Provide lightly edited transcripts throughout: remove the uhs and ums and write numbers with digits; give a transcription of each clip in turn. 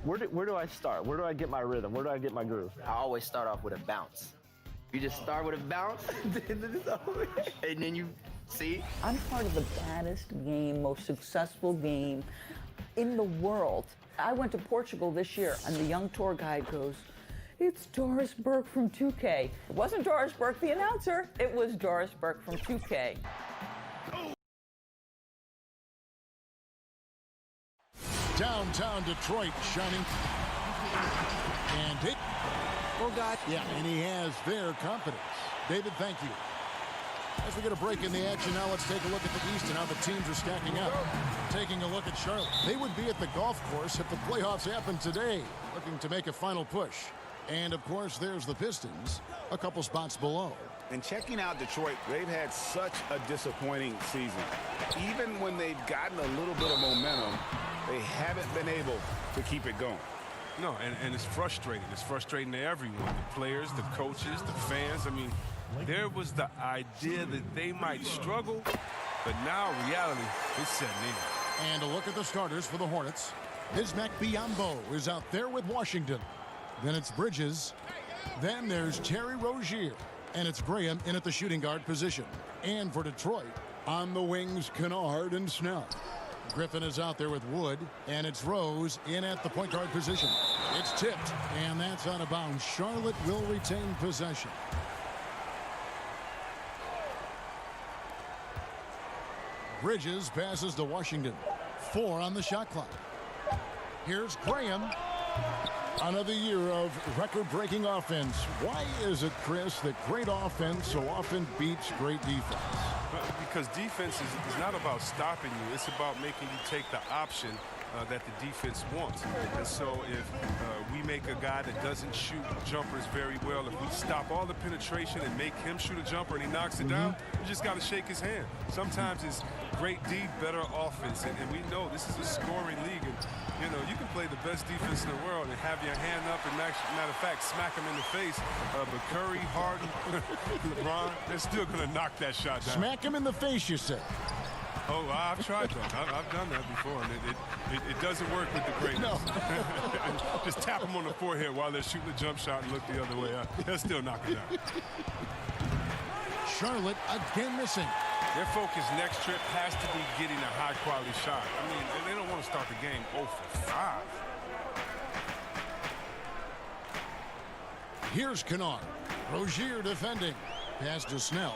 where do I start? Where do I get my rhythm? Where do I get my groove? I always start off with a bounce. You just start with a bounce, and then you see. I'm part of the baddest game, most successful game in the world. I went to Portugal this year, and the young tour guide goes, "It's Doris Burke from 2K." It wasn't Doris Burke, the announcer. It was Doris Burke from 2K. Downtown Detroit shining. And it. Oh, God. Yeah, and he has their confidence. David, thank you. As we get a break in the action, now let's take a look at the East and how the teams are stacking up. Taking a look at Charlotte. They would be at the golf course if the playoffs happened today, looking to make a final push. And, of course, there's the Pistons, a couple spots below. And checking out Detroit, they've had such a disappointing season. Even when they've gotten a little bit of momentum, they haven't been able to keep it going. No, and it's frustrating. It's frustrating to everyone, the players, the coaches, the fans. I mean, there was the idea that they might struggle, but now reality is setting in. And a look at the starters for the Hornets. Bismack Biyombo is out there with Washington. Then it's Bridges. Then there's Terry Rozier. And it's Graham in at the shooting guard position. And for Detroit, on the wings, Kennard and Snell. Griffin is out there with Wood, and it's Rose in at the point guard position. It's tipped, and that's out of bounds. Charlotte will retain possession. Bridges passes to Washington. 4 on the shot clock. Here's Graham. Another year of record-breaking offense. Why is it, Chris, that great offense so often beats great defense? Because defense is not about stopping you. It's about making you take the option that the defense wants. And so if we make a guy that doesn't shoot jumpers very well, if we stop all the penetration and make him shoot a jumper and he knocks it down, you just got to shake his hand. Sometimes it's great D, better offense. And we know this is a scoring league. And, you know, you can play the best defense in the world and have your hand up and, matter of fact, smack him in the face. But Curry, Harden, LeBron, they're still going to knock that shot down. Smack him in the face, you said. Oh, I've tried that. I've done that before, and it doesn't work with the greatness. No. Just tap them on the forehead while they're shooting a jump shot and look the other way. They'll still knock it down. Charlotte again missing. Their focus next trip has to be getting a high-quality shot. I mean, they don't want to start the game 0 for 5. Here's Kennard. Rozier defending. Pass to Snell.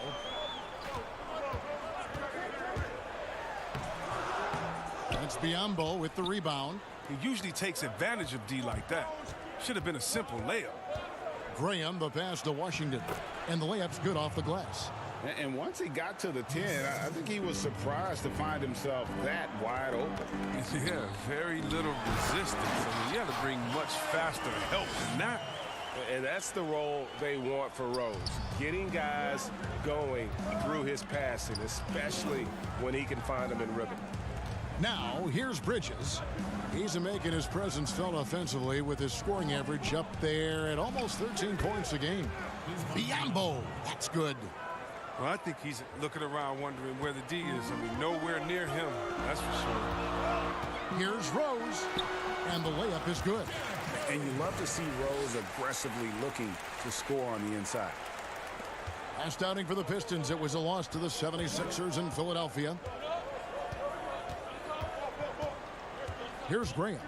It's Biyombo with the rebound. He usually takes advantage of D like that. Should have been a simple layup. Graham, the pass to Washington. And the layup's good off the glass. And once he got to the 10, I think he was surprised to find himself that wide open. Yeah, very little resistance. I mean, you have to bring much faster help than that. And that's the role they want for Rose. Getting guys going through his passing, especially when he can find them in rhythm. Now, here's Bridges. He's making his presence felt offensively with his scoring average up there at almost 13 points a game. Biyombo, that's good. Well, I think he's looking around wondering where the D is. I mean, nowhere near him, that's for sure. Here's Rose, and the layup is good. And you love to see Rose aggressively looking to score on the inside. Last outing for the Pistons, it was a loss to the 76ers in Philadelphia. Here's Graham.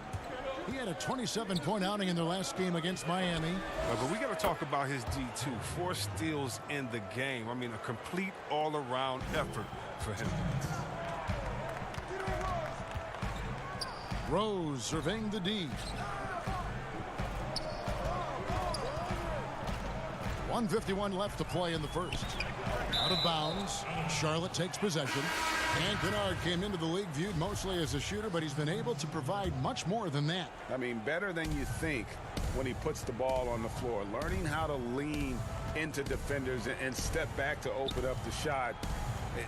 He had a 27-point outing in their last game against Miami. But we got to talk about his D2. 4 steals in the game. I mean, a complete all-around effort for him. Rose surveying the D. 1:51 left to play in the first. Out of bounds. Charlotte takes possession. And Kennard came into the league viewed mostly as a shooter, but he's been able to provide much more than that. I mean, better than you think when he puts the ball on the floor. Learning how to lean into defenders and step back to open up the shot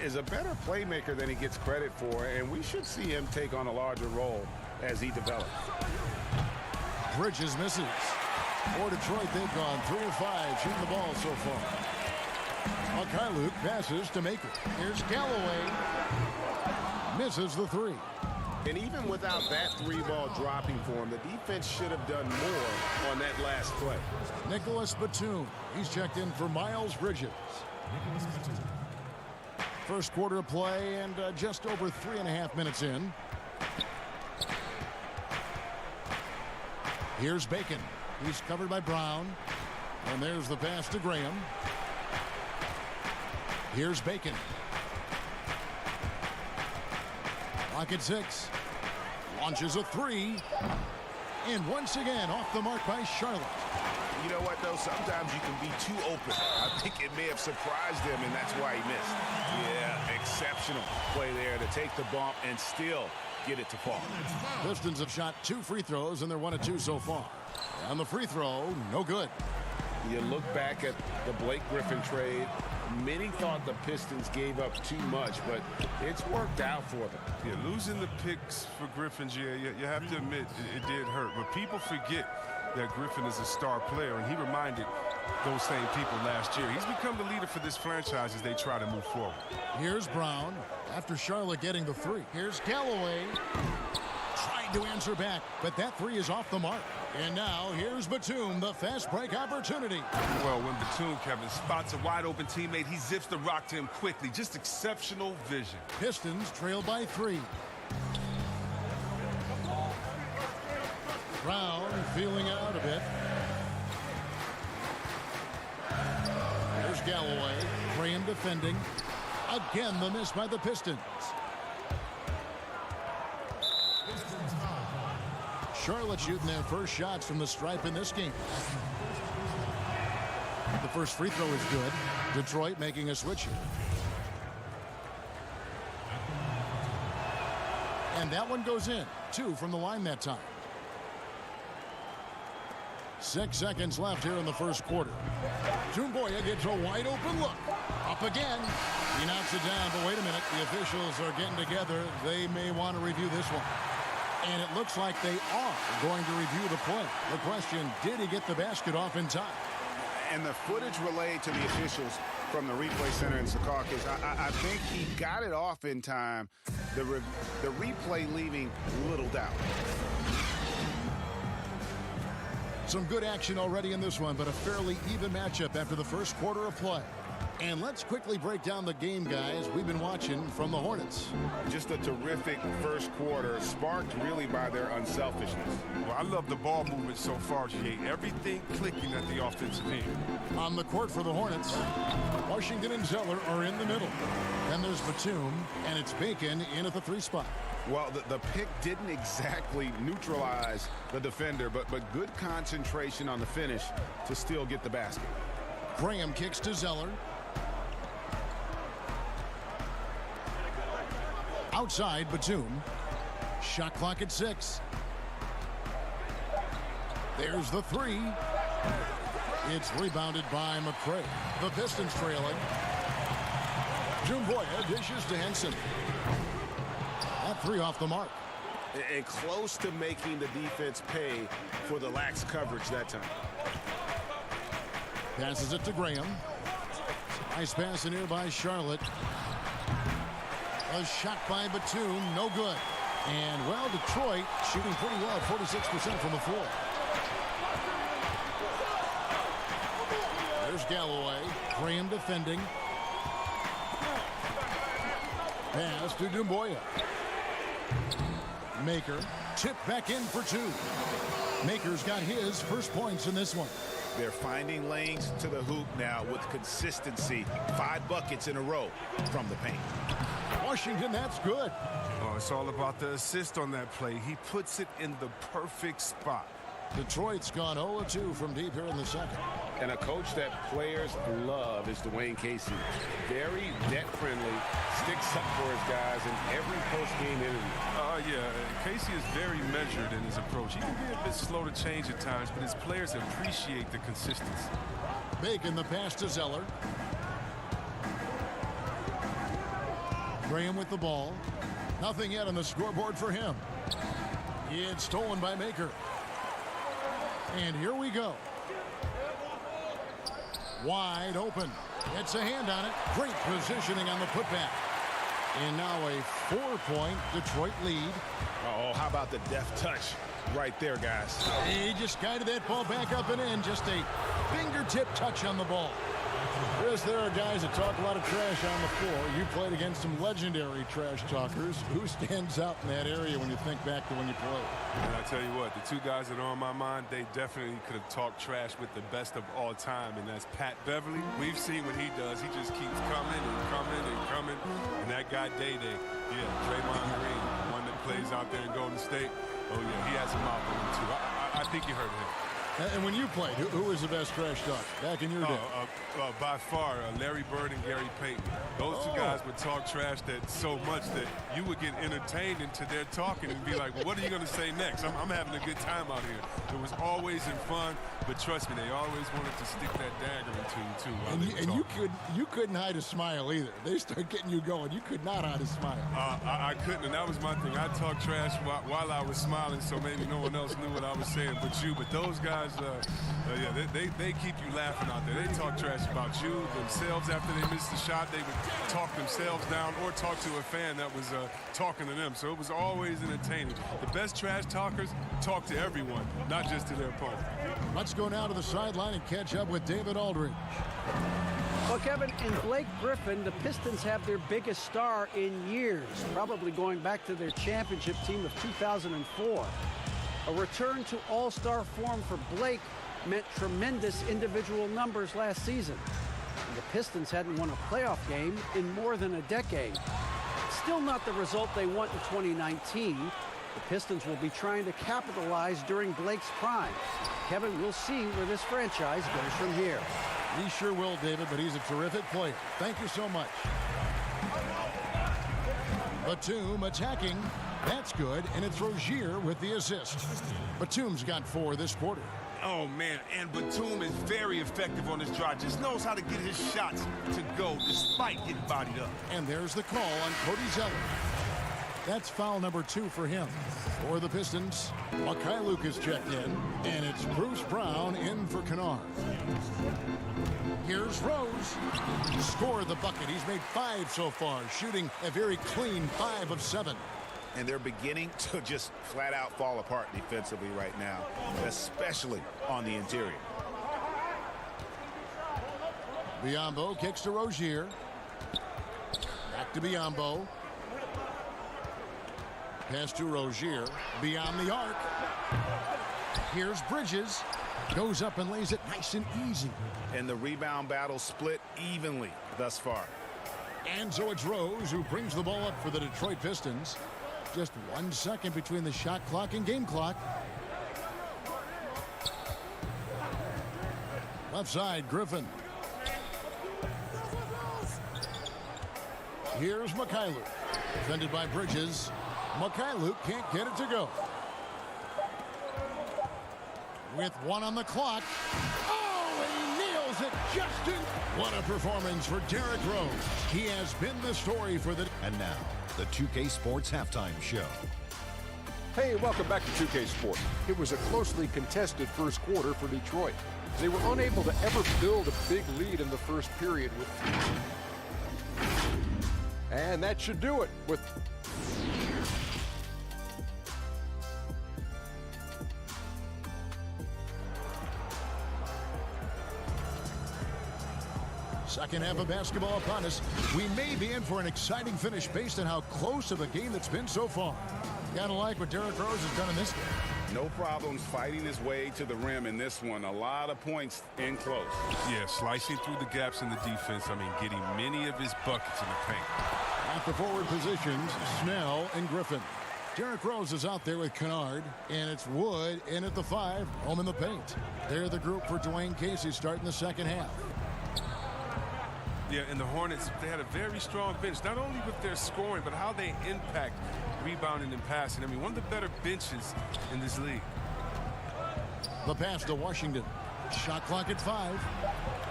is a better playmaker than he gets credit for, and we should see him take on a larger role as he develops. Bridges misses. For Detroit, they've gone 3 of 5 shooting the ball so far. Luke passes to Maker. Here's Galloway. Misses the 3. And even without that 3-ball dropping for him, the defense should have done more on that last play. Nicholas Batum. He's checked in for Miles Bridges. First quarter of play and just over 3.5 minutes in. Here's Bacon. He's covered by Brown. And there's the pass to Graham. Here's Bacon. Clock at 6. Launches a 3. And once again off the mark by Charlotte. You know what, though? Sometimes you can be too open. I think it may have surprised him, and that's why he missed. Yeah, exceptional play there to take the bump and still get it to fall. Pistons have shot 2 free throws, and they're 1 of 2 so far. And the free throw, no good. You look back at the Blake Griffin trade. Many thought the Pistons gave up too much, but it's worked out for them. Yeah, losing the picks for Griffin, you have to admit it did hurt. But people forget that Griffin is a star player, and he reminded those same people last year. He's become the leader for this franchise as they try to move forward. Here's Brown after Charlotte getting the 3. Here's Galloway. Tried to answer back, but that 3 is off the mark. And now here's Batum, the fast break opportunity. Well, when Batum, Kevin, spots a wide open teammate, he zips the rock to him quickly. Just exceptional vision. Pistons trail by 3. Brown feeling out a bit. There's Galloway. Graham defending. Again, the miss by the Pistons. Charlotte shooting their first shots from the stripe in this game. The first free throw is good. Detroit making a switch here. And that one goes in. 2 from the line that time. 6 seconds left here in the first quarter. Doumbouya gets a wide open look. Up again. He knocks it down, but wait a minute. The officials are getting together. They may want to review this one. And it looks like they are going to review the play. The question, did he get the basket off in time? And the footage relayed to the officials from the replay center in Secaucus, I think he got it off in time. The replay leaving little doubt. Some good action already in this one, but a fairly even matchup after the first quarter of play. And let's quickly break down the game, guys, we've been watching from the Hornets. Just a terrific first quarter, sparked really by their unselfishness. Well, I love the ball movement so far, Jay. Everything clicking at the offensive end. On the court for the Hornets, Washington and Zeller are in the middle. Then there's Batum, and it's Bacon in at the 3 spot. Well, the pick didn't exactly neutralize the defender, but good concentration on the finish to still get the basket. Graham kicks to Zeller. Outside, Batum. Shot clock at 6. There's the 3. It's rebounded by McCray. The Pistons trailing. Doumbouya dishes to Henson. That 3 off the mark. And close to making the defense pay for the lax coverage that time. Passes it to Graham. Nice pass in here by Charlotte. A shot by Batum, no good. And, well, Detroit shooting pretty well, 46% from the floor. There's Galloway. Graham defending. Pass to Doumbouya. Maker tipped back in for 2. Maker's got his first points in this one. They're finding lanes to the hoop now with consistency. 5 buckets in a row from the paint. Washington, that's good. Oh, it's all about the assist on that play. He puts it in the perfect spot. Detroit's gone 0-2 from deep here in the second. And a coach that players love is Dwayne Casey. Very debt-friendly, sticks up for his guys in every post-game interview. Yeah, Casey is very measured in his approach. He can be a bit slow to change at times, but his players appreciate the consistency. Bacon, the pass to Zeller. Graham with the ball. Nothing yet on the scoreboard for him. It's stolen by Maker. And here we go. Wide open. It's a hand on it. Great positioning on the putback. And now a 4-point Detroit lead. Oh, how about the deft touch right there, guys? He just guided that ball back up and in. Just a fingertip touch on the ball. Chris, there are guys that talk a lot of trash on the floor. You played against some legendary trash talkers. Who stands out in that area when you think back to when you played? And I tell you what, the two guys that are on my mind, they definitely could have talked trash with the best of all time, and that's Pat Beverly. We've seen what he does. He just keeps coming and coming and coming. And that guy Day-Day, yeah, Draymond Green, the one that plays out there in Golden State. Oh, yeah, he has a mouth on him, too. I think you heard of him. And when you played, who was the best trash talk back in your day? By far, Larry Bird and Gary Payton. Those two guys would talk trash that so much that you would get entertained into their talking and be like, well, what are you going to say next? I'm having a good time out here. It was always in fun, but trust me, they always wanted to stick that dagger into you, too. And you couldn't hide a smile either. They start getting you going. You could not hide a smile. I couldn't, and that was my thing. I talked trash while I was smiling, so maybe no one else knew what I was saying but you. But those guys, they keep you laughing out there. They talk trash about you themselves after they missed the shot. They would talk themselves down or talk to a fan that was talking to them. So it was always entertaining. The best trash talkers talk to everyone, not just to their opponent. Let's go now to the sideline and catch up with David Aldridge. Well, Kevin, in Blake Griffin, the Pistons have their biggest star in years, probably going back to their championship team of 2004. A return to all-star form for Blake meant tremendous individual numbers last season. And the Pistons hadn't won a playoff game in more than a decade. Still not the result they want in 2019. The Pistons will be trying to capitalize during Blake's prime. Kevin, we'll see where this franchise goes from here. He sure will, David, but he's a terrific player. Thank you so much. Batum attacking. That's good, and it's Rozier with the assist. Batum's got 4 this quarter. Oh, man, and Batum is very effective on this drive. Just knows how to get his shots to go despite getting bodied up. And there's the call on Cody Zeller. That's foul number 2 for him. For the Pistons, Luke is checked in, and it's Bruce Brown in for Kennard. Here's Rose. Scored the bucket. He's made 5 so far, shooting a very clean 5 of 7. And they're beginning to just flat out fall apart defensively right now, especially on the interior. Biyombo kicks to Rozier. Back to Biyombo. Pass to Rozier. Beyond the arc. Here's Bridges. Goes up and lays it nice and easy. And the rebound battle split evenly thus far. And so it's Rose who brings the ball up for the Detroit Pistons. Just 1 second between the shot clock and game clock. Left side, Griffin. Here's Mikhailuk. Defended by Bridges. Mikhailuk can't get it to go. With 1 on the clock. Oh, he nails it just in. What a performance for Derrick Rose. He has been the story for the... And now, the 2K Sports Halftime Show. Hey, welcome back to 2K Sports. It was a closely contested first quarter for Detroit. They were unable to ever build a big lead in the first period. And that should do it with... Second half of basketball upon us. We may be in for an exciting finish based on how close of a game it's been so far. Gotta like what Derrick Rose has done in this game. No problems fighting his way to the rim in this one. A lot of points in close. Yeah, slicing through the gaps in the defense. I mean, getting many of his buckets in the paint. At the forward positions, Snell and Griffin. Derrick Rose is out there with Kennard, and it's Wood in at the 5, home in the paint. They're the group for Dwayne Casey starting the second half. Yeah, and the Hornets, they had a very strong bench, not only with their scoring, but how they impact rebounding and passing. I mean, one of the better benches in this league. The pass to Washington. Shot clock at 5.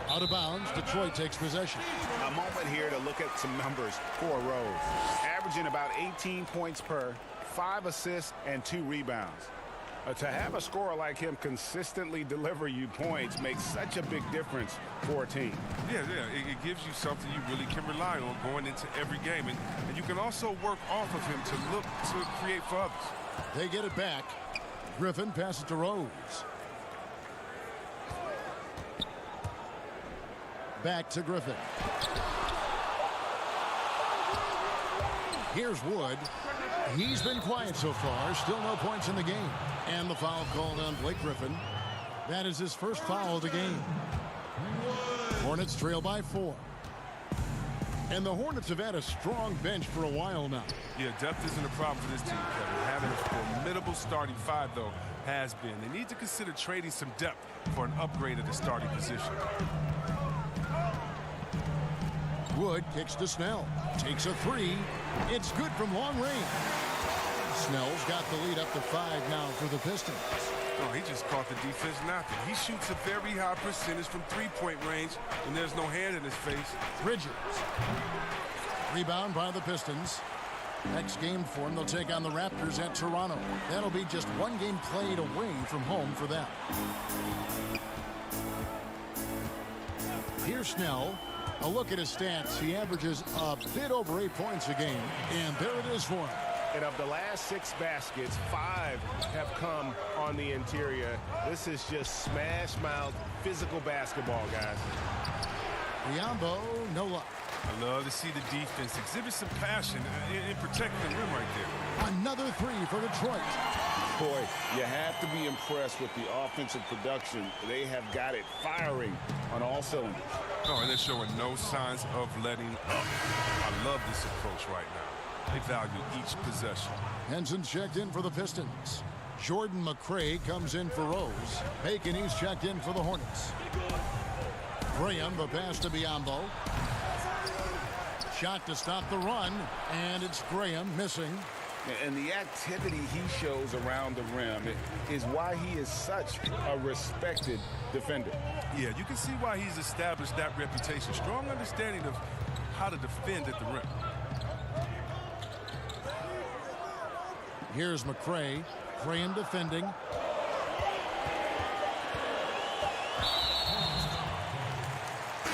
Out of bounds, Detroit takes possession. A moment here to look at some numbers for Rose. Averaging about 18 points per, 5 assists, and 2 rebounds. To have a scorer like him consistently deliver you points makes such a big difference for a team. Yeah, it gives you something you really can rely on going into every game. And you can also work off of him to look to create for others. They get it back. Griffin passes to Rose. Back to Griffin. Here's Wood. He's been quiet so far. Still no points in the game. And the foul called on Blake Griffin. That is his first foul of the game. Hornets trail by 4. And the Hornets have had a strong bench for a while now. Yeah, depth isn't a problem for this team, Kevin. Having a formidable starting 5, though, has been. They need to consider trading some depth for an upgrade at the starting position. Wood kicks to Snell. Takes a 3. It's good from long range. Snell's got the lead up to 5 now for the Pistons. Oh, he just caught the defense napping. He shoots a very high percentage from three-point range, and there's no hand in his face. Bridges. Rebound by the Pistons. Next game for them, they'll take on the Raptors at Toronto. That'll be just one game played away from home for them. Here's Snell. A look at his stats. He averages a bit over 8 points a game. And there it is for him. And of the last 6 baskets, 5 have come on the interior. This is just smash-mouth physical basketball, guys. Biombo, no luck. I love to see the defense exhibit some passion in protecting the rim right there. Another 3 for Detroit. Boy, you have to be impressed with the offensive production. They have got it firing on all cylinders. Oh, and they're showing no signs of letting up. I love this approach right now. They value each possession. Henson's checked in for the Pistons. Jordan McRae comes in for Rose. Bacon, he's checked in for the Hornets. Graham, the pass to Biombo. Shot to stop the run, and it's Graham missing. And the activity he shows around the rim is why he is such a respected defender. Yeah, you can see why he's established that reputation. Strong understanding of how to defend at the rim. Here's McRae. Graham defending.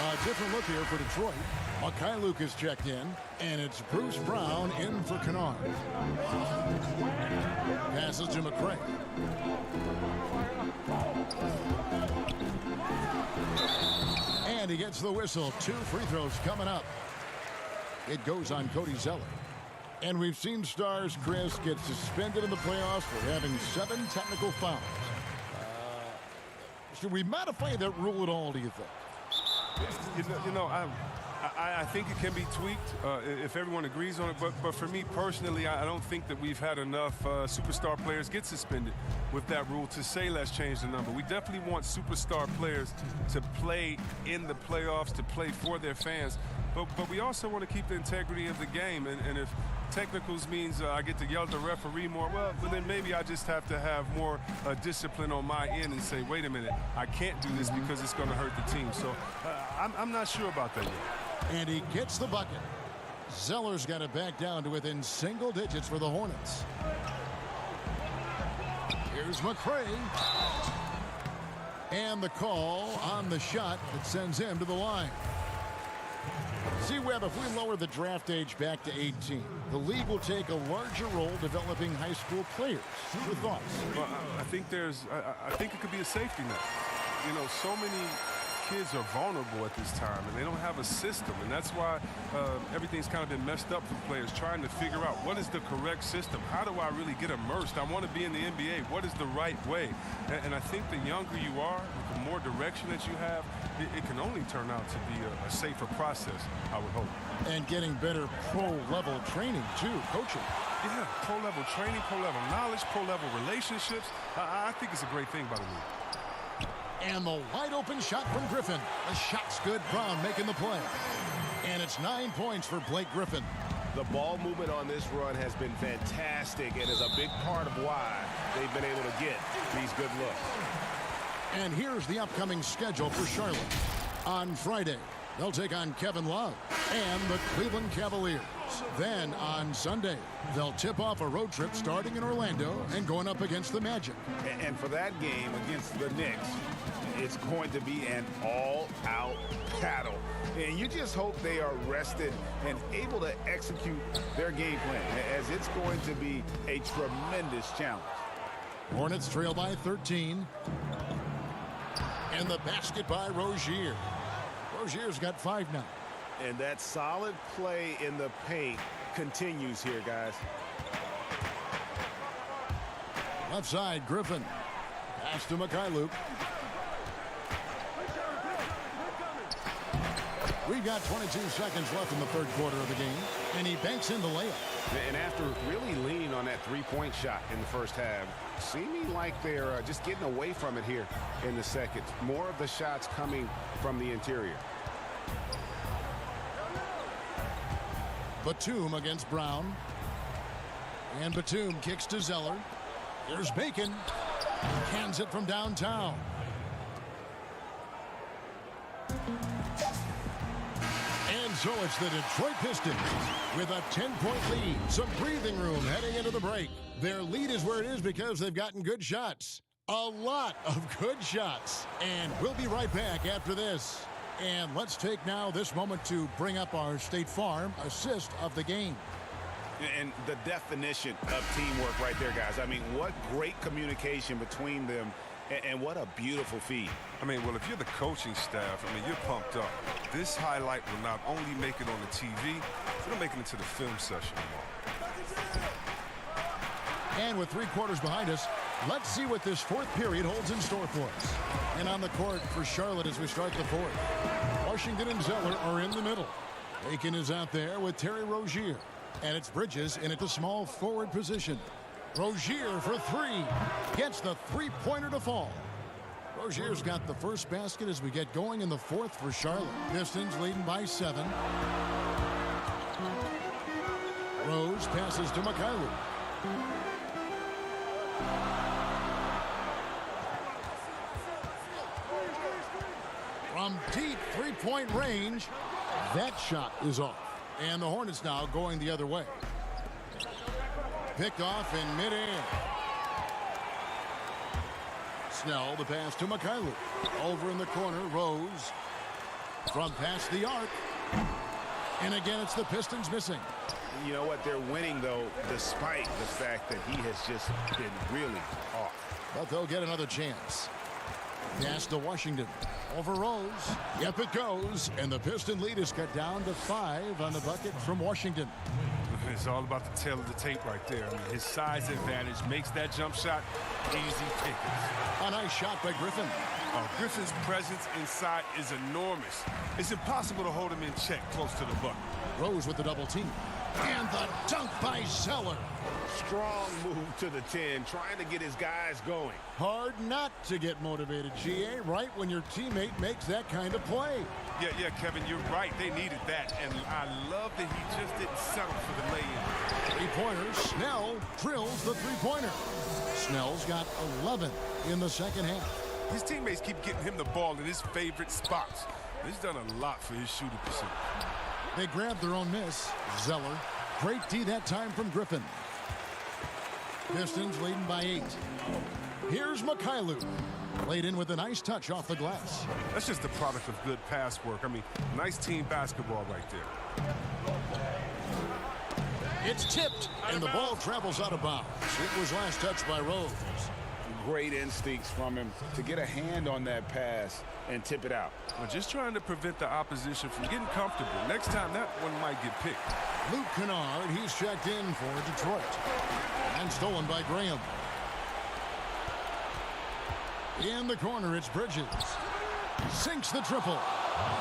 A different look here for Detroit. Mikhailuk is checked in, and it's Bruce Brown in for Kennard. Passes to McRae. And he gets the whistle. 2 free throws coming up. It goes on Cody Zeller. And we've seen stars, Chris, get suspended in the playoffs for having 7 technical fouls. Should we modify that rule at all, do you think? I think it can be tweaked if everyone agrees on it. But for me personally, I don't think that we've had enough superstar players get suspended with that rule to say let's change the number. We definitely want superstar players to play in the playoffs, to play for their fans. But we also want to keep the integrity of the game. And if technicals means I get to yell at the referee more, well, then maybe I just have to have more discipline on my end and say, wait a minute, I can't do this because it's going to hurt the team. So I'm not sure about that yet. And he gets the bucket. Zeller's got it back down to within single digits for the Hornets. Here's McRae. And the call on the shot that sends him to the line. See, Webb, if we lower the draft age back to 18, the league will take a larger role developing high school players. Your thoughts? Well, I think it could be a safety net. You know, so many kids are vulnerable at this time, and they don't have a system, and that's why everything's kind of been messed up for players trying to figure out what is the correct system. How do I really get immersed? I want to be in the NBA. What is the right way? And I think the younger you are, the more direction that you have, it can only turn out to be a safer process, I would hope. And getting better pro-level training, too, coaching. Yeah, pro-level training, pro-level knowledge, pro-level relationships. I think it's a great thing by the league. And the wide-open shot from Griffin. The shot's good. Brown making the play. And it's 9 points for Blake Griffin. The ball movement on this run has been fantastic and is a big part of why they've been able to get these good looks. And here's the upcoming schedule for Charlotte. On Friday, they'll take on Kevin Love and the Cleveland Cavaliers. Then on Sunday, they'll tip off a road trip starting in Orlando and going up against the Magic. And for that game against the Knicks, it's going to be an all-out battle. And you just hope they are rested and able to execute their game plan, as it's going to be a tremendous challenge. Hornets trail by 13. And the basket by Rozier. Rozier's got 5 now. And that solid play in the paint continues here, guys. Left side, Griffin. Pass to Mikhailuk. We've got 22 seconds left in the third quarter of the game, and he banks in the layup. And after really leaning on that three-point shot in the first half, seeming like they're just getting away from it here in the second. More of the shots coming from the interior. Batum against Brown. And Batum kicks to Zeller. There's Bacon. Hands it from downtown. And so it's the Detroit Pistons with a 10-point lead. Some breathing room heading into the break. Their lead is where it is because they've gotten good shots. A lot of good shots. And we'll be right back after this. And let's take now this moment to bring up our State Farm assist of the game. And the definition of teamwork right there, guys. I mean, what great communication between them, and what a beautiful feed. I mean, well, if you're the coaching staff, I mean, you're pumped up. This highlight will not only make it on the TV, it'll make it into the film session tomorrow. And with 3 quarters behind us, let's see what this fourth period holds in store for us. And on the court for Charlotte as we start the fourth. Washington and Zeller are in the middle. Bacon is out there with Terry Rozier. And it's Bridges in at the small forward position. Rozier for 3. Gets the three-pointer to fall. Rozier's got the first basket as we get going in the fourth for Charlotte. Pistons leading by 7. Rose passes to Mikhailuk. From deep three-point range, that shot is off. And the Hornets now going the other way. Picked off in midair. Snell, the pass to Mikhailuk. Over in the corner, Rose. From past the arc. And again, it's the Pistons missing. You know what? They're winning, though, despite the fact that he has just been really off. But they'll get another chance. Pass to Washington. Over Rose. Yep, it goes. And the Piston lead is cut down to 5 on the bucket from Washington. It's all about the tail of the tape right there. I mean, his size advantage makes that jump shot easy pickings. A nice shot by Griffin. Griffin's presence inside is enormous. It's impossible to hold him in check close to the bucket. Rose with the double team. And the dunk by Zeller. Strong move to the 10, trying to get his guys going. Hard not to get motivated, GA, right when your teammate makes that kind of play. Yeah, Kevin, you're right. They needed that. And I love that he just didn't settle for the lay-in. Three-pointer. Snell drills the three-pointer. Snell's got 11 in the second half. His teammates keep getting him the ball in his favorite spots. He's done a lot for his shooting percentage. They grabbed their own miss. Zeller. Great D that time from Griffin. Pistons leading by 8. Here's Mikhailuk. Laid in with a nice touch off the glass. That's just the product of good pass work. I mean, nice team basketball right there. It's tipped, and the ball travels out of bounds. It was last touched by Rose. Great instincts from him to get a hand on that pass and tip it out. Well, just trying to prevent the opposition from getting comfortable. Next time, that one might get picked. Luke Kennard, he's checked in for Detroit. And stolen by Graham. In the corner, it's Bridges. Sinks the triple.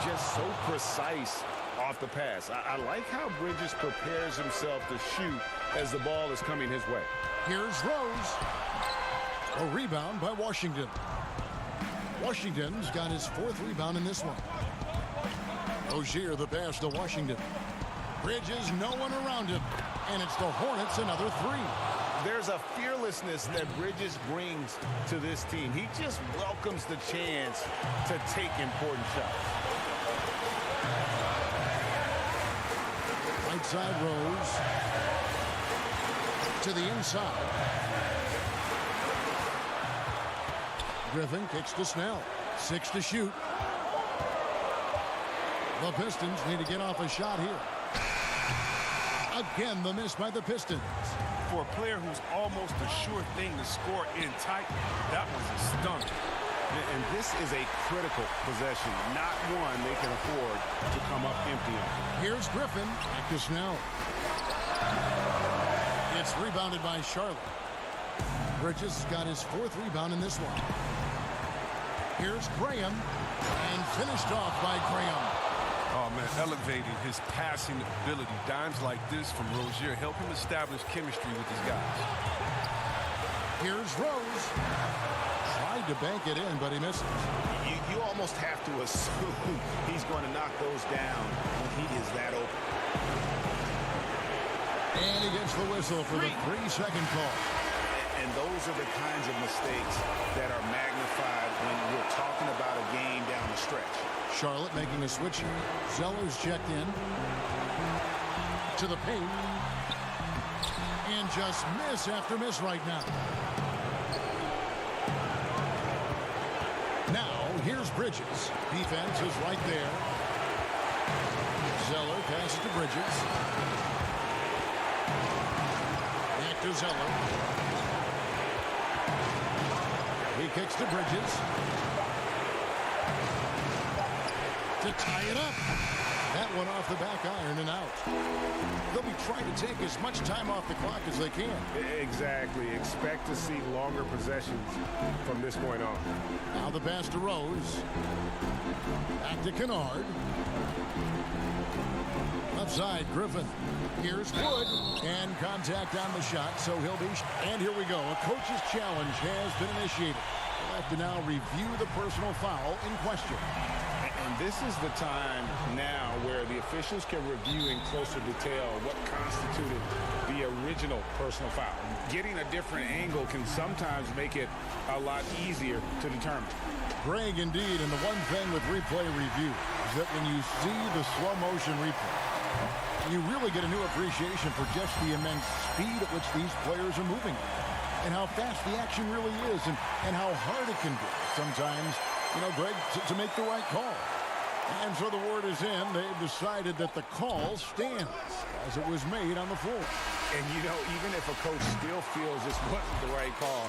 Just so precise off the pass. I like how Bridges prepares himself to shoot as the ball is coming his way. Here's Rose. A rebound by Washington. Washington's got his 4th rebound in this one. Rozier the pass to Washington. Bridges, no one around him. And it's the Hornets, another 3. There's a fearlessness that Bridges brings to this team. He just welcomes the chance to take important shots. Right side Rose. To the inside. Griffin kicks to Snell. 6 to shoot. The Pistons need to get off a shot here. Again, the miss by the Pistons. For a player who's almost a sure thing to score in tight, that was a stunner. And this is a critical possession, not one they can afford to come up empty on. Here's Griffin. Back to Snell. It's rebounded by Charlotte. Bridges got his 4th rebound in this one. Here's Graham. And finished off by Graham. Oh, man, elevating his passing ability. Dimes like this from Rozier help him establish chemistry with his guys. Here's Rose. Tried to bank it in, but he misses. You almost have to assume he's going to knock those down when he is that open. And he gets the whistle for the 3-second call. And those are the kinds of mistakes that are magnified when we're talking about a game down the stretch. Charlotte making a switch here. Zeller's checked in. To the paint. And just miss after miss right now. Now, here's Bridges. Defense is right there. Zeller passes to Bridges. Back to Zeller. He kicks to Bridges. To tie it up. That one off the back iron and out. They'll be trying to take as much time off the clock as they can. Exactly. Expect to see longer possessions from this point on. Now the pass to Rose. Back to Kennard. Left side, Griffin. Here's Wood. And contact on the shot, so he'll be... And here we go. A coach's challenge has been initiated. We'll have to now review the personal foul in question. And this is the time now where the officials can review in closer detail what constituted the original personal foul. Getting a different angle can sometimes make it a lot easier to determine. Greg, indeed, and the one thing with replay review is that when you see the slow motion replay, you really get a new appreciation for just the immense speed at which these players are moving and how fast the action really is and how hard it can be sometimes, you know, Greg, to make the right call. And so the word is in. They've decided that the call stands as it was made on the floor. And, you know, even if a coach still feels this wasn't the right call,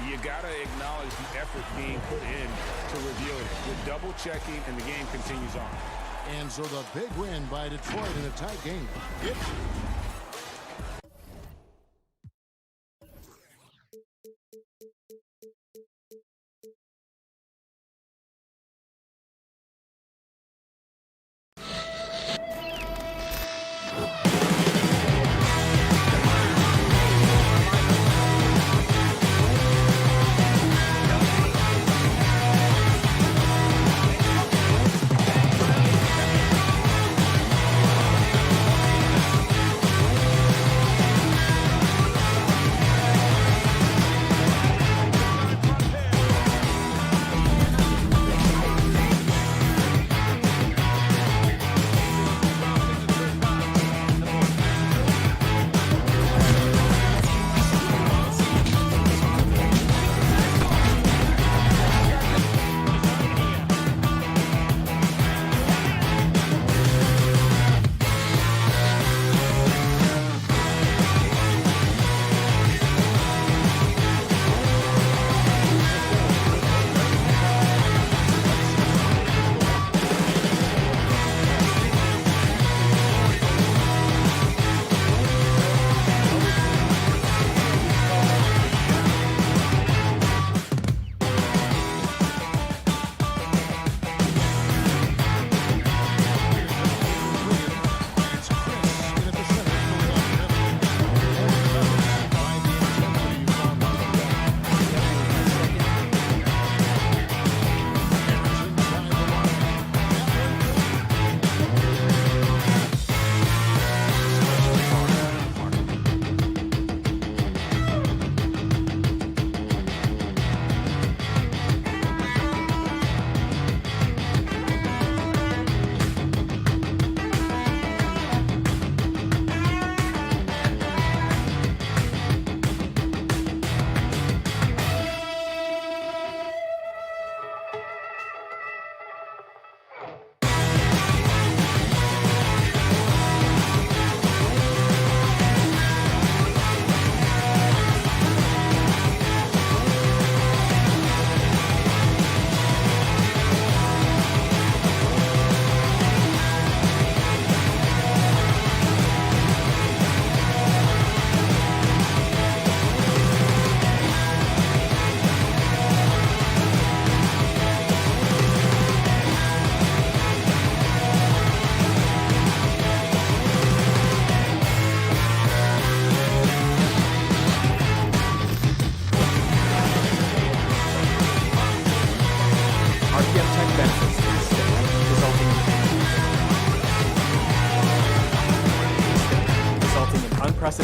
you got to acknowledge the effort being put in to review it. You're double-checking, and the game continues on. And so the big win by Detroit in a tight game. It's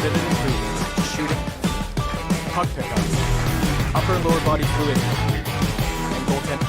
unprecedented improvements. Shooting, puck pickups, upper and lower body fluidity, and goaltending.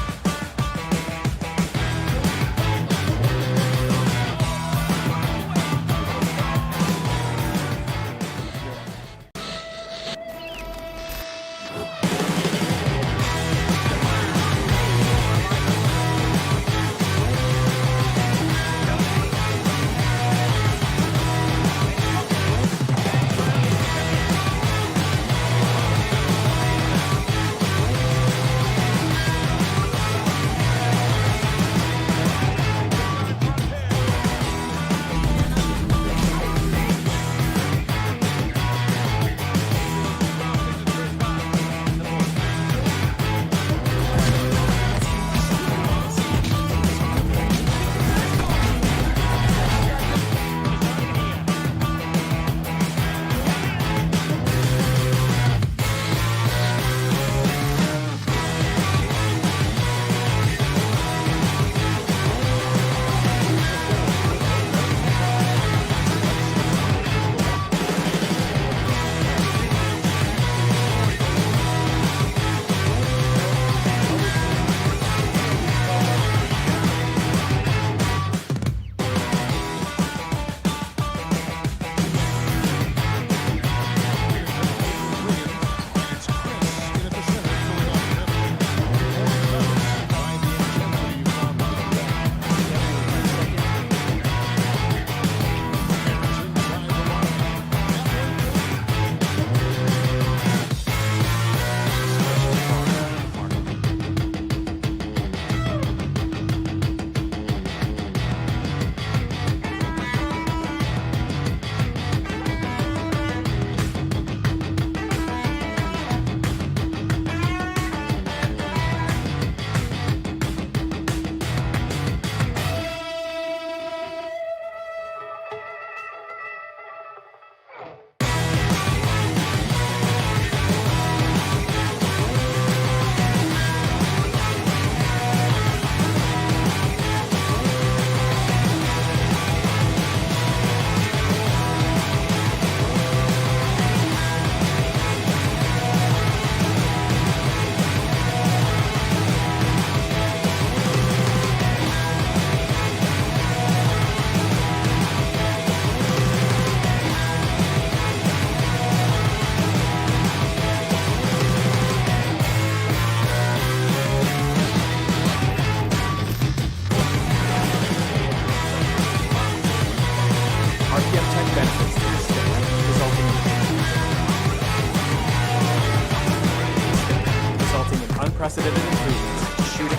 Unprecedented improvements. Shooting,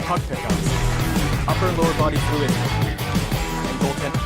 puck pickups, upper and lower body fluidity, and goaltending.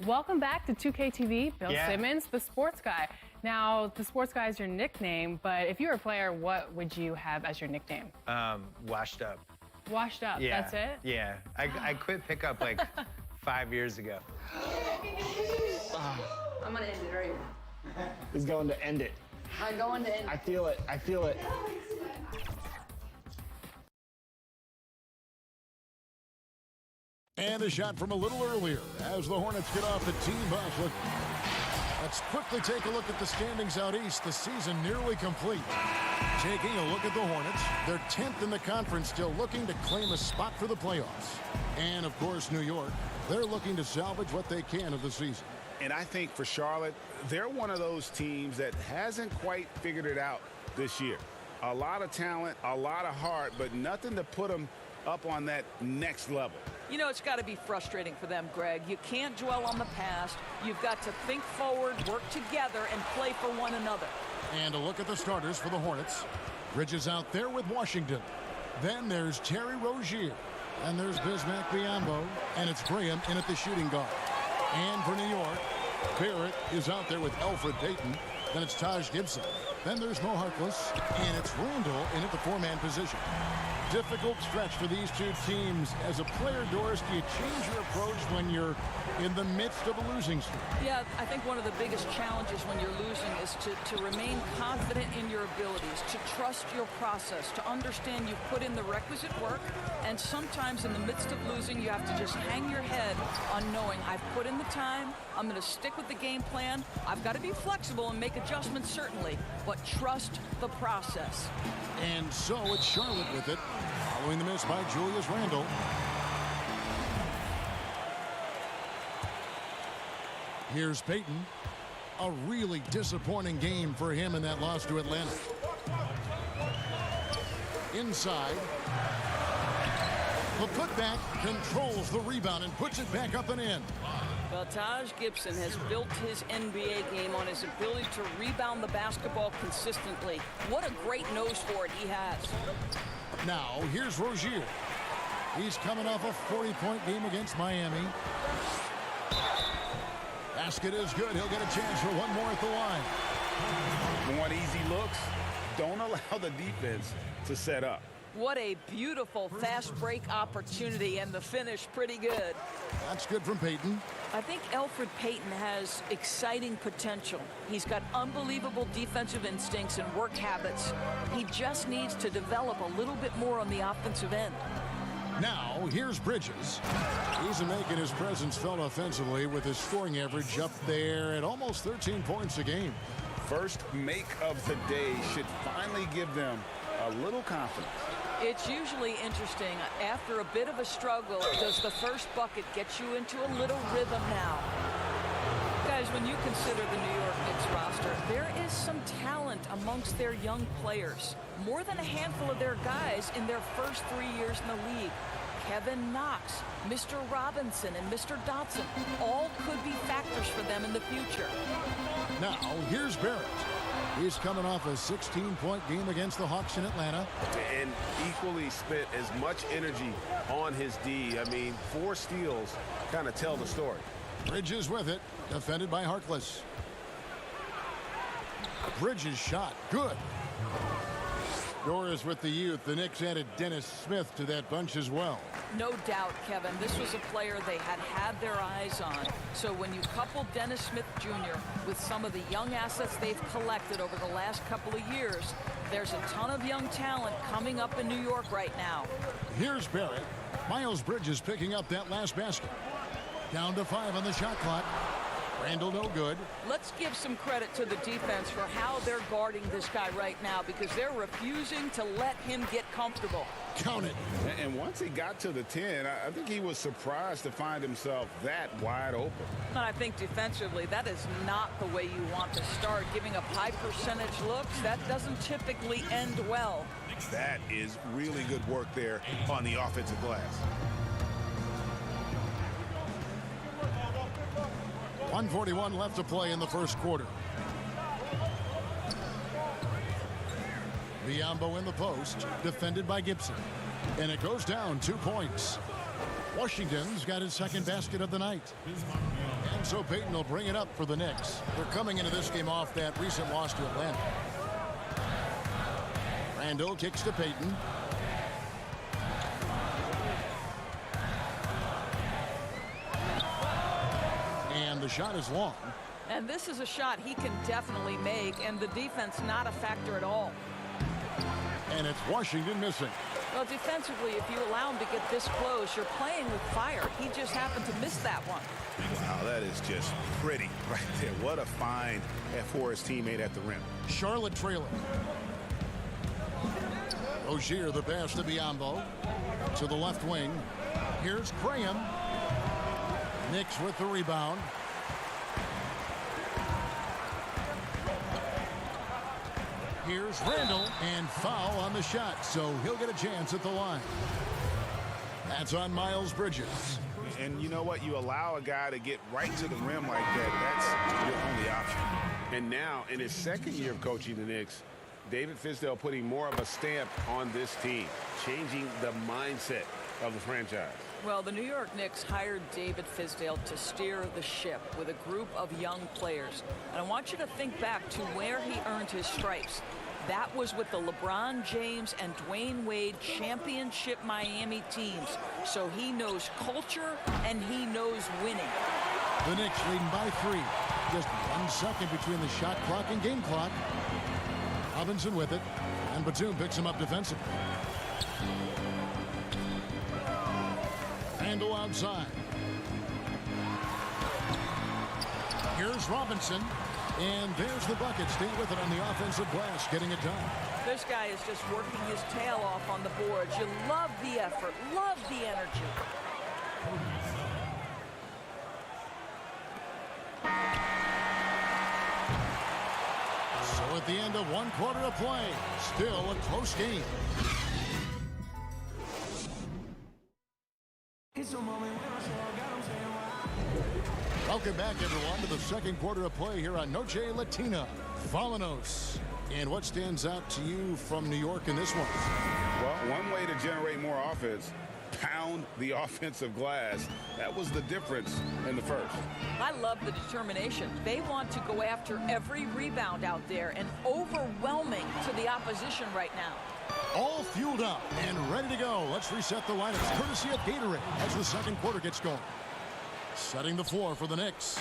Welcome back to 2K TV. Bill Simmons, the sports guy. Now, the sports guy is your nickname, but if you were a player, what would you have as your nickname? Washed up. Washed up, Yeah. that's it? Yeah. I quit pickup like 5 years ago. I'm gonna end it right here. He's going to end it. I'm going to end it. I feel it. I feel it. And a shot from a little earlier as the Hornets get off the team bus. Look, Let's quickly take a look at the standings out east. The season nearly complete. Taking a look at the Hornets. They're 10th in the conference, still looking to claim a spot for the playoffs. And, of course, New York. They're looking to salvage what they can of the season. And I think for Charlotte, they're one of those teams that hasn't quite figured it out this year. A lot of talent, a lot of heart, but nothing to put them up on that next level. You know, it's got to be frustrating for them, Greg. You can't dwell on the past. You've got to think forward, work together, and play for one another. And a look at the starters for the Hornets. Bridges out there with Washington. Then there's Terry Rozier. And there's Bismack Biyombo. And it's Graham in at the shooting guard. And for New York, Barrett is out there with Elfrid Payton. Then it's Taj Gibson. Then there's Mo Harkless. And it's Randall in at the four-man position. Difficult stretch for these two teams. As a player, Doris, do you change your approach when you're in the midst of a losing streak? Yeah, I think one of the biggest challenges when you're losing is to remain confident in your abilities, to trust your process, to understand you put in the requisite work, and sometimes in the midst of losing, you have to just hang your head on knowing I've put in the time, I'm going to stick with the game plan, I've got to be flexible and make adjustments certainly, but trust the process. And so it's Charlotte with it, following the miss by Julius Randle. Here's Payton. A really disappointing game for him in that loss to Atlanta. Inside. The putback controls the rebound and puts it back up and in. Well, Taj Gibson has built his NBA game on his ability to rebound the basketball consistently. What a great nose for it he has. Now, here's Rozier. He's coming off a 40-point game against Miami. Basket is good. He'll get a chance for one more at the line. Want easy looks? Don't allow the defense to set up. What a beautiful fast break opportunity, and the finish pretty good. That's good from Payton. I think Elfrid Payton has exciting potential. He's got unbelievable defensive instincts and work habits. He just needs to develop a little bit more on the offensive end. Now, here's Bridges. He's making his presence felt offensively with his scoring average up there at almost 13 points a game. First make of the day should finally give them a little confidence. It's usually interesting. After a bit of a struggle, does the first bucket get you into a little rhythm now? Guys, when you consider the New York Knicks roster, there is some talent amongst their young players. More than a handful of their guys in their first 3 years in the league. Kevin Knox, Mr. Robinson, and Mr. Dotson all could be factors for them in the future. Now, here's Barrett. He's coming off a 16-point game against the Hawks in Atlanta. And equally spent as much energy on his D. I mean, 4 steals kind of tell the story. Bridges with it, defended by Harkless. Bridges shot, good. Doris with the youth. The Knicks added Dennis Smith to that bunch as well. No doubt, Kevin. This was a player they had their eyes on. So when you couple Dennis Smith Jr. with some of the young assets they've collected over the last couple of years, there's a ton of young talent coming up in New York right now. Here's Barrett. Miles Bridges picking up that last basket. Down to 5 on the shot clock. Randall no good. Let's give some credit to the defense for how they're guarding this guy right now, because they're refusing to let him get comfortable. Count it. And once he got to the 10, I think he was surprised to find himself that wide open. And I think defensively, that is not the way you want to start. Giving up high percentage looks, that doesn't typically end well. That is really good work there on the offensive glass. 1:41 left to play in the first quarter. Biyombo in the post, defended by Gibson. And it goes down 2 points. Washington's got his second basket of the night. And so Payton will bring it up for the Knicks. They're coming into this game off that recent loss to Atlanta. Randall kicks to Payton. And the shot is long. And this is a shot he can definitely make, and the defense not a factor at all. And it's Washington missing. Well, defensively, if you allow him to get this close, you're playing with fire. He just happened to miss that one. Wow, that is just pretty right there. What a find for his teammate at the rim. Charlotte trailing. Rozier, the pass to Biyombo. To the left wing. Here's Graham. Knicks with the rebound. Here's Randall, and foul on the shot, so he'll get a chance at the line. That's on Miles Bridges. And you know what? You allow a guy to get right to the rim like that. That's your only option. And now, in his second year of coaching the Knicks, David Fizdale putting more of a stamp on this team, changing the mindset of the franchise. Well, the New York Knicks hired David Fizdale to steer the ship with a group of young players. And I want you to think back to where he earned his stripes. That was with the LeBron James and Dwayne Wade championship Miami teams. So he knows culture and he knows winning. The Knicks leading by 3. Just 1 second between the shot clock and game clock. Robinson with it, and Batum picks him up defensively. Randall outside. Here's Robinson, and there's the bucket. Stay with it on the offensive glass, getting it done. This guy is just working his tail off on the boards. You love the effort, love the energy. So at the end of 1 quarter of play, still a close game. Welcome back, everyone, to the second quarter of play here on Noche Latina. Vamonos. And what stands out to you from New York in this one? Well, one way to generate more offense, pound the offensive glass. That was the difference in the first. I love the determination. They want to go after every rebound out there and overwhelming to the opposition right now. All fueled up and ready to go. Let's reset the lineups courtesy of Gatorade as the second quarter gets going. Setting the floor for the Knicks.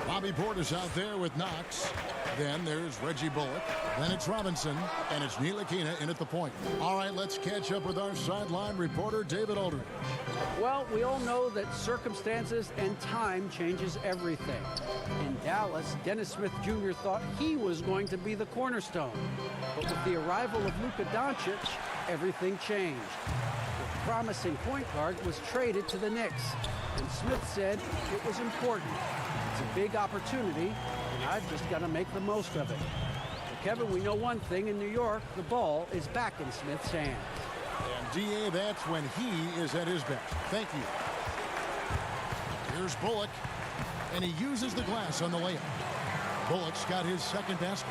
Bobby Portis out there with Knox. Then there's Reggie Bullock. Then it's Robinson. And it's Ntilikina in at the point. All right, let's catch up with our sideline reporter, David Aldridge. Well, we all know that circumstances and time changes everything. In Dallas, Dennis Smith Jr. thought he was going to be the cornerstone. But with the arrival of Luka Doncic, everything changed. The promising point guard was traded to the Knicks. And Smith said it was important. It's a big opportunity, and I've just got to make the most of it. Well, Kevin, we know one thing in New York, the ball is back in Smith's hands. And DA, that's when he is at his best. Thank you. Here's Bullock, and he uses the glass on the layup. Bullock's got his second basket.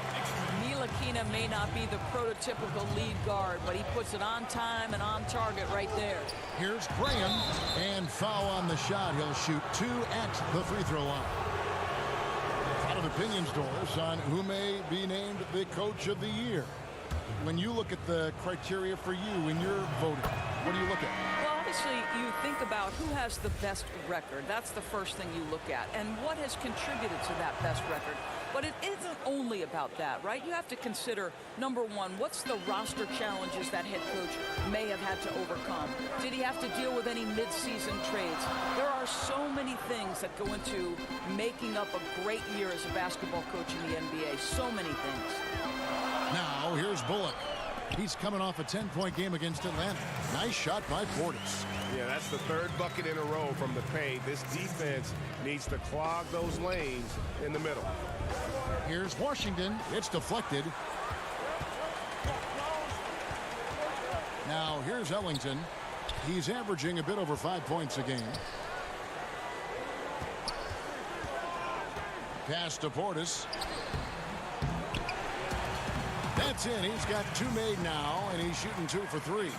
Ntilikina may not be the prototypical lead guard, but he puts it on time and on target right there. Here's Graham, and foul on the shot. He'll shoot 2 at the free throw line. A lot of opinions, Doris, on who may be named the coach of the year. When you look at the criteria for you when you're voting, what do you look at? Well, obviously, you think about who has the best record. That's the first thing you look at. And what has contributed to that best record. But it isn't only about that, right? You have to consider, number one, what's the roster challenges that head coach may have had to overcome? Did he have to deal with any mid-season trades? There are so many things that go into making up a great year as a basketball coach in the NBA. So many things. Now, here's Bullock. He's coming off a 10-point game against Atlanta. Nice shot by Portis. Yeah, that's the third bucket in a row from the paint. This defense needs to clog those lanes in the middle. Here's Washington. It's deflected. Now, here's Ellington. He's averaging a bit over 5 points a game. Pass to Portis. That's in. He's got 2 made now, and he's shooting 2 for 3.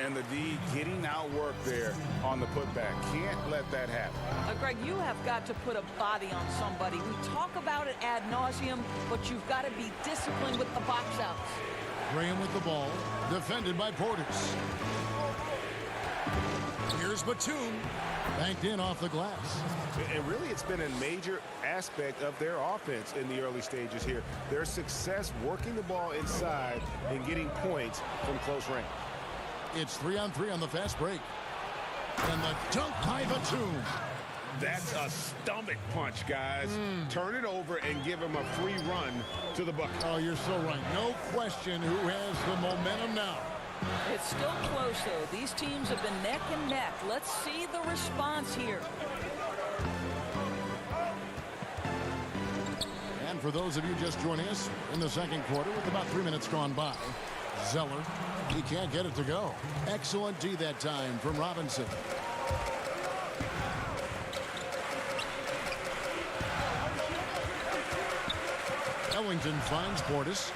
And the D getting outworked there on the putback. Can't let that happen. Greg, you have got to put a body on somebody. We talk about it ad nauseum, but you've got to be disciplined with the box outs. Graham with the ball, defended by Portis. Here's Batum, banked in off the glass. And really, it's been a major aspect of their offense in the early stages here. Their success working the ball inside and getting points from close range. It's 3-on-3 on the fast break. And the dunk by Batum. That's a stomach punch, guys. Turn it over and give him a free run to the bucket. Oh, you're so right. No question who has the momentum now. It's still close, though. These teams have been neck and neck. Let's see the response here. And for those of you just joining us in the second quarter with about 3 minutes gone by, Zeller, he can't get it to go. Excellent D that time from Robinson. Ellington finds Portis.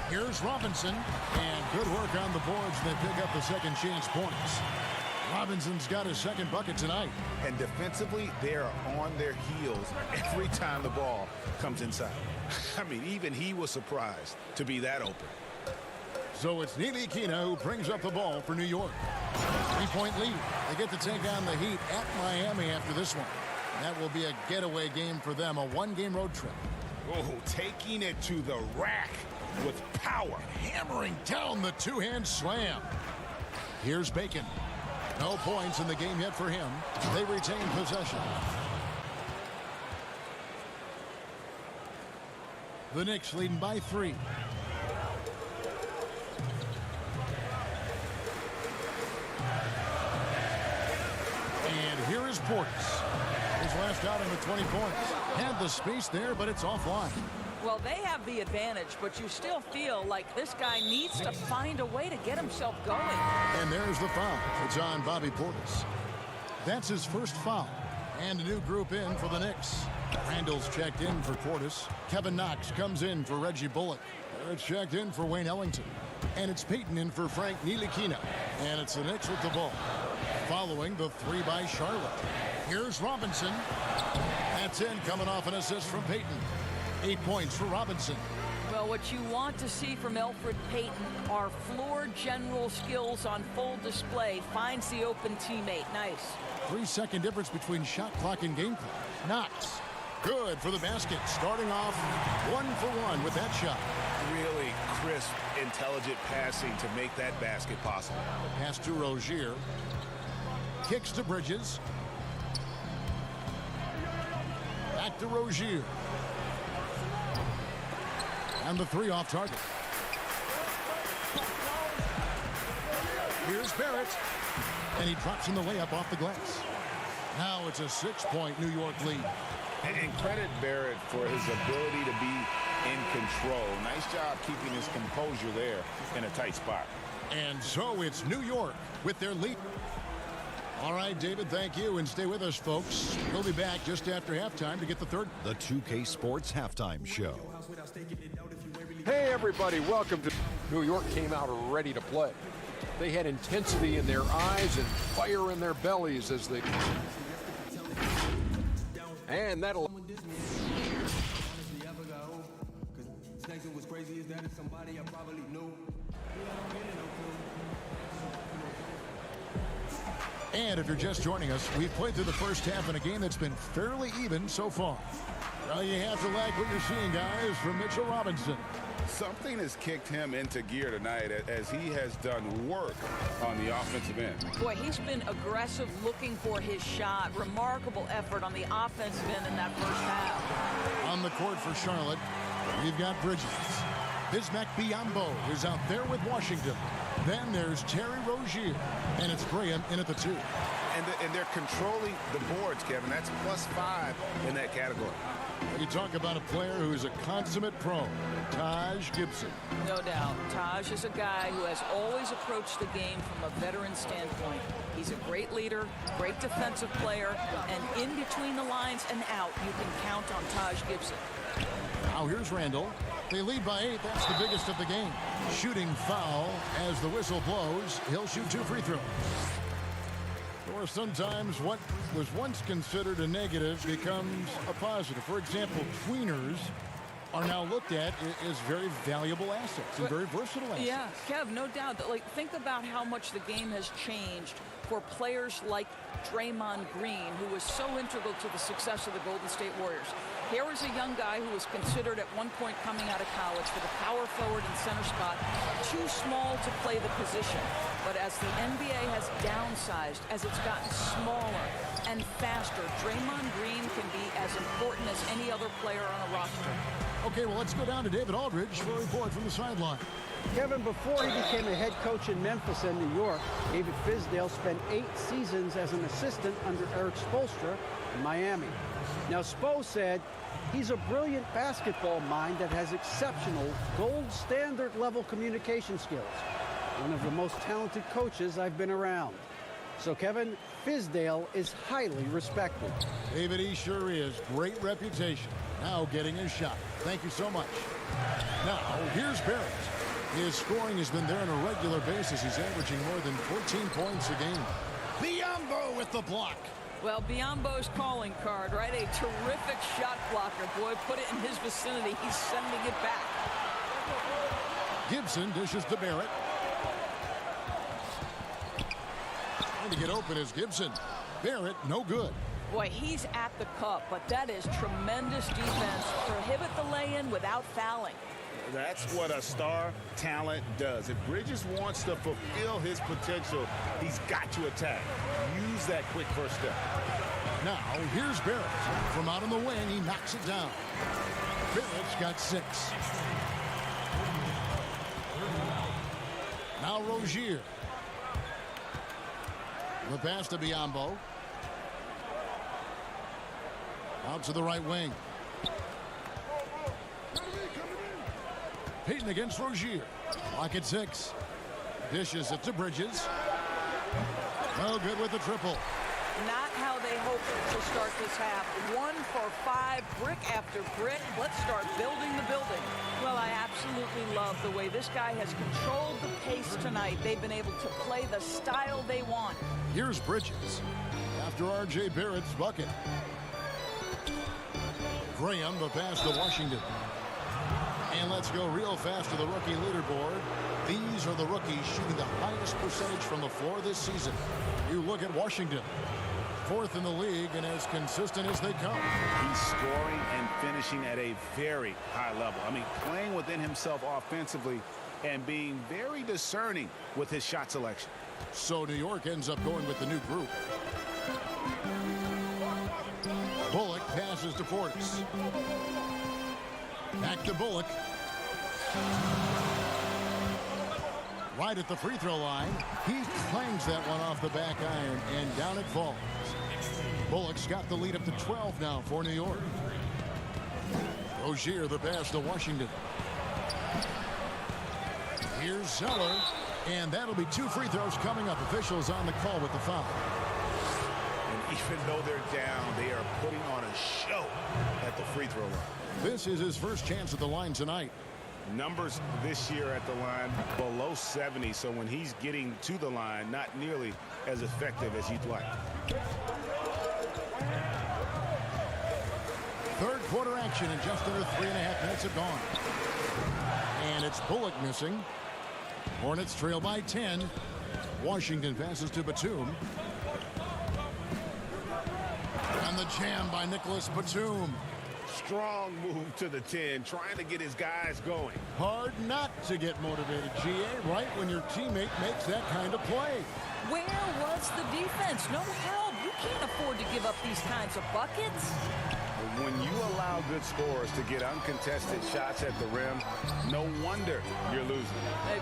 Here's Robinson, and good work on the boards. They pick up the second chance points. Robinson's got his second bucket tonight. And defensively, they are on their heels every time the ball comes inside. I mean, even he was surprised to be that open. So it's Ntilikina who brings up the ball for New York. 3-point lead. They get to take on the Heat at Miami after this one. That will be a getaway game for them, a one-game road trip. Oh, taking it to the rack with power. Hammering down the two-hand slam. Here's Bacon. No points in the game yet for him. They retain possession. The Knicks leading by 3. And here is Portis. His last outing with 20 points. Had the space there, but it's offline. Well, they have the advantage, but you still feel like this guy needs to find a way to get himself going. And there's the foul. It's on Bobby Portis. That's his first foul. And a new group in for the Knicks. Randall's checked in for Portis. Kevin Knox comes in for Reggie Bullock. It's checked in for Wayne Ellington. And it's Peyton in for Frank Ntilikina. And it's the Knicks with the ball. Following the 3 by Charlotte. Here's Robinson. That's in, coming off an assist from Peyton. 8 points for Robinson. Well, what you want to see from Elfrid Payton are floor general skills on full display. Finds the open teammate. Nice. 3-second difference between shot clock and game clock. Knox. Good for the basket. Starting off 1 for 1 with that shot. Really crisp, intelligent passing to make that basket possible. Pass to Rozier. Kicks to Bridges. Back to Rozier. And the 3 off target. Here's Barrett. And he drops in the layup off the glass. Now it's a 6-point New York lead. And credit Barrett for his ability to be in control. Nice job keeping his composure there in a tight spot. And so it's New York with their lead. All right, David, thank you. And stay with us, folks. We'll be back just after halftime to get the third. The 2K Sports Halftime Show. Hey, everybody. Welcome to New York. Came out ready to play. They had intensity in their eyes and fire in their bellies as they... And that'll... And if you're just joining us, we've played through the first half in a game that's been fairly even so far. Well, you have to like what you're seeing, guys, from Mitchell Robinson. Something has kicked him into gear tonight as he has done work on the offensive end. Boy, he's been aggressive looking for his shot. Remarkable effort on the offensive end in that first half. On the court for Charlotte, we've got Bridges. Bismack Biyombo is out there with Washington. Then there's Terry Rozier, and it's Graham in at the 2. And they're controlling the boards, Kevin. That's +5 in that category. You talk about a player who's a consummate pro, Taj Gibson. No doubt. Taj is a guy who has always approached the game from a veteran standpoint. He's a great leader, great defensive player, and in between the lines and out, you can count on Taj Gibson. Now here's Randall. They lead by 8. That's the biggest of the game. Shooting foul as the whistle blows. He'll shoot 2 free throws. Or sometimes what was once considered a negative becomes a positive. For example, tweeners are now looked at as very valuable assets and very versatile assets. Yeah, Kev, no doubt. Like, think about how much the game has changed for players like Draymond Green, who was so integral to the success of the Golden State Warriors. Here is a young guy who was considered at one point coming out of college for the power forward and center spot, too small to play the position. But as the NBA has downsized, as it's gotten smaller and faster, Draymond Green can be as important as any other player on a roster. Okay, well, let's go down to David Aldridge for a report from the sideline. Kevin, before he became a head coach in Memphis and New York, David Fizdale spent 8 seasons as an assistant under Eric Spoelstra in Miami. Now, Spo said he's a brilliant basketball mind that has exceptional gold standard level communication skills. One of the most talented coaches I've been around. So, Kevin, Fizdale is highly respected. David, he sure is. Great reputation. Now getting his shot. Thank you so much. Now, here's Barrett. His scoring has been there on a regular basis. He's averaging more than 14 points a game. Biyombo with the block. Well, Biyombo's calling card, right? A terrific shot blocker. Boy, put it in his vicinity. He's sending it back. Gibson dishes to Barrett. Trying to get open is Gibson. Barrett, no good. Boy, he's at the cup, but that is tremendous defense. Prohibit the lay-in without fouling. That's what a star talent does. If Bridges wants to fulfill his potential, he's got to attack. Use that quick first step. Now, here's Barrett. From out on the wing, he knocks it down. Barrett's got 6. Now Rozier. The pass to Biyombo. Out to the right wing. Payton against Rozier. Lock at 6. Dishes it to Bridges. No good with the triple. Not how they hoped to start this half. 1 for 5, brick after brick. Let's start building the building. Well, I absolutely love the way this guy has controlled the pace tonight. They've been able to play the style they want. Here's Bridges after R.J. Barrett's bucket. Graham, the pass to Washington. And let's go real fast to the rookie leaderboard. These are the rookies shooting the highest percentage from the floor this season. You look at Washington, 4th in the league and as consistent as they come. He's scoring and finishing at a very high level. I mean, playing within himself offensively and being very discerning with his shot selection. So New York ends up going with the new group. Bullock passes to Portis. Back to Bullock. Right at the free throw line. He clangs that one off the back iron, and down it falls. Bullock's got the lead up to 12 now for New York. Rozier, the pass to Washington. Here's Zeller, and that'll be 2 free throws coming up. Officials on the call with the foul. And even though they're down, they are putting on a show at the free throw line. This is his first chance at the line tonight. Numbers this year at the line below 70, so when he's getting to the line, not nearly as effective as you'd like. Third quarter action, and just under 3.5 minutes have gone. And it's Bullock missing. Hornets trail by 10. Washington passes to Batum. And the jam by Nicholas Batum. Strong move to the 10, trying to get his guys going. Hard not to get motivated, GA, right when your teammate makes that kind of play. Where was the defense? No help. You can't afford to give up these kinds of buckets. When you allow good scorers to get uncontested shots at the rim, no wonder you're losing.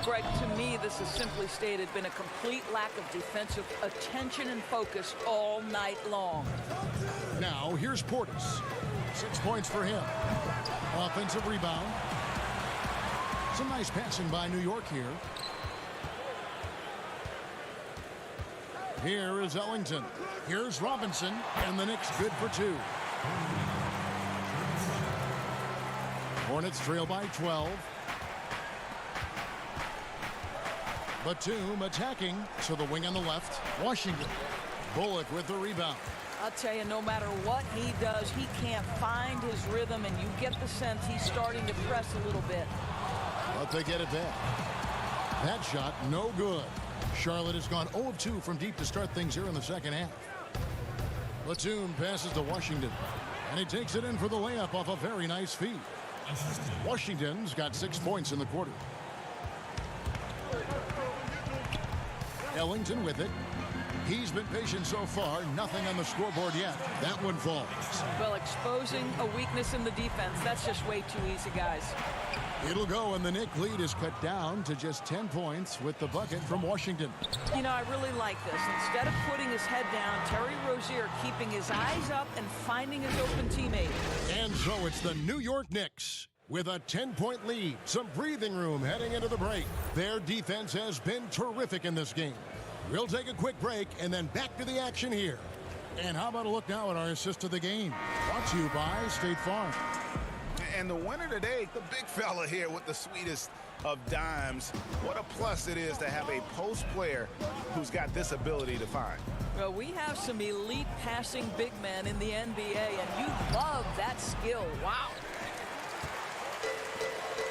Greg, to me, this has simply stated been a complete lack of defensive attention and focus all night long. Now, here's Portis. 6 points for him. Offensive rebound. Some nice passing by New York here. Here is Ellington. Here's Robinson, and the Knicks good for 2. Hornets trail by 12. Batum attacking to the wing on the left. Washington. Bullock with the rebound. I'll tell you, no matter what he does, he can't find his rhythm, and you get the sense he's starting to press a little bit. But they get it back. That shot, no good. Charlotte has gone 0 of 2 from deep to start things here in the second half. Batum passes to Washington, and he takes it in for the layup off a very nice feed. Washington's got 6 points in the quarter. Ellington with it. He's been patient so far. Nothing on the scoreboard yet. That one falls. Well, exposing a weakness in the defense, that's just way too easy, guys. It'll go, and the Knick lead is cut down to just 10 points with the bucket from Washington. You know, I really like this. Instead of putting his head down, Terry Rozier keeping his eyes up and finding his open teammate. And so it's the New York Knicks with a 10-point lead. Some breathing room heading into the break. Their defense has been terrific in this game. We'll take a quick break and then back to the action here. And how about a look now at our assist of the game? Brought to you by State Farm. And the winner today, the big fella here with the sweetest of dimes. What a plus it is to have a post player who's got this ability to find. Well, we have some elite passing big men in the NBA, and you love that skill. Wow.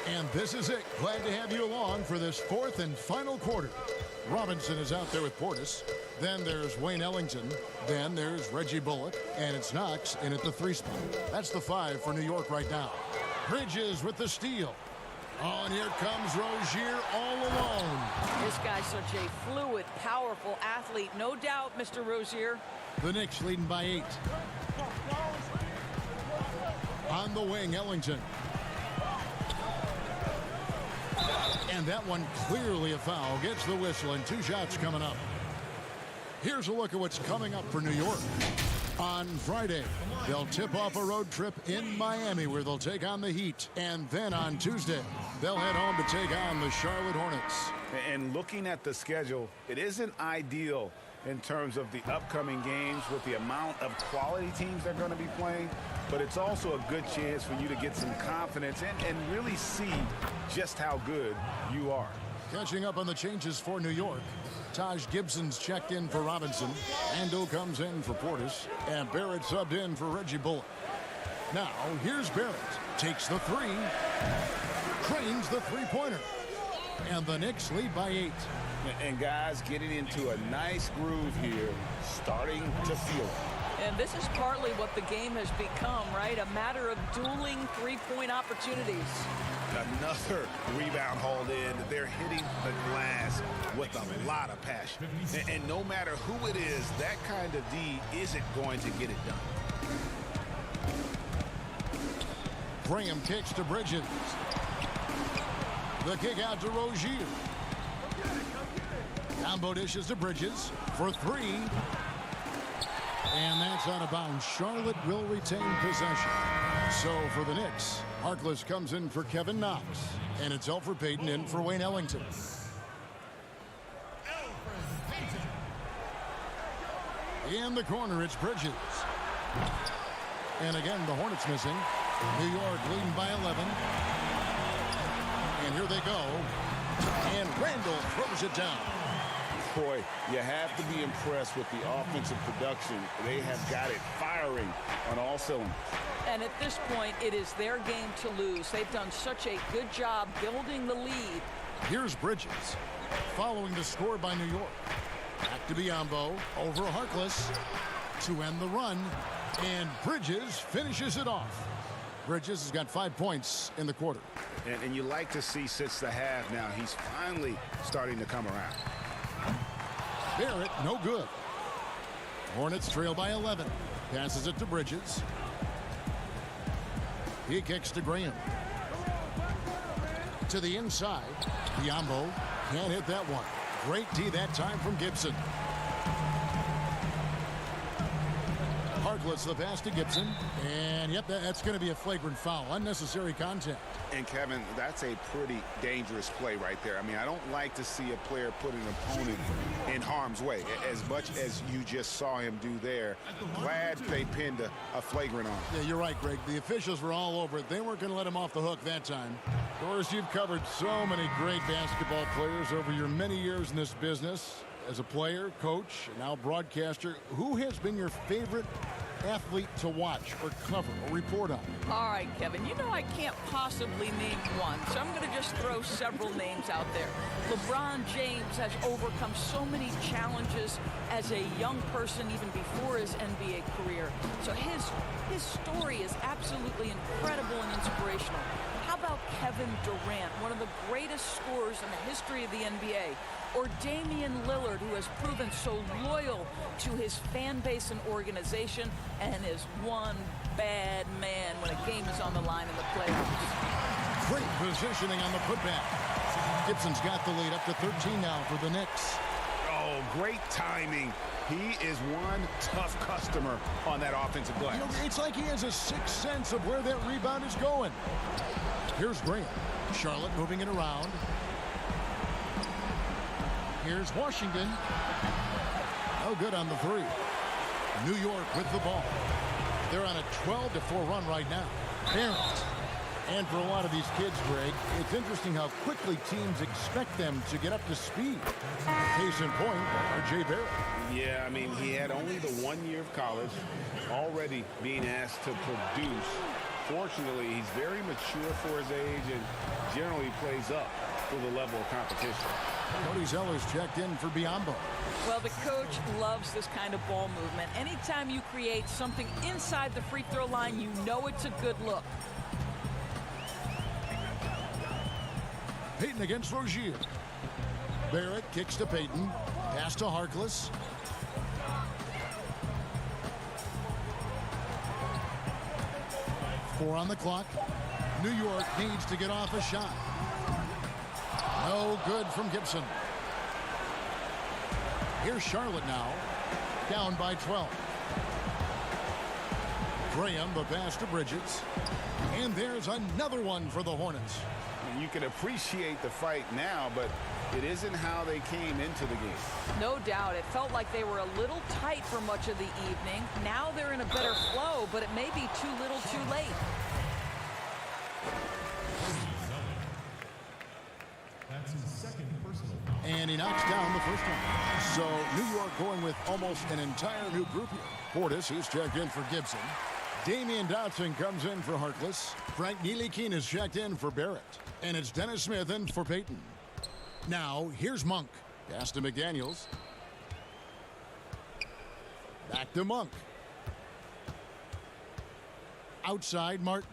And this is it. Glad to have you along for this fourth and final quarter. Robinson is out there with Portis. Then there's Wayne Ellington. Then there's Reggie Bullock. And it's Knox in at the 3 spot. That's the 5 for New York right now. Bridges with the steal. Oh, and here comes Rozier all alone. This guy's such a fluid, powerful athlete. No doubt, Mr. Rozier. The Knicks leading by 8. On the wing, Ellington. And that one clearly a foul. Gets the whistle, and 2 shots coming up. Here's a look at what's coming up for New York. On Friday, they'll tip off a road trip in Miami where they'll take on the Heat. And then on Tuesday, they'll head home to take on the Charlotte Hornets. And looking at the schedule, it isn't ideal in terms of the upcoming games with the amount of quality teams they're going to be playing. But it's also a good chance for you to get some confidence and really see just how good you are. Catching up on the changes for New York. Taj Gibson's checked in for Robinson. Ando comes in for Portis. And Barrett subbed in for Reggie Bullock. Now, here's Barrett. Takes the 3. Cranes the 3-pointer. And the Knicks lead by 8. And guys getting into a nice groove here, starting to feel it. And this is partly what the game has become, right? A matter of dueling 3-point opportunities. Another rebound hauled in. They're hitting the glass with a lot of passion. And no matter who it is, that kind of D isn't going to get it done. Graham kicks to Bridges. The kick out to Rozier. Combo dishes to Bridges for 3. And that's out of bounds. Charlotte will retain possession. So for the Knicks, Harkless comes in for Kevin Knox. And it's Elfrid Payton in for Wayne Ellington. In the corner, it's Bridges. And again, the Hornets missing. New York leading by 11. And here they go. And Randall throws it down. Boy, you have to be impressed with the offensive production. They have got it firing on all cylinders. And at this point, it is their game to lose. They've done such a good job building the lead. Here's Bridges, following the score by New York. Back to Biyombo, over Harkless to end the run. And Bridges finishes it off. Bridges has got 5 points in the quarter. And you like to see since the half now, he's finally starting to come around. Barrett, no good. Hornets trail by 11. Passes it to Bridges. He kicks to Graham. To the inside. Biyombo can't hit that one. Great D that time from Gibson. Harkless the pass to Gibson. And yep, that's going to be a flagrant foul. Unnecessary contact. And Kevin, that's a pretty dangerous play right there. I mean, I don't like to see a player put an opponent in harm's way as much as you just saw him do there. Glad they pinned a flagrant on. Yeah, you're right, Greg. The officials were all over it. They weren't going to let him off the hook that time. Of course, you've covered so many great basketball players over your many years in this business. as a player, coach, and now broadcaster, who has been your favorite athlete to watch or cover or report on? All right, Kevin, you know I can't possibly name one, so I'm going to just throw several names out there. LeBron James has overcome so many challenges as a young person even before his NBA career. So his story is absolutely incredible and inspirational. How about Kevin Durant, one of the greatest scorers in the history of the NBA? Or Damian Lillard, who has proven so loyal to his fan base and organization and is one bad man when a game is on the line in the playoffs. Great positioning on the putback. Gibson's got the lead up to 13 now for the Knicks. Oh, great timing. He is one tough customer on that offensive glass. You know, it's like he has a sixth sense of where that rebound is going. Here's Graham. Charlotte moving it around. Here's Washington. No good on the three. New York with the ball. They're on a 12-4 run right now. Barrett. And for a lot of these kids, Greg, it's interesting how quickly teams expect them to get up to speed. Case in point, R.J. Barrett. Yeah, I mean, he had only the 1 year of college, already being asked to produce. Fortunately, he's very mature for his age and generally plays up to the level of competition. Cody Zeller's checked in for Biombo. Well, the coach loves this kind of ball movement. Anytime you create something inside the free throw line, you know it's a good look. Payton against Rozier. Barrett kicks to Payton. Pass to Harkless. Four on the clock. New York needs to get off a shot. No good from Gibson. Here's Charlotte now. Down by 12. Graham, the pass to Bridges. And there's another one for the Hornets. You can appreciate the fight now, but it isn't how they came into the game. No doubt. It felt like they were a little tight for much of the evening. Now they're in a better flow, but it may be too little too late. And he knocks down the first one. So New York going with almost an entire new group here. Portis, who's checked in for Gibson. Damian Dotson comes in for Harkless. Frank Ntilikina is checked in for Barrett. And it's Dennis Smith in for Payton. Now, here's Monk. Pass to McDaniels. Back to Monk. Outside Martin.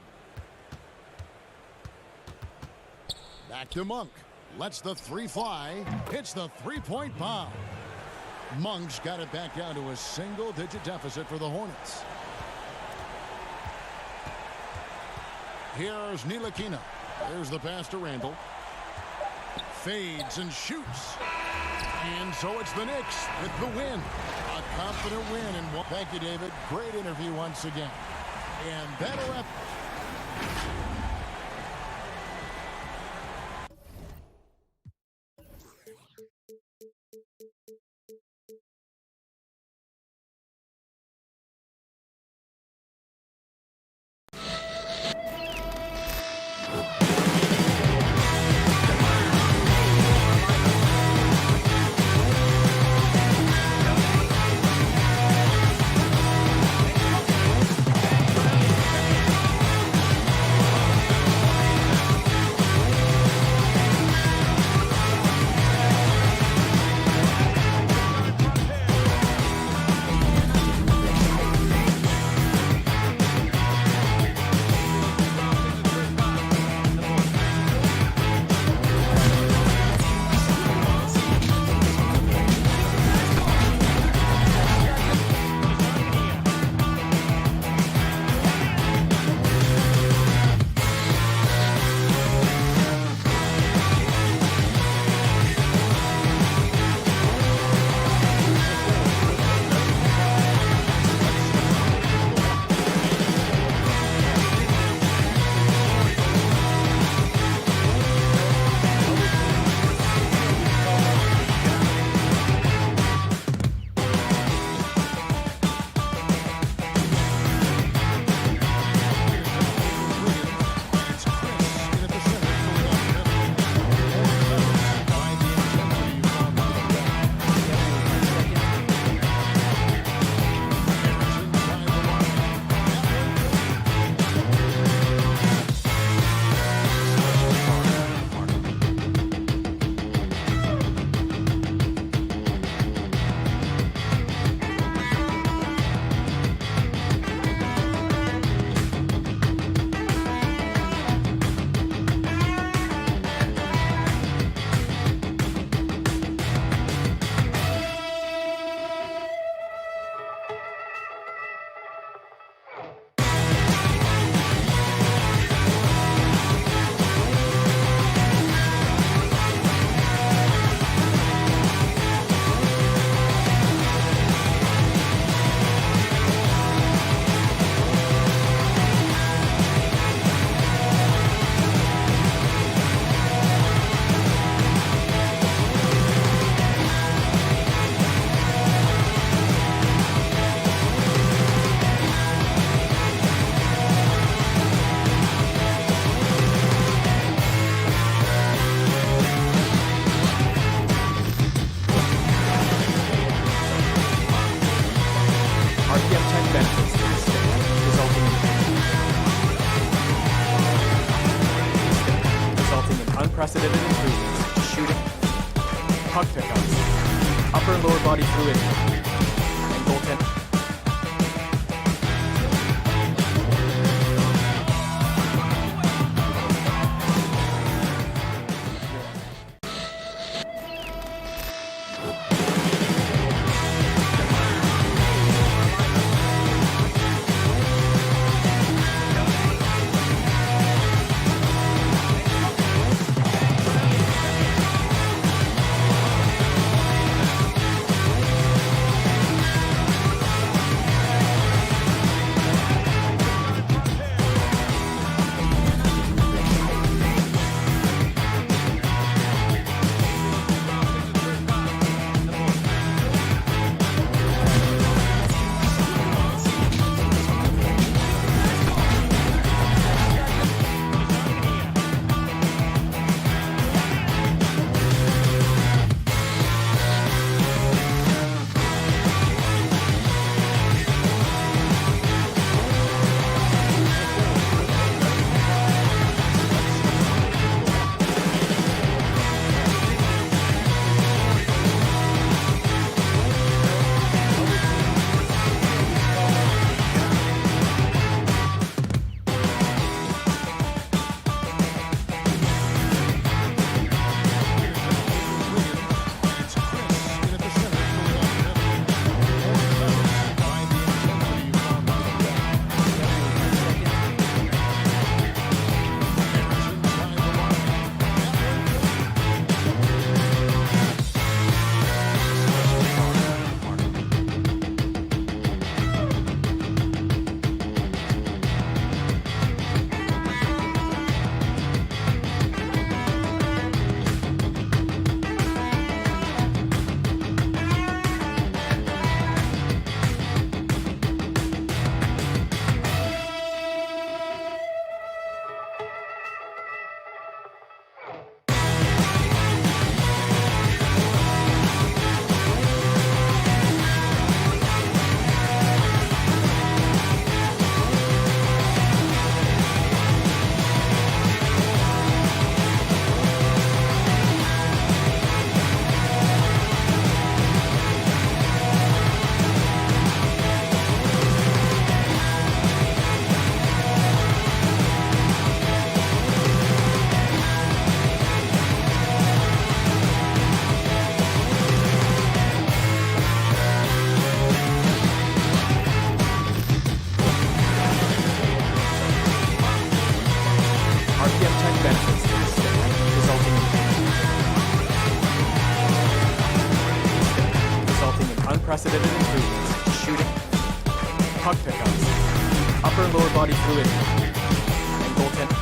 Back to Monk. Lets the three fly. Hits the three-point bomb. Monk's got it back down to a single-digit deficit for the Hornets. Here's Ntilikina. There's the pass to Randall. Fades and shoots. And so it's the Knicks with the win. A confident win. And thank you, David. Great interview once again. And that'll wrap. unprecedented improvements to shooting, puck pickups, upper and lower body fluidity, and goaltending. Unprecedented improvements to shooting, puck pickups, upper and lower body fluidity, and goaltending.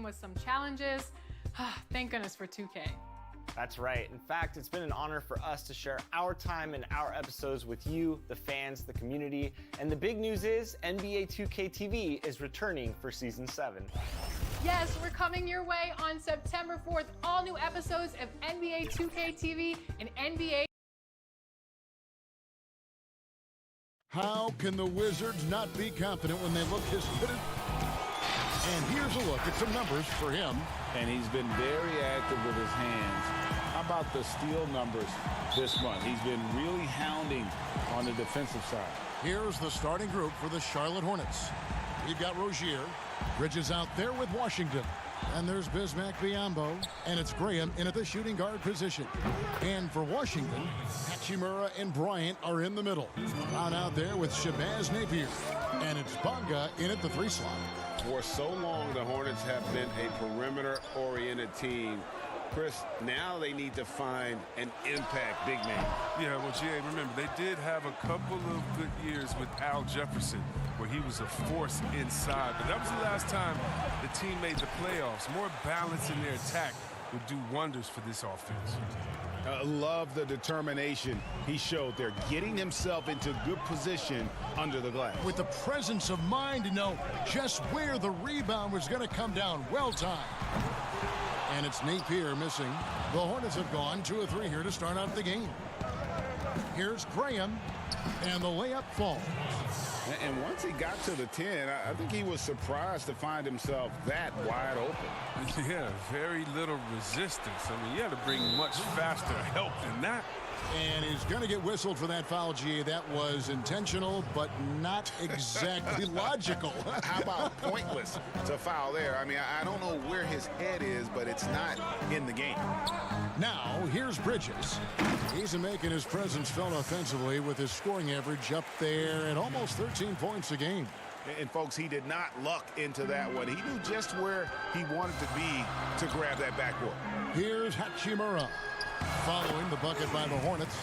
With some challenges. Thank goodness for 2K. That's right. In fact, it's been an honor for us to share our time and our episodes with you, the fans, the community. And the big news is NBA 2K TV is returning for Season 7. Yes, we're coming your way on September 4th. All new episodes of NBA 2K TV and NBA How can the Wizards not be confident when they look as good as... And here's a look at some numbers for him. And he's been very active with his hands. How about the steal numbers this month? He's been really hounding on the defensive side. Here's the starting group for the Charlotte Hornets. We've got Rozier. Bridges out there with Washington. And there's Bismack Biyombo. And it's Graham in at the shooting guard position. And for Washington, Hachimura and Bryant are in the middle. Brown out there with Shabazz Napier. And it's Bonga in at the 3 slot. For so long, the Hornets have been a perimeter-oriented team. Chris, now they need to find an impact big man. Yeah, well, Jay, remember, they did have a couple of good years with Al Jefferson, where he was a force inside. But that was the last time the team made the playoffs. More balance in their attack would do wonders for this offense. Love the determination he showed there, getting himself into good position under the glass. With the presence of mind to know just where the rebound was going to come down. Well timed. And it's Napier missing. The Hornets have gone 2 of 3 here to start out the game. Here's Graham, and the layup falls. And once he got to the 10, I think he was surprised to find himself that wide open. Yeah, very little resistance. I mean, you had to bring much faster help than that. And he's going to get whistled for that foul, G. That was intentional, but not exactly logical. How about pointless to foul there? I mean, I don't know where his head is, but it's not in the game. Now, here's Bridges. He's making his presence felt offensively with his scoring average up there at almost 13 points a game. And folks, he did not luck into that one. He knew just where he wanted to be to grab that backboard. Here's Hachimura. Following the bucket by the Hornets.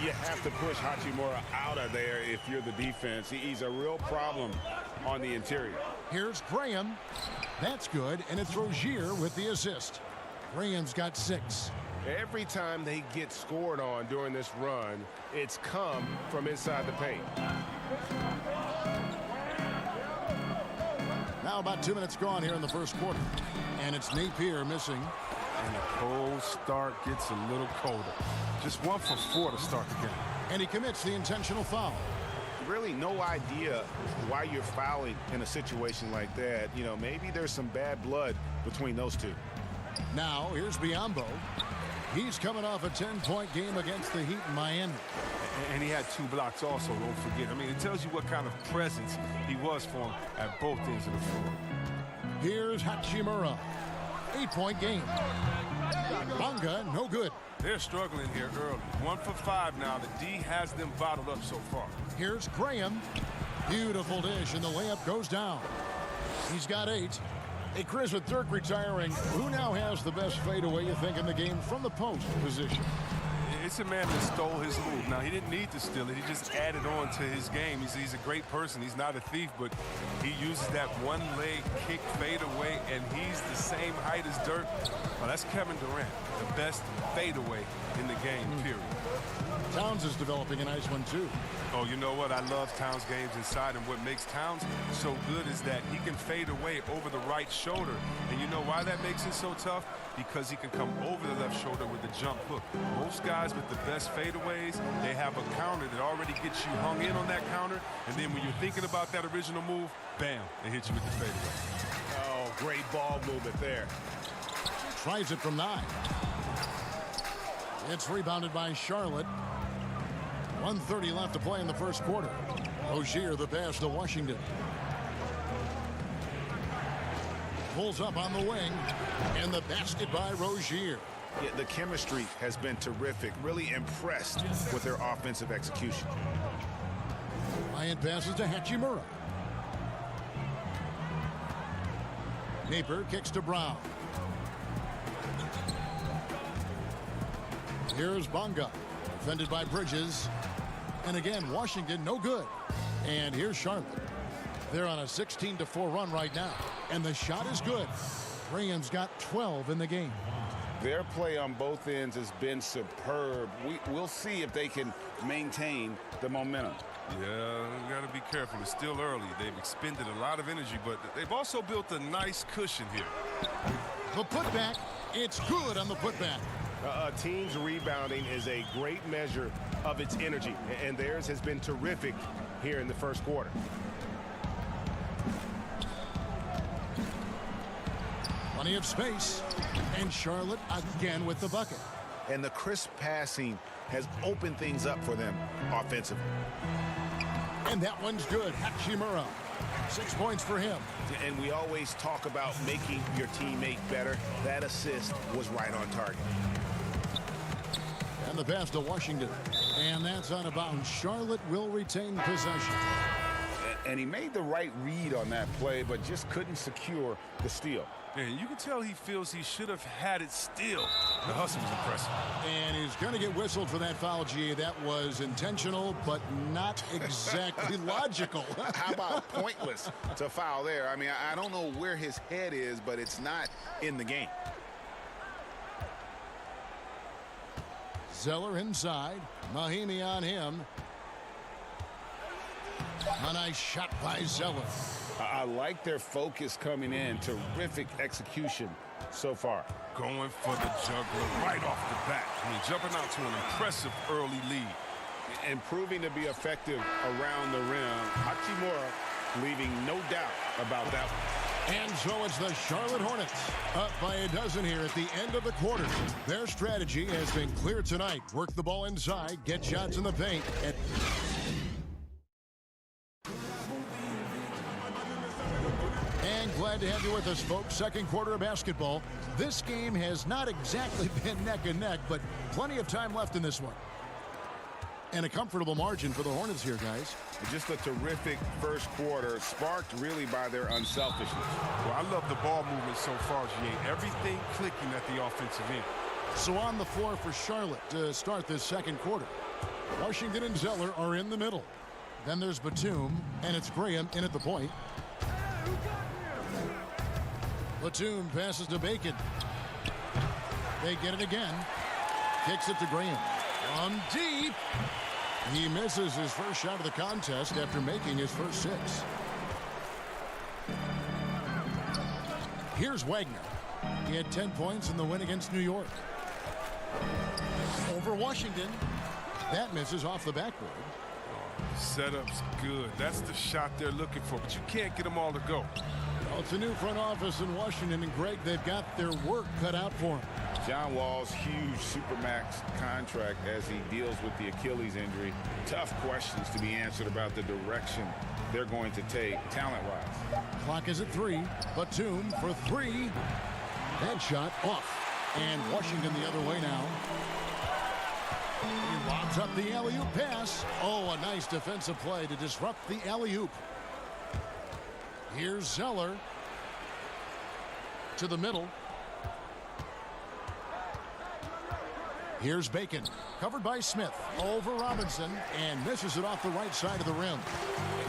You have to push Hachimura out of there if you're the defense. He's a real problem on the interior. Here's Graham. That's good, and it's Rozier with the assist. Graham's got 6. Every time they get scored on during this run, it's come from inside the paint. Now about 2 minutes gone here in the first quarter. And it's Napier missing. And the cold start gets a little colder. Just 1 for 4 to start the game. And he commits the intentional foul. Really no idea why you're fouling in a situation like that. You know, maybe there's some bad blood between those two. Now, here's Biyombo. He's coming off a 10-point game against the Heat in Miami. And he had 2 blocks also, don't forget. I mean, it tells you what kind of presence he was for him at both ends of the floor. Here's Hachimura. 8-point game. Bonga, no good. They're struggling here early. 1 for 5 now. The D has them bottled up so far. Here's Graham. Beautiful dish, and the layup goes down. He's got 8. Hey, Chris, with Dirk retiring, who now has the best fadeaway, you think, in the game from the post position? It's a man that stole his move. Now, he didn't need to steal it. He just added on to his game. He's a great person. He's not a thief, but he uses that one-leg kick fadeaway, and he's the same height as Dirk. Well, that's Kevin Durant, the best fadeaway in the game, period. Towns is developing a nice one, too. Oh, you know what? I love Towns' games inside, and what makes Towns so good is that he can fade away over the right shoulder. And you know why that makes it so tough? Because he can come over the left shoulder with the jump hook. Most guys with the best fadeaways, they have a counter that already gets you hung in on that counter, and then when you're thinking about that original move, bam, they hit you with the fadeaway. Oh, great ball movement there. Tries it from 9. It's rebounded by Charlotte. 1:30 left to play in the first quarter. Rozier the pass to Washington. Pulls up on the wing, and the basket by Rozier. Yeah, the chemistry has been terrific. Really impressed with their offensive execution. Bryant passes to Hachimura. Napier kicks to Brown. Here's Bonga, defended by Bridges. And again, Washington, no good. And here's Charlotte. They're on a 16-4 run right now. And the shot is good. Graham's got 12 in the game. Their play on both ends has been superb. We'll see if they can maintain the momentum. Yeah, you got to be careful. It's still early. They've expended a lot of energy, but they've also built a nice cushion here. The putback, it's good on the putback. A team's rebounding is a great measure of its energy, and theirs has been terrific here in the first quarter. Plenty of space. And Charlotte again with the bucket. And the crisp passing has opened things up for them offensively. And that one's good. Hachimura. 6 points for him. And we always talk about making your teammate better. That assist was right on target. And the pass to Washington. And that's out of bounds. Charlotte will retain possession. And he made the right read on that play, but just couldn't secure the steal. And you can tell he feels he should have had it still. The hustle was impressive. And he's going to get whistled for that foul, GA. That was intentional, but not exactly logical. How about pointless to foul there? I mean, I don't know where his head is, but it's not in the game. Zeller inside. Mahimi on him. A nice shot by Zeller. I like their focus coming in. Terrific execution so far. Going for the juggler right off the bat. I mean, jumping out to an impressive early lead. And proving to be effective around the rim. Hachimura leaving no doubt about that one. And so it's the Charlotte Hornets up by a dozen here at the end of the quarter. Their strategy has been clear tonight. Work the ball inside, get shots in the paint. And glad to have you with us, folks. Second quarter of basketball. This game has not exactly been neck and neck, but plenty of time left in this one. And a comfortable margin for the Hornets here, guys. Just a terrific first quarter, sparked really by their unselfishness. Well, I love the ball movement so far, G.A. Everything clicking at the offensive end. So on the floor for Charlotte to start this second quarter. Washington and Zeller are in the middle. Then there's Batum, and it's Graham in at the point. Batum passes to Bacon. They get it again. Kicks it to Graham. From deep. He misses his first shot of the contest after making his first 6. Here's Wagner. He had 10 points in the win against New York. Over Washington. That misses off the backboard. Setup's good. That's the shot they're looking for, but you can't get them all to go. Well, it's a new front office in Washington, and Greg, they've got their work cut out for him. John Wall's huge Supermax contract as he deals with the Achilles injury. Tough questions to be answered about the direction they're going to take talent-wise. Clock is at 3. Batum for 3. That shot off. And Washington the other way now. He lobs up the alley-oop pass. Oh, a nice defensive play to disrupt the alley-oop. Here's Zeller to the middle. Here's Bacon, covered by Smith, over Robinson, and misses it off the right side of the rim.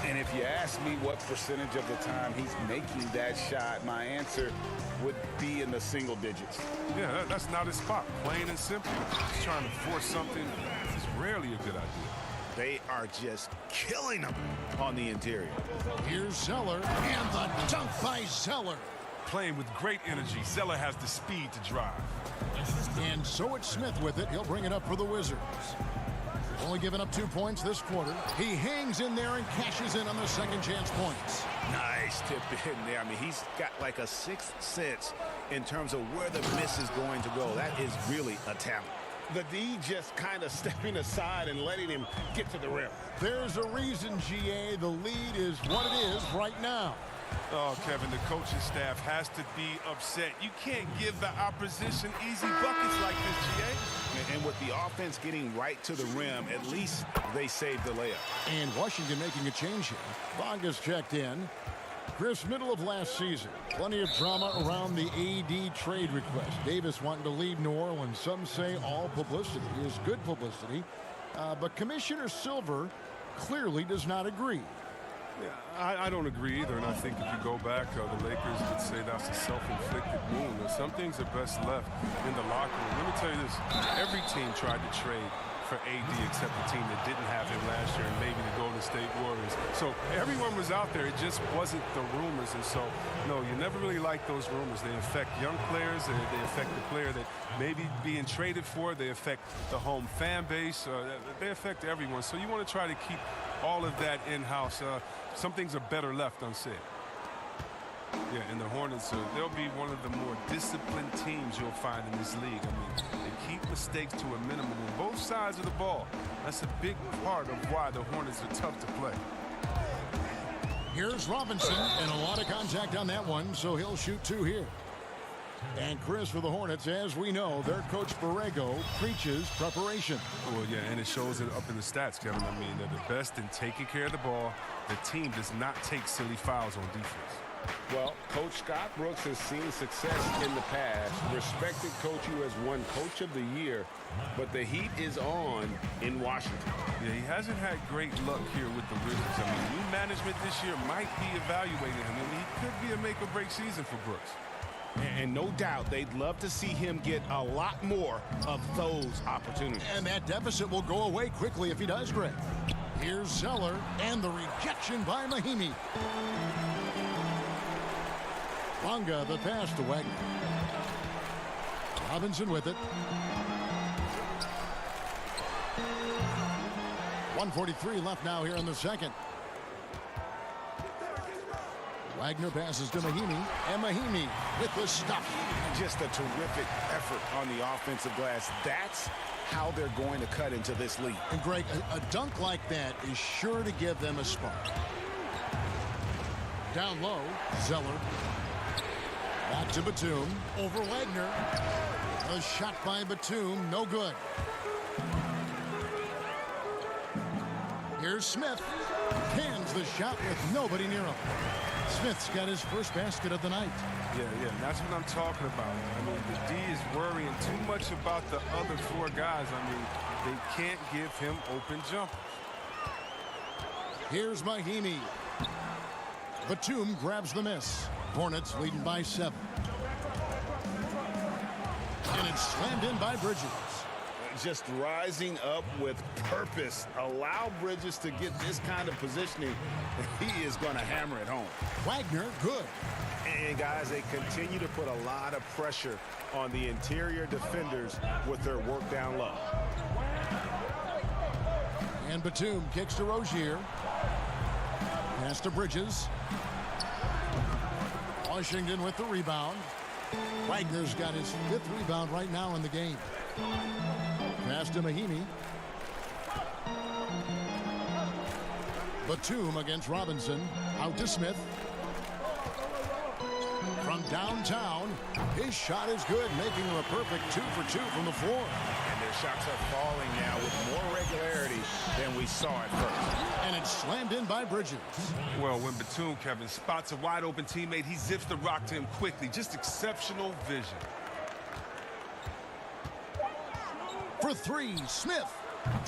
And if you ask me what percentage of the time he's making that shot, my answer would be in the single digits. Yeah, that's not his spot, plain and simple. He's trying to force something. It's rarely a good idea. They are just killing him on the interior. Here's Zeller, and the dunk by Zeller. Playing with great energy, Zeller has the speed to drive. And so it's Smith with it. He'll bring it up for the Wizards. Only giving up 2 points this quarter. He hangs in there and cashes in on the second chance points. Nice tip in there. I mean, he's got like a sixth sense in terms of where the miss is going to go. That is really a talent. The D just kind of stepping aside and letting him get to the rim. There's a reason, GA. The lead is what it is right now. Oh, Kevin, the coaching staff has to be upset. You can't give the opposition easy buckets like this, GA. And with the offense getting right to the rim, at least they saved the layup. And Washington making a change here. Bonga's checked in. Chris, middle of last season, plenty of drama around the AD trade request. Davis wanting to leave New Orleans. Some say all publicity is good publicity. But Commissioner Silver clearly does not agree. Yeah, I don't agree either, and I think if you go back, the Lakers would say that's a self-inflicted wound. Some things are best left in the locker room. Let me tell you this, every team tried to trade for AD except the team that didn't have him last year and maybe the Golden State Warriors. So everyone was out there. It just wasn't the rumors. And so, no, you never really like those rumors. They affect young players. They affect the player that may be being traded for. They affect the home fan base. They affect everyone. So you want to try to keep all of that in-house. Some things are better left unsaid. Yeah, and the Hornets, they'll be one of the more disciplined teams you'll find in this league. I mean, they keep mistakes to a minimum on both sides of the ball. That's a big part of why the Hornets are tough to play. Here's Robinson, and a lot of contact on that one, so he'll shoot 2 here. And Chris, for the Hornets, as we know, their coach Borrego preaches preparation. Well, yeah, and it shows it up in the stats, Kevin. I mean, they're the best in taking care of the ball. The team does not take silly fouls on defense. Well, Coach Scott Brooks has seen success in the past. Respected coach who has won Coach of the Year, but the heat is on in Washington. Yeah, he hasn't had great luck here with the Wizards. I mean, new management this year might be evaluating him. I mean, he could be a make-or-break season for Brooks. And no doubt they'd love to see him get a lot more of those opportunities. And that deficit will go away quickly if he does, Greg. Here's Zeller, and the rejection by Mahimi. Bonga, the pass to Wagner. Robinson with it. 1:43 left now here in the second. Wagner passes to Mahimi, and Mahimi with the stuff. Just a terrific effort on the offensive glass. That's how they're going to cut into this league. And Greg, a dunk like that is sure to give them a spark. Down low, Zeller. Back to Batum, over Wagner. A shot by Batum, no good. Here's Smith. Cans the shot with nobody near him. Smith's got his first basket of the night. Yeah, that's what I'm talking about. I mean, the D is worrying too much about the other 4 guys. I mean, they can't give him open jumpers. Here's Mahimi. Batum grabs the miss. Hornets leading by 7. And it's slammed in by Bridges. Just rising up with purpose. Allow Bridges to get this kind of positioning. He is going to hammer it home. Wagner, good. And guys, they continue to put a lot of pressure on the interior defenders with their work down low. And Batum kicks to Rozier. Pass to Bridges. Washington with the rebound. Wagner's got his 5th rebound right now in the game. Pass to Mahimi. Batum against Robinson. Out to Smith. From downtown, his shot is good, making him a perfect 2 for 2 from the floor. And their shots are falling now with more regularity than we saw at first. And it's slammed in by Bridges. Well, when Batum, Kevin, spots a wide open teammate, he zips the rock to him quickly. Just exceptional vision. For 3, Smith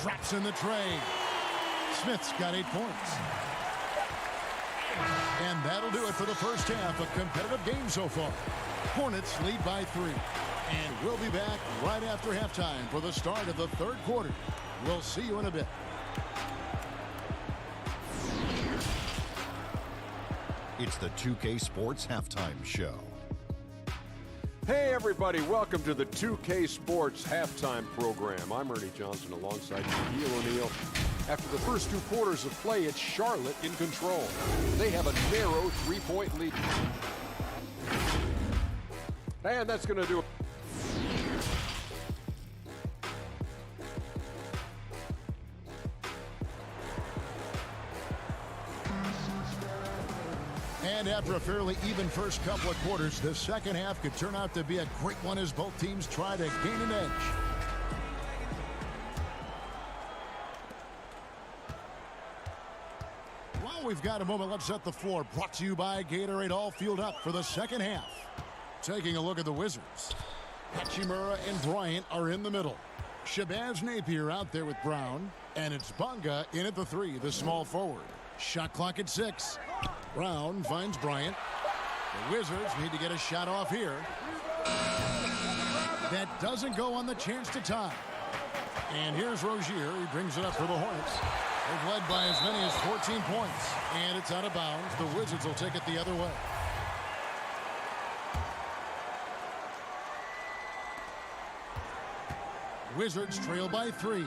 drops in the tray. Smith's got 8 points. And that'll do it for the first half. A competitive game so far. Hornets lead by 3. And we'll be back right after halftime for the start of the 3rd quarter. We'll see you in a bit. It's the 2K Sports Halftime Show. Hey everybody, welcome to the 2K Sports Halftime Program. I'm Ernie Johnson alongside Shaquille O'Neal. After the first 2 quarters of play, it's Charlotte in control. They have a narrow 3-point lead. And that's going to do it. And after a fairly even first couple of quarters, the second half could turn out to be a great one as both teams try to gain an edge. While we've got a moment, let's set the floor. Brought to you by Gatorade, all fueled up for the second half. Taking a look at the Wizards. Hachimura and Bryant are in the middle. Shabazz Napier out there with Brown. And it's Bonga in at the 3, the small forward. Shot clock at 6. Brown finds Bryant. The Wizards need to get a shot off here. That doesn't go on the chance to tie. And here's Rozier. He brings it up for the Hornets. They've led by as many as 14 points. And it's out of bounds. The Wizards will take it the other way. Wizards trail by 3.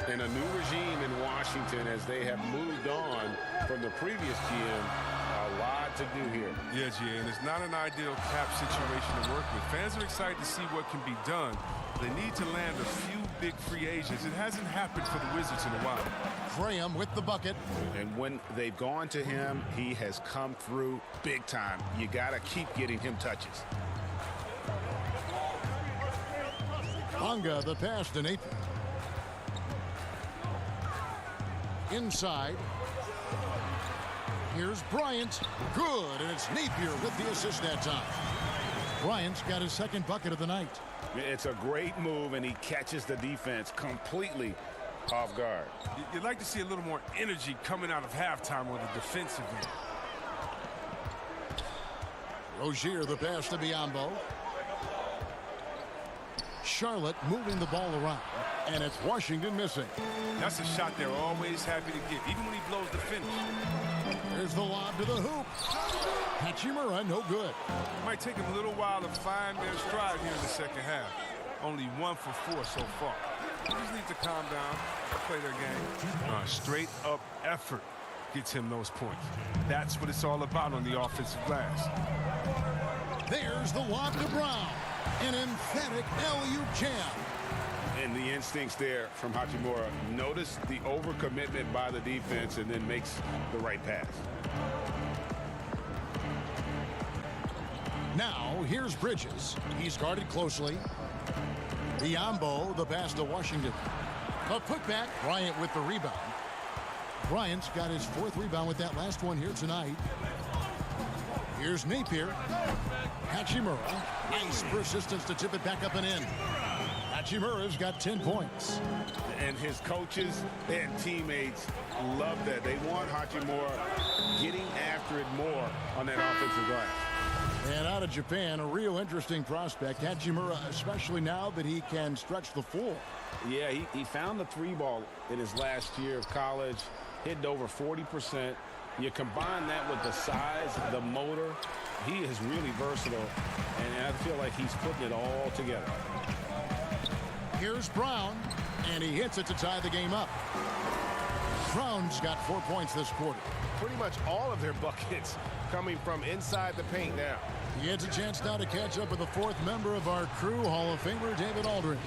And a new regime in Washington as they have moved on from the previous GM. A lot to do here. Yeah, GA, and it's not an ideal cap situation to work with. Fans are excited to see what can be done. They need to land a few big free agents. It hasn't happened for the Wizards in a while. Graham with the bucket. And when they've gone to him, he has come through big time. You got to keep getting him touches. Bonga the pass to Nathan. Inside. Here's Bryant. Good, and it's Napier with the assist that time. Bryant's got his second bucket of the night. It's a great move, and he catches the defense completely off guard. You'd like to see a little more energy coming out of halftime on the defensive end. Rozier the pass to Biyombo. Charlotte moving the ball around, and it's Washington missing. That's a shot they're always happy to give, even when he blows the finish. There's the lob to the hoop. Hachimura, no good. It might take them a little while to find their stride here in the second half. Only 1 for 4 so far. They just need to calm down, play their game. Straight up effort gets him those points. That's what it's all about on the offensive glass. There's the lob to Brown. An emphatic LU jam. And the instincts there from Hachimura. Notice the overcommitment by the defense and then makes the right pass. Now, here's Bridges. He's guarded closely. Biyombo, the pass to Washington. A putback. Bryant with the rebound. Bryant's got his 4th rebound with that last one here tonight. Here's Napier. Hachimura. Nice persistence to tip it back up and in. Hachimura's got 10 points. And his coaches and teammates love that. They want Hachimura getting after it more on that offensive glass. And out of Japan, a real interesting prospect. Hachimura, especially now that he can stretch the floor. Yeah, he found the 3-ball in his last year of college, hitting over 40%. You combine that with the size, the motor, he is really versatile, and I feel like he's putting it all together. Here's Brown, and he hits it to tie the game up. Brown's got 4 points this quarter. Pretty much all of their buckets coming from inside the paint now. He has a chance now to catch up with the 4th member of our crew, Hall of Famer David Aldridge.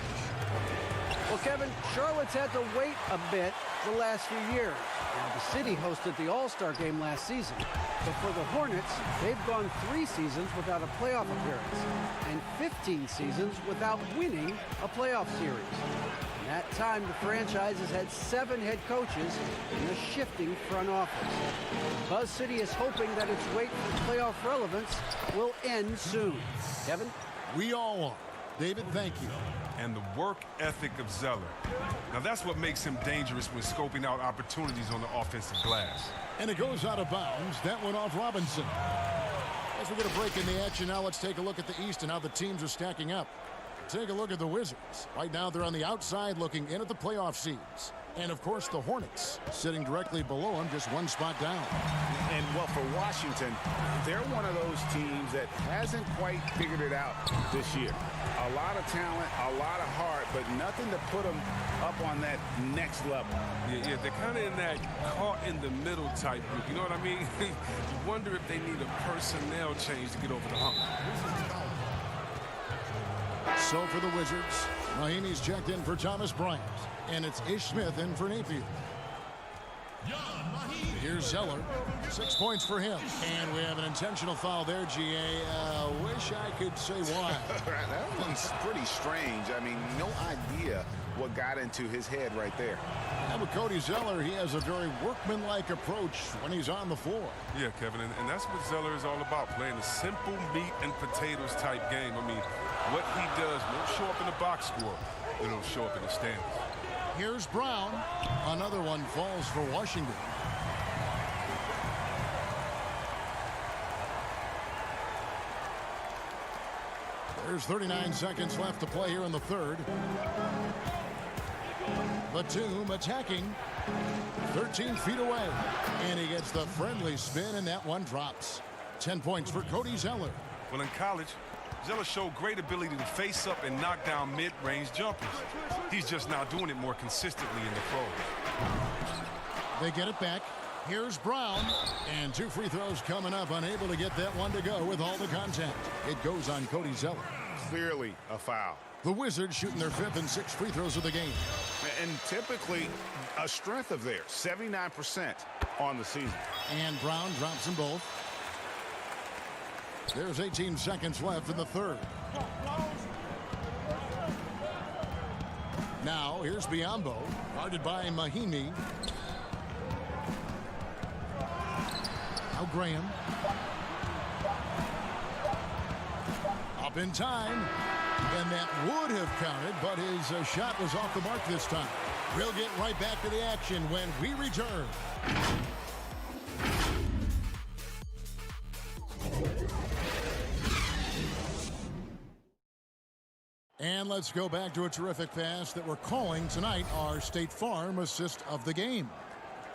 Well, Kevin, Charlotte's had to wait a bit the last few years. Now, the city hosted the All-Star game last season. But for the Hornets, they've gone 3 seasons without a playoff appearance and 15 seasons without winning a playoff series. In that time, the franchise has had 7 head coaches in a shifting front office. Buzz City is hoping that its wait for playoff relevance will end soon. Kevin? We all are. David, thank you. And the work ethic of Zeller. Now that's what makes him dangerous when scoping out opportunities on the offensive glass. And it goes out of bounds. That went off Robinson. As we get a break in the action now, let's take a look at the East and how the teams are stacking up. Take a look at the Wizards. Right now they're on the outside looking in at the playoff seeds. And of course the Hornets sitting directly below them, just 1 spot down. And well, for Washington, they're one of those teams that hasn't quite figured it out this year. A lot of talent, a lot of heart, but nothing to put them up on that next level. Yeah, they're kind of in that caught in the middle type group. You know what I mean? You wonder if they need a personnel change to get over the hump. So for the Wizards, Mahimi's checked in for Thomas Bryant. And it's Ish Smith in for Napier. Here's Zeller. 6 points for him. And we have an intentional foul there, GA. Wish I could say why. That one's pretty strange. I mean, no idea what got into his head right there. And with Cody Zeller, he has a very workmanlike approach when he's on the floor. Yeah, Kevin, and that's what Zeller is all about, playing a simple meat and potatoes type game. I mean, what he does won't show up in the box score. It'll show up in the standings. Here's Brown. Another one falls for Washington. There's 39 seconds left to play here in the third. Batum attacking. 13 feet away. And he gets the friendly spin, and that one drops. 10 points for Cody Zeller. Well, in college, Zeller showed great ability to face up and knock down mid-range jumpers. He's just now doing it more consistently in the pros. They get it back. Here's Brown. And 2 free throws coming up. Unable to get that one to go with all the contact. It goes on Cody Zeller. Clearly a foul. The Wizards shooting their 5th and 6th free throws of the game. And typically a strength of theirs. 79% on the season. And Brown drops them both. There's 18 seconds left in the third. Now here's Biyombo, guarded by Mahimi. Now Graham. Up in time. And that would have counted, but his shot was off the mark this time. We'll get right back to the action when we return. And let's go back to a terrific pass that we're calling tonight our State Farm assist of the game.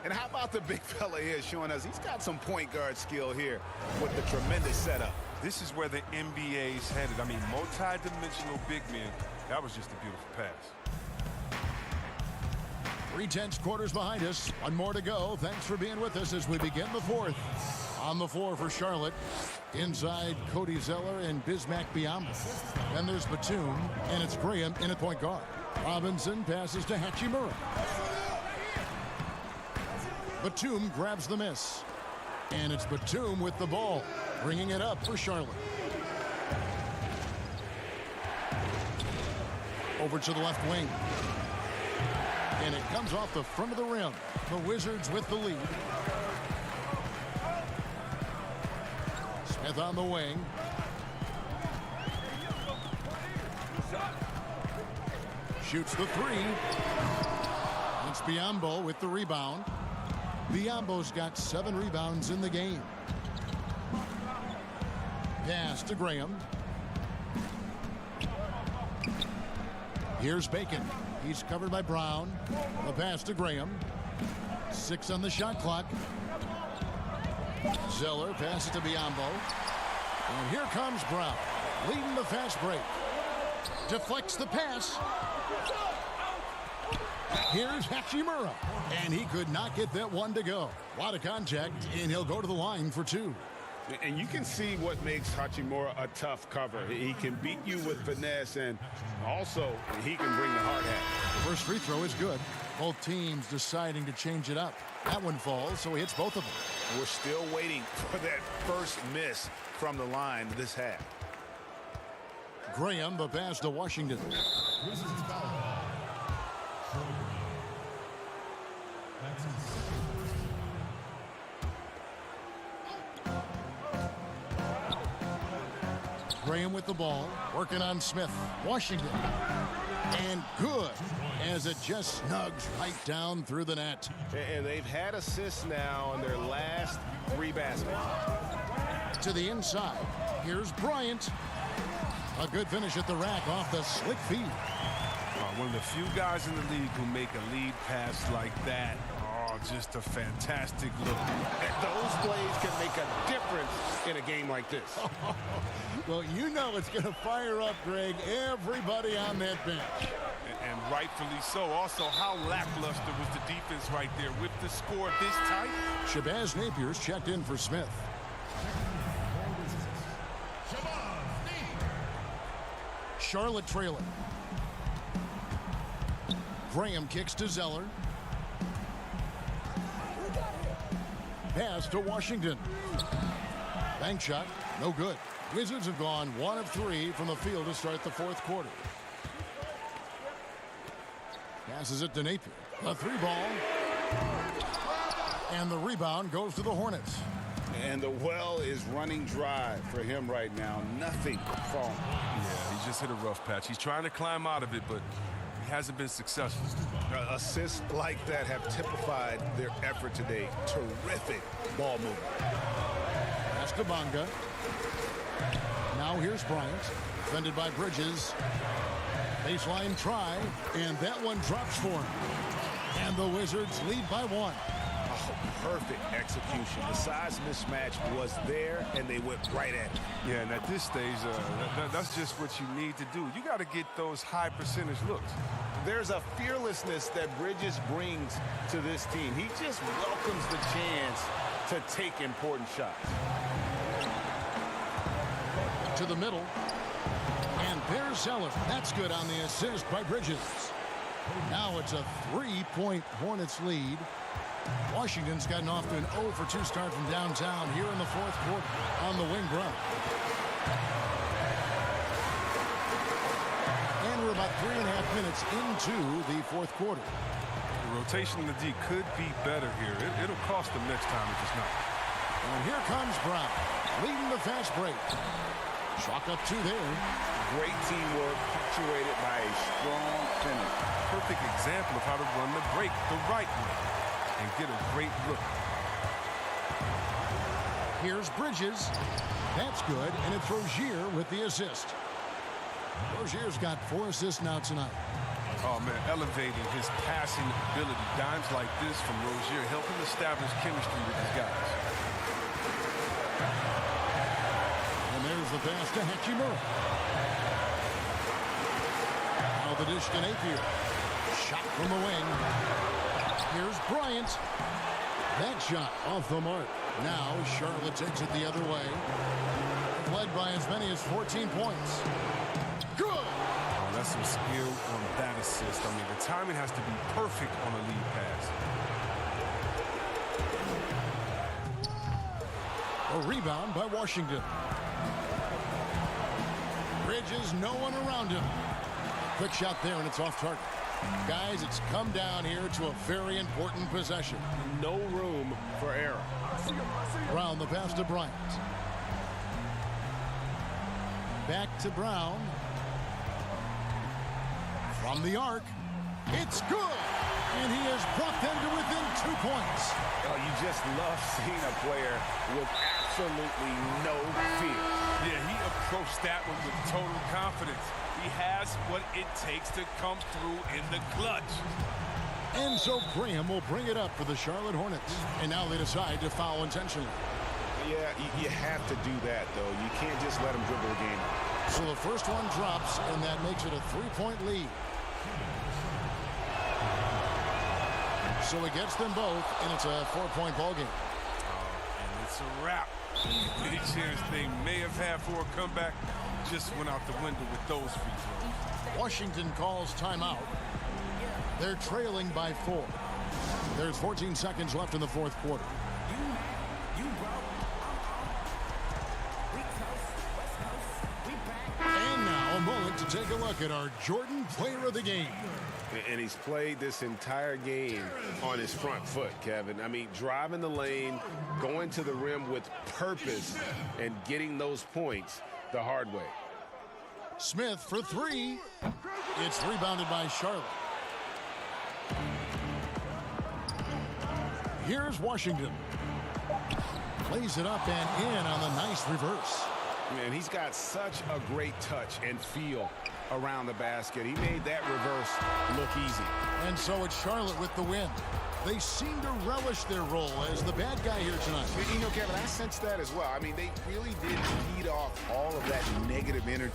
And how about the big fella here showing us he's got some point guard skill here with the tremendous setup. This is where the NBA's headed. I mean, multi-dimensional big men. That was just a beautiful pass. 3/10 quarters behind us. One more to go. Thanks for being with us as we begin the fourth. On the floor for Charlotte. Inside Cody Zeller and Bismack Biyombo. Then there's Batum, and it's Graham in at point guard. Robinson passes to Hachimura. Batum grabs the miss. And it's Batum with the ball, bringing it up for Charlotte. Over to the left wing. And it comes off the front of the rim. The Wizards with the lead. Smith on the wing. Shoots the three. It's Biyombo with the rebound. Biyombo's got 7 rebounds in the game. Pass to Graham. Here's Bacon. He's covered by Brown. The pass to Graham. 6 on the shot clock. Zeller passes to Biyombo. And here comes Brown, leading the fast break. Deflects the pass. Here's Hachimura. And he could not get that one to go. A lot of contact, and he'll go to the line for 2. And you can see what makes Hachimura a tough cover. He can beat you with finesse, and also he can bring the hard hat. First free throw is good. Both teams deciding to change it up. That one falls, so he hits both of them. We're still waiting for that first miss from the line this half. Graham, the pass to Washington. Graham with the ball, working on Smith. Washington. And good, as it just snugs right down through the net. And they've had assists now in their last 3 baskets. To the inside. Here's Bryant. A good finish at the rack off the slick feed. One of the few guys in the league who make a lead pass like that. Oh, just a fantastic look. And those plays can make a difference in a game like this. Well, you know it's going to fire up, Greg, everybody on that bench. And rightfully so. Also, how lackluster was the defense right there with the score this tight? Shabazz Napier's checked in for Smith. Charlotte trailing. Graham kicks to Zeller. Pass to Washington. Bank shot, no good. Wizards have gone 1 of 3 from the field to start the 4th quarter. Passes it to Napier. The 3-ball. And the rebound goes to the Hornets. And the well is running dry for him right now. Nothing falling. Yeah, he just hit a rough patch. He's trying to climb out of it, but he hasn't been successful. Assists like that have typified their effort today. Terrific ball movement. That's Kabanga. Now here's Bryant. Defended by Bridges. Baseline try, and that one drops for him. And the Wizards lead by 1. Oh, perfect execution. The size mismatch was there, and they went right at it. Yeah, and at this stage, that's just what you need to do. You got to get those high percentage looks. There's a fearlessness that Bridges brings to this team. He just welcomes the chance to take important shots. To the middle. And there's Zeller. That's good on the assist by Bridges. Now it's a 3-point Hornets lead. Washington's gotten off to an 0-for-2 start from downtown here in the fourth quarter on the wing Brown. And we're about 3.5 minutes into the fourth quarter. The rotation in the D could be better here. It'll cost them next time if it's not. And here comes Brown, leading the fast break. Chalk up 2 there. Great teamwork, punctuated by a strong finish. Perfect example of how to run the break the right way and get a great look. Here's Bridges. That's good, and it's Rozier with the assist. Rozier's got 4 assists now tonight. Oh, man, elevating his passing ability. Dimes like this from Rozier help him establish chemistry with his guys. And there's the pass to Hachimura. Now the dish to Napier. Shot from the wing. Here's Bryant. That shot off the mark. Now Charlotte takes it the other way. Led by as many as 14 points. Good! Oh, that's some skill on that assist. I mean, the timing has to be perfect on a lead pass. A rebound by Washington. Bridges, no one around him. Quick shot there, and it's off target. Guys, it's come down here to a very important possession. No room for error. Brown, the pass to Bryant. Back to Brown. From the arc. It's good! And he has brought them to within 2 points. Oh, you just love seeing a player with absolutely no fear. Yeah, he approached that one with total confidence. He has what it takes to come through in the clutch. And so Graham will bring it up for the Charlotte Hornets. And now they decide to foul intentionally. Yeah, you have to do that, though. You can't just let him dribble the game. So the first one drops, and that makes it a 3-point lead. So he gets them both, and it's a 4-point ball game. And it's a wrap. Any chance they may have had for a comeback just went out the window with those free throws. Washington calls timeout. They're trailing by 4. There's 14 seconds left in the fourth quarter. And now a moment to take a look at our Jordan Player of the Game. And he's played this entire game on his front foot, Kevin. I mean, driving the lane, going to the rim with purpose, and getting those points the hard way. Smith for 3. It's rebounded by Charlotte. Here's Washington. Plays it up and in on the nice reverse. Man, he's got such a great touch and feel around the basket. He made that reverse look easy. And so it's Charlotte with the win. They seem to relish their role as the bad guy here tonight. You know, Kevin, I sense that as well. I mean, they really did feed off all of that negative energy.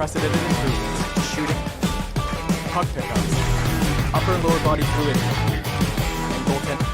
unprecedented improvements, shooting, puck pickups, upper and lower body fluidity, and goaltending.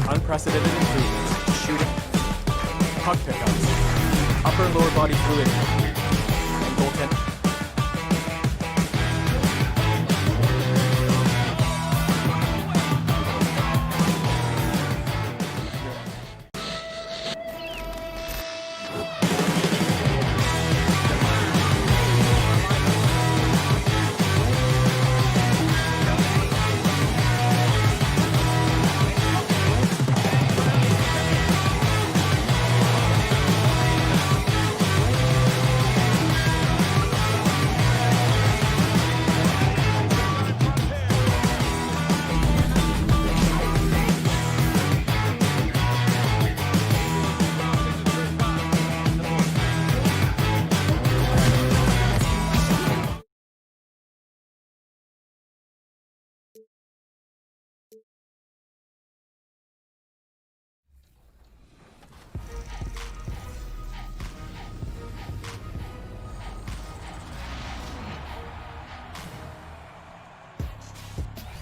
Unprecedented improvements, shooting, puck pickups, upper and lower body fluidity, and goaltending.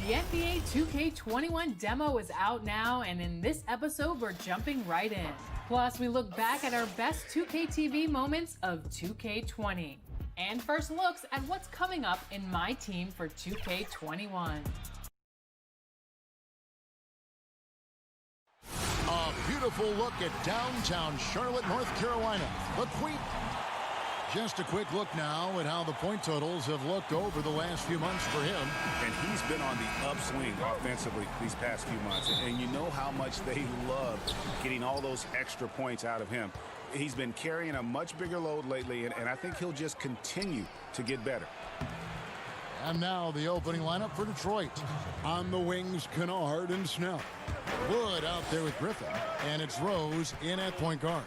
The NBA 2K21 demo is out now, and in this episode, we're jumping right in. Plus, we look back at our best 2K TV moments of 2K20. And first looks at what's coming up in my team for 2K21. A beautiful look at downtown Charlotte, North Carolina. The Queen. Just a quick look now at how the point totals have looked over the last few months for him. And he's been on the upswing offensively these past few months. And you know how much they love getting all those extra points out of him. He's been carrying a much bigger load lately, and I think he'll just continue to get better. And now the opening lineup for Detroit. On the wings, Kennard and Snell. Wood out there with Griffin. And it's Rose in at point guard.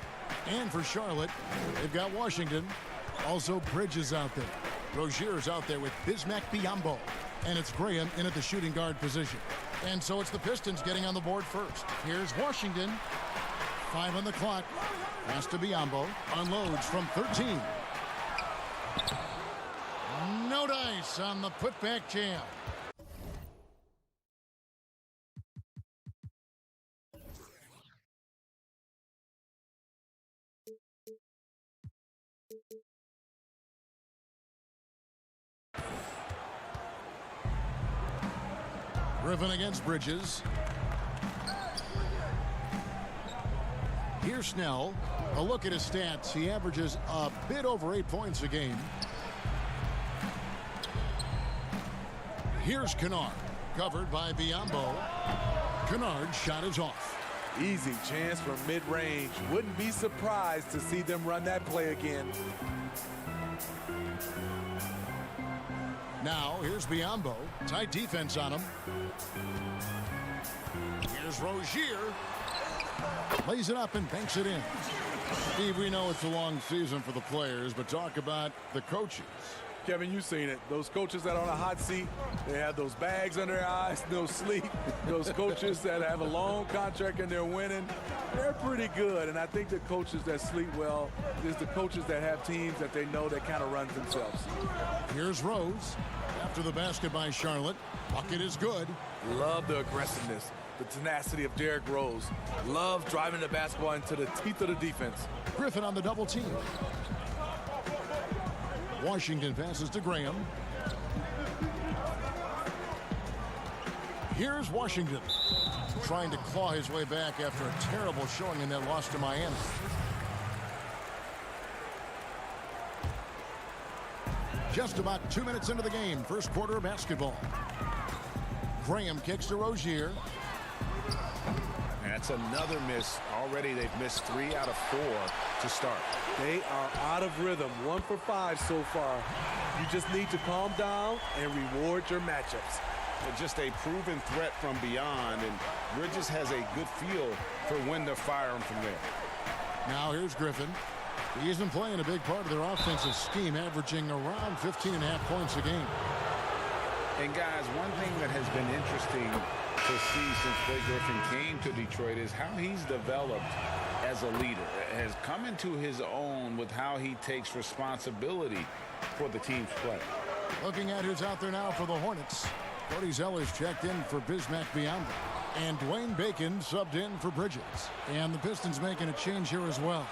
And for Charlotte, they've got Washington. Also Bridges out there. Rozier's out there with Bismack Biyombo. And it's Graham in at the shooting guard position. And so it's the Pistons getting on the board first. Here's Washington. 5 on the clock. Pass to Biyombo. Unloads from 13. No dice on the putback jam. Griffin against Bridges. Here's Snell. A look at his stats. He averages a bit over 8 points a game. Here's Kennard. Covered by Biyombo. Kennard's shot is off. Easy chance from mid-range. Wouldn't be surprised to see them run that play again. Now, here's Biyombo. Tight defense on him. Here's Rozier. Lays it up and banks it in. Steve, we know it's a long season for the players, but talk about the coaches. Kevin, you've seen it. Those coaches that are on a hot seat, they have those bags under their eyes, no sleep. Those coaches that have a long contract and they're winning, they're pretty good. And I think the coaches that sleep well is the coaches that have teams that they know that kind of runs themselves. Here's Rose. After the basket by Charlotte. Bucket is good. Love the aggressiveness, the tenacity of Derrick Rose. Love driving the basketball into the teeth of the defense. Griffin on the double team. Washington passes to Graham. Here's Washington. Trying to claw his way back after a terrible showing in that loss to Miami. Just about 2 minutes into the game. First quarter of basketball. Graham kicks to Rozier. That's another miss. Already they've missed 3 out of 4 to start. They are out of rhythm. 1 for 5 so far. You just need to calm down and reward your matchups. Just a proven threat from beyond, and Bridges has a good feel for when to fire him from there. Now here's Griffin. He's been playing a big part of their offensive scheme, averaging around 15.5 points a game. And guys, one thing that has been interesting to see since Blake Griffin came to Detroit is how he's developed as a leader. Has come into his own with how he takes responsibility for the team's play. Looking at who's out there now for the Hornets. Cody Zeller's checked in for Bismack Biyombo. And Dwayne Bacon subbed in for Bridges. And the Pistons making a change here as well.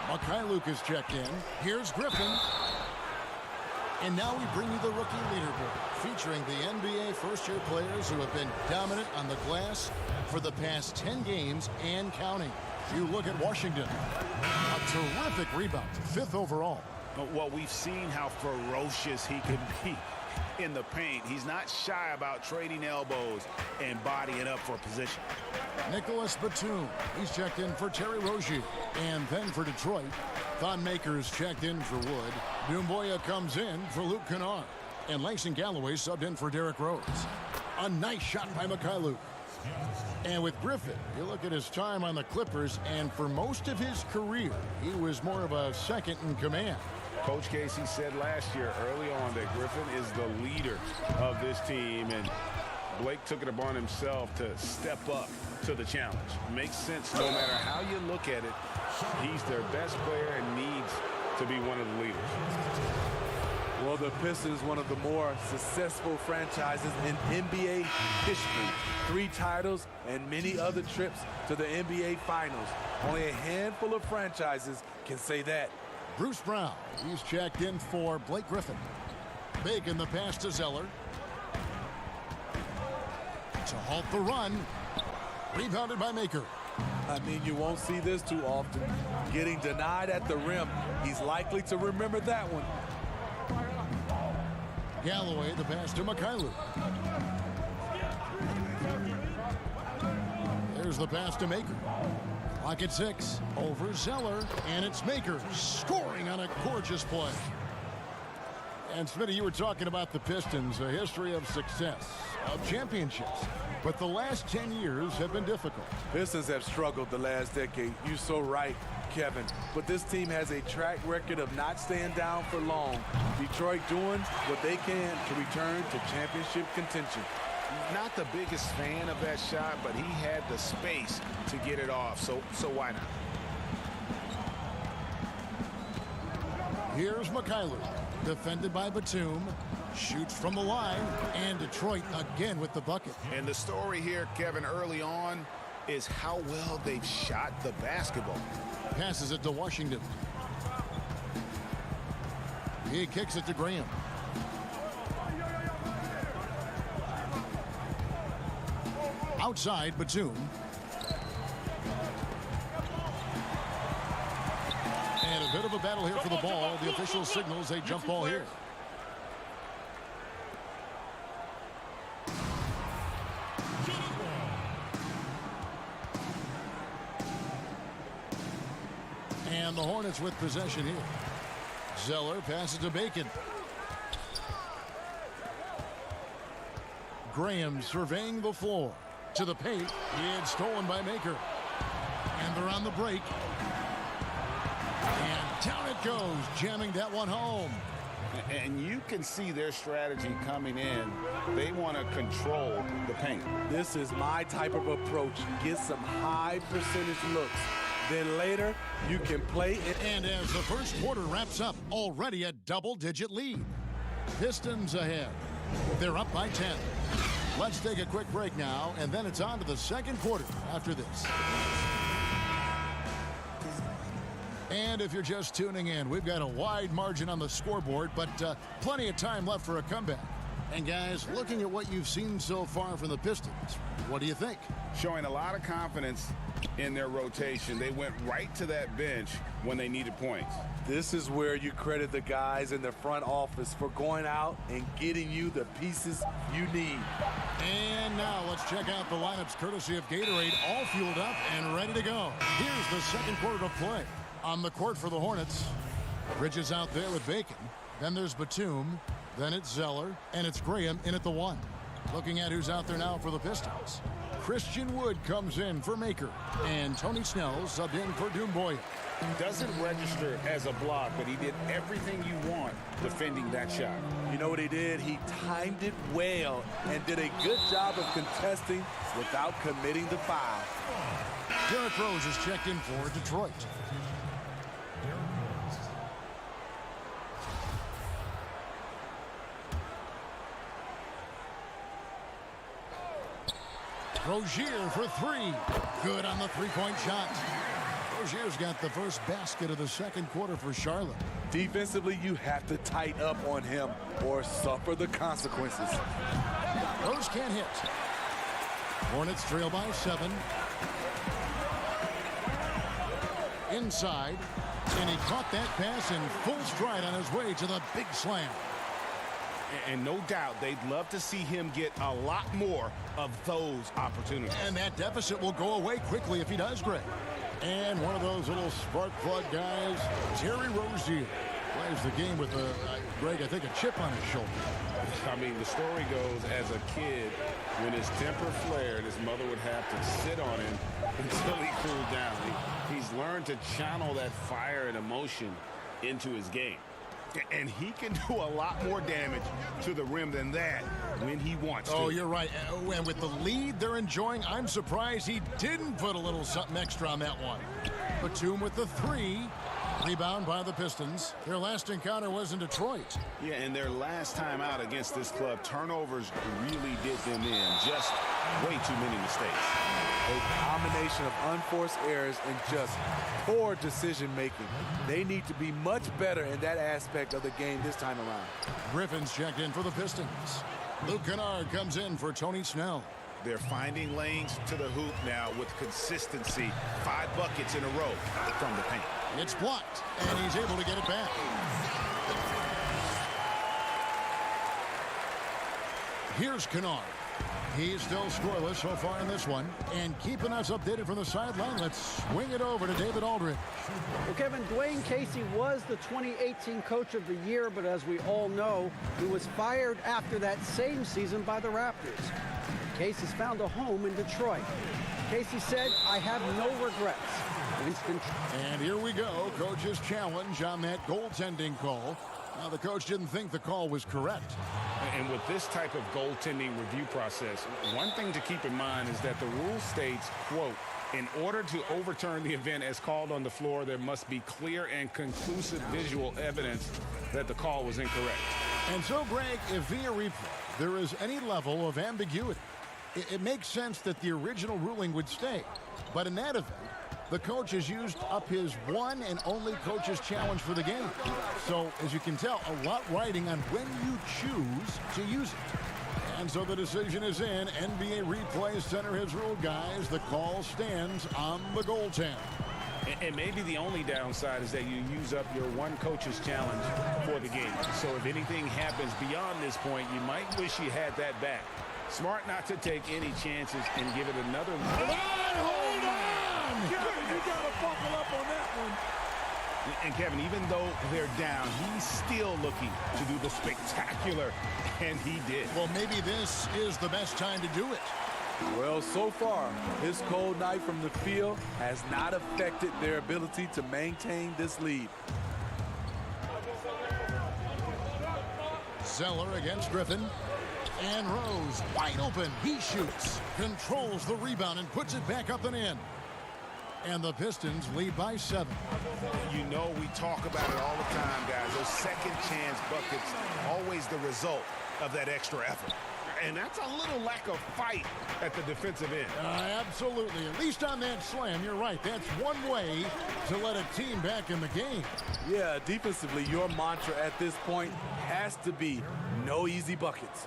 Mikhailuk is checked in. Here's Griffin. And now we bring you the rookie leaderboard, featuring the NBA first-year players who have been dominant on the glass for the past 10 games and counting. You look at Washington. A terrific rebound, 5th overall. Well, we've seen how ferocious he can be in the paint. He's not shy about trading elbows and bodying up for position. Nicholas Batum, he's checked in for Terry Rozier. And then for Detroit, Thon Maker's checked in for Wood. Doumbouya comes in for Luke Kennard. And Langston Galloway subbed in for Derrick Rose. A nice shot by Mikhailuk. And with Griffin, you look at his time on the Clippers, and for most of his career, he was more of a second in command. Coach Casey said last year early on that Griffin is the leader of this team, and Blake took it upon himself to step up to the challenge. Makes sense no matter how you look at it. He's their best player and needs to be one of the leaders. Well, the Pistons, one of the more successful franchises in NBA history. 3 titles and many other trips to the NBA Finals. Only a handful of franchises can say that. Bruce Brown, he's checked in for Blake Griffin. Bacon the pass to Zeller. To halt the run. Rebounded by Maker. I mean, you won't see this too often. Getting denied at the rim. He's likely to remember that one. Galloway the pass to Mikhailuk. There's the pass to Maker. Clock at 6. Over Zeller. And it's Maker scoring on a gorgeous play. And Smitty, you were talking about the Pistons, a history of success, of championships. But the last 10 years have been difficult. Pistons have struggled the last decade. You're so right, Kevin. But this team has a track record of not staying down for long. Detroit doing what they can to return to championship contention. Not the biggest fan of that shot, but he had the space to get it off, so why not? Here's McKayler, defended by Batum, shoots from the line, and Detroit again with the bucket. And the story here, Kevin, early on is how well they've shot the basketball. Passes it to Washington. He kicks it to Graham. Outside, Batum. And a bit of a battle here for the ball. The official signals a jump ball here. And the Hornets with possession here. Zeller passes to Bacon. Graham surveying the floor. To the paint. It's stolen by Maker. And they're on the break. And down it goes, jamming that one home. And you can see their strategy coming in. They want to control the paint. This is my type of approach. Get some high percentage looks. Then later, you can play it. And as the first quarter wraps up, already a double-digit lead. Pistons ahead. They're up by 10. Let's take a quick break now, and then it's on to the second quarter after this. And if you're just tuning in, we've got a wide margin on the scoreboard, but plenty of time left for a comeback. And guys, looking at what you've seen so far from the Pistons, what do you think? Showing a lot of confidence in their rotation. They went right to that bench when they needed points. This is where you credit the guys in the front office for going out and getting you the pieces you need. And now let's check out the lineups courtesy of Gatorade, all fueled up and ready to go. Here's the second quarter of play. On the court for the Hornets, Bridges out there with Bacon. Then there's Batum. Then it's Zeller. And it's Graham in at the 1. Looking at who's out there now for the Pistons. Christian Wood comes in for Maker. And Tony Snell subbed in for Doomboy. Doesn't register as a block, but he did everything you want defending that shot. You know what he did? He timed it well and did a good job of contesting without committing the foul. Derrick Rose is checked in for Detroit. Rozier for 3. Good on the three-point shot. Rozier's got the first basket of the second quarter for Charlotte. Defensively, you have to tighten up on him or suffer the consequences. Rose can't hit. Hornets trail by 7. Inside. And he caught that pass in full stride on his way to the big slam. And no doubt they'd love to see him get a lot more of those opportunities. And that deficit will go away quickly if he does, Greg. And one of those little spark plug guys, Terry Rozier, plays the game with, Greg, I think a chip on his shoulder. I mean, the story goes, as a kid, when his temper flared, his mother would have to sit on him until he cooled down. He's learned to channel that fire and emotion into his game. And he can do a lot more damage to the rim than that when he wants to. Oh, you're right. And with the lead they're enjoying, I'm surprised he didn't put a little something extra on that one. Batum with the 3. Rebound by the Pistons. Their last encounter was in Detroit. Yeah, and their last time out against this club, turnovers really did them in. Just way too many mistakes. A combination of unforced errors and just poor decision-making. They need to be much better in that aspect of the game this time around. Griffin's checked in for the Pistons. Luke Kennard comes in for Tony Snell. They're finding lanes to the hoop now with consistency. 5 buckets in a row from the paint. It's blocked, and he's able to get it back. Here's Kennard. He's still scoreless so far in this one. And keeping us updated from the sideline, let's swing it over to David Aldridge. Well, Kevin, Dwayne Casey was the 2018 Coach of the Year, but as we all know, he was fired after that same season by the Raptors. Casey's found a home in Detroit. Casey said, "I have no regrets." And here we go, Coach's challenge on that goaltending call. Now, the coach didn't think the call was correct. And with this type of goaltending review process, one thing to keep in mind is that the rule states, quote, "In order to overturn the event as called on the floor, there must be clear and conclusive visual evidence that the call was incorrect." And so, Greg, if via replay there is any level of ambiguity, it makes sense that the original ruling would stay. But in that event, the coach has used up his one and only coach's challenge for the game. So, as you can tell, a lot riding on when you choose to use it. And so the decision is in. NBA Replay Center has ruled, guys. The call stands on the goaltend. And maybe the only downside is that you use up your one coach's challenge for the game. So if anything happens beyond this point, you might wish you had that back. Smart not to take any chances and give it another. Hold on! You got to buckle up on that one. And Kevin, even though they're down, he's still looking to do the spectacular, and he did. Well, maybe this is the best time to do it. Well, so far, his cold night from the field has not affected their ability to maintain this lead. Zeller against Griffin. And Rose wide open. He shoots, controls the rebound, and puts it back up and in. And the Pistons lead by 7. You know, we talk about it all the time, guys. Those second chance buckets, always the result of that extra effort. And that's a little lack of fight at the defensive end. Absolutely. At least on that slam, you're right. That's one way to let a team back in the game. Yeah, defensively, your mantra at this point has to be no easy buckets.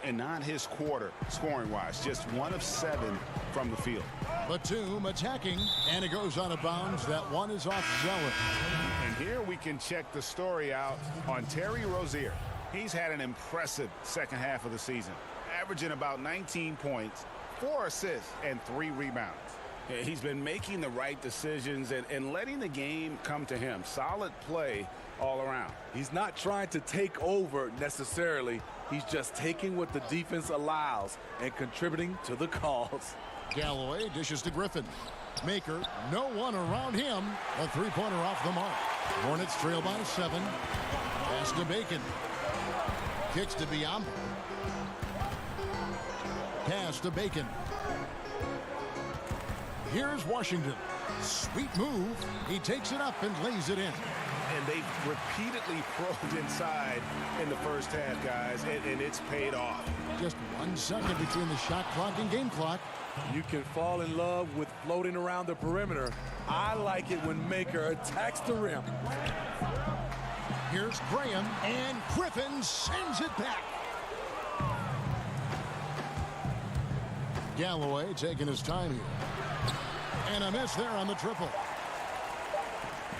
And not his quarter, scoring-wise. Just 1 of 7 from the field. Batum attacking, and it goes out of bounds. That one is off Zeller. And here we can check the story out on Terry Rozier. He's had an impressive second half of the season, averaging about 19 points, 4 assists, and 3 rebounds. He's been making the right decisions and letting the game come to him. Solid play all around. He's not trying to take over necessarily. He's just taking what the defense allows and contributing to the cause. Galloway dishes to Griffin. Maker, no one around him. A three-pointer off the mark. Hornets trail by 7. Pass to Bacon. Kicks to Biombo. Pass to Bacon. Here's Washington. Sweet move. He takes it up and lays it in. And they repeatedly probed inside in the first half, guys, and it's paid off. Just 1 second between the shot clock and game clock. You can fall in love with floating around the perimeter. I like it when Maker attacks the rim. Here's Graham, and Griffin sends it back. Galloway taking his time here. And a miss there on the triple.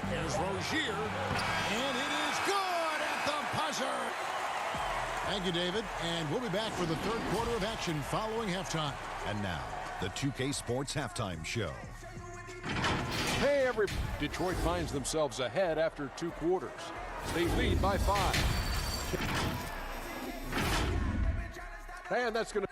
Here's Rozier, and it is good at the buzzer. Thank you, David, and we'll be back for the third quarter of action following halftime. And now, the 2K Sports Halftime Show. Hey, everybody. Detroit finds themselves ahead after 2 quarters. They lead by 5. And that's going to...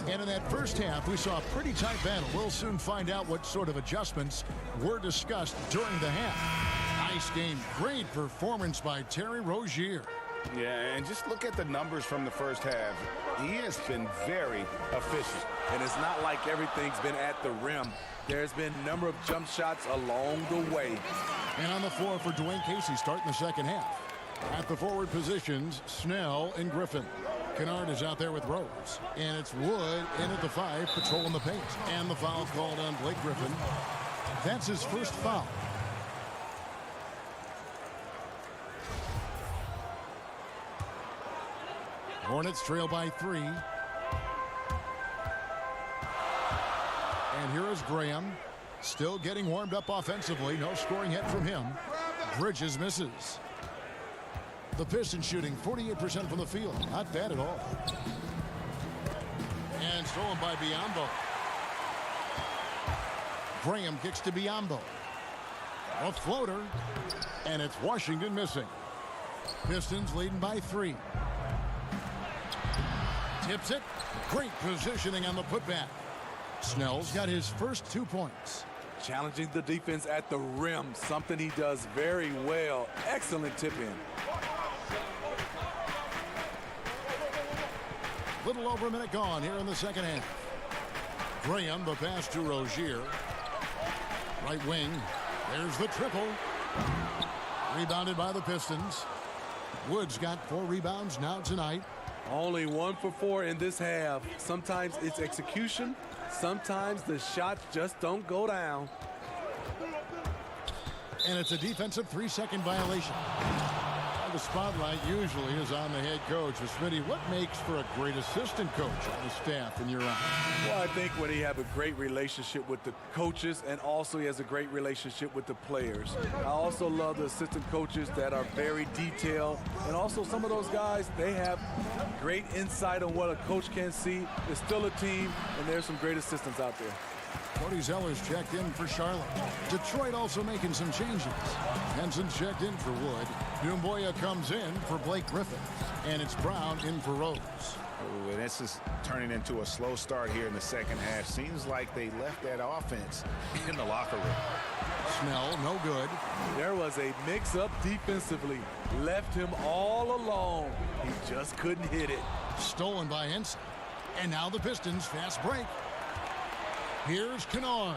And in that first half, we saw a pretty tight battle. We'll soon find out what sort of adjustments were discussed during the half. Nice game. Great performance by Terry Rozier. Yeah, and just look at the numbers from the first half. He has been very efficient. And it's not like everything's been at the rim. There's been a number of jump shots along the way. And on the floor for Dwayne Casey starting the second half. At the forward positions, Snell and Griffin. Kennard is out there with Rose. And it's Wood in at the 5, patrolling the paint. And the foul called on Blake Griffin. That's his first foul. Hornets trail by 3. And here is Graham. Still getting warmed up offensively. No scoring hit from him. Bridges misses. The Pistons shooting 48% from the field. Not bad at all. And stolen by Biyombo. Graham kicks to Biyombo. A floater. And it's Washington missing. Pistons leading by 3. Tips it. Great positioning on the putback. Snell's got his first 2 points. Challenging the defense at the rim, something he does very well. Excellent tip in. Little over a minute gone here in the second half. Graham, the pass to Rozier. Right wing. There's the triple. Rebounded by the Pistons. Woods got 4 rebounds now tonight. Only 1 for 4 in this half. Sometimes it's execution. Sometimes the shots just don't go down. And it's a defensive 3-second violation. The spotlight usually is on the head coach. Smitty, what makes for a great assistant coach on the staff in your eyes? Well, I think when he has a great relationship with the coaches and also he has a great relationship with the players. I also love the assistant coaches that are very detailed. And also some of those guys, they have great insight on what a coach can see. It's still a team, and there's some great assistants out there. Cody Zeller's checked in for Charlotte. Detroit also making some changes. Henson's checked in for Wood. Dumboya comes in for Blake Griffin. And it's Brown in for Rose. Ooh, and this is turning into a slow start here in the second half. Seems like they left that offense in the locker room. Snell, no good. There was a mix-up defensively. Left him all alone. He just couldn't hit it. Stolen by Henson. And now the Pistons fast break. Here's Kennard.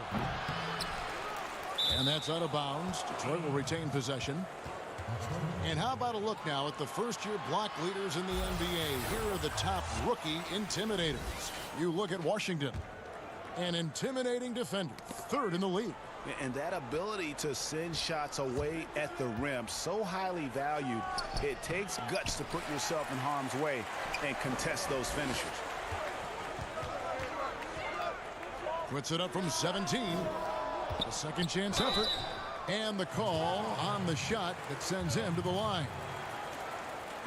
And that's out of bounds. Detroit will retain possession. And how about a look now at the first-year block leaders in the NBA. Here are the top rookie intimidators. You look at Washington. An intimidating defender. 3rd in the league. And that ability to send shots away at the rim, so highly valued. It takes guts to put yourself in harm's way and contest those finishers. Puts it up from 17. A second chance effort. And the call on the shot that sends him to the line.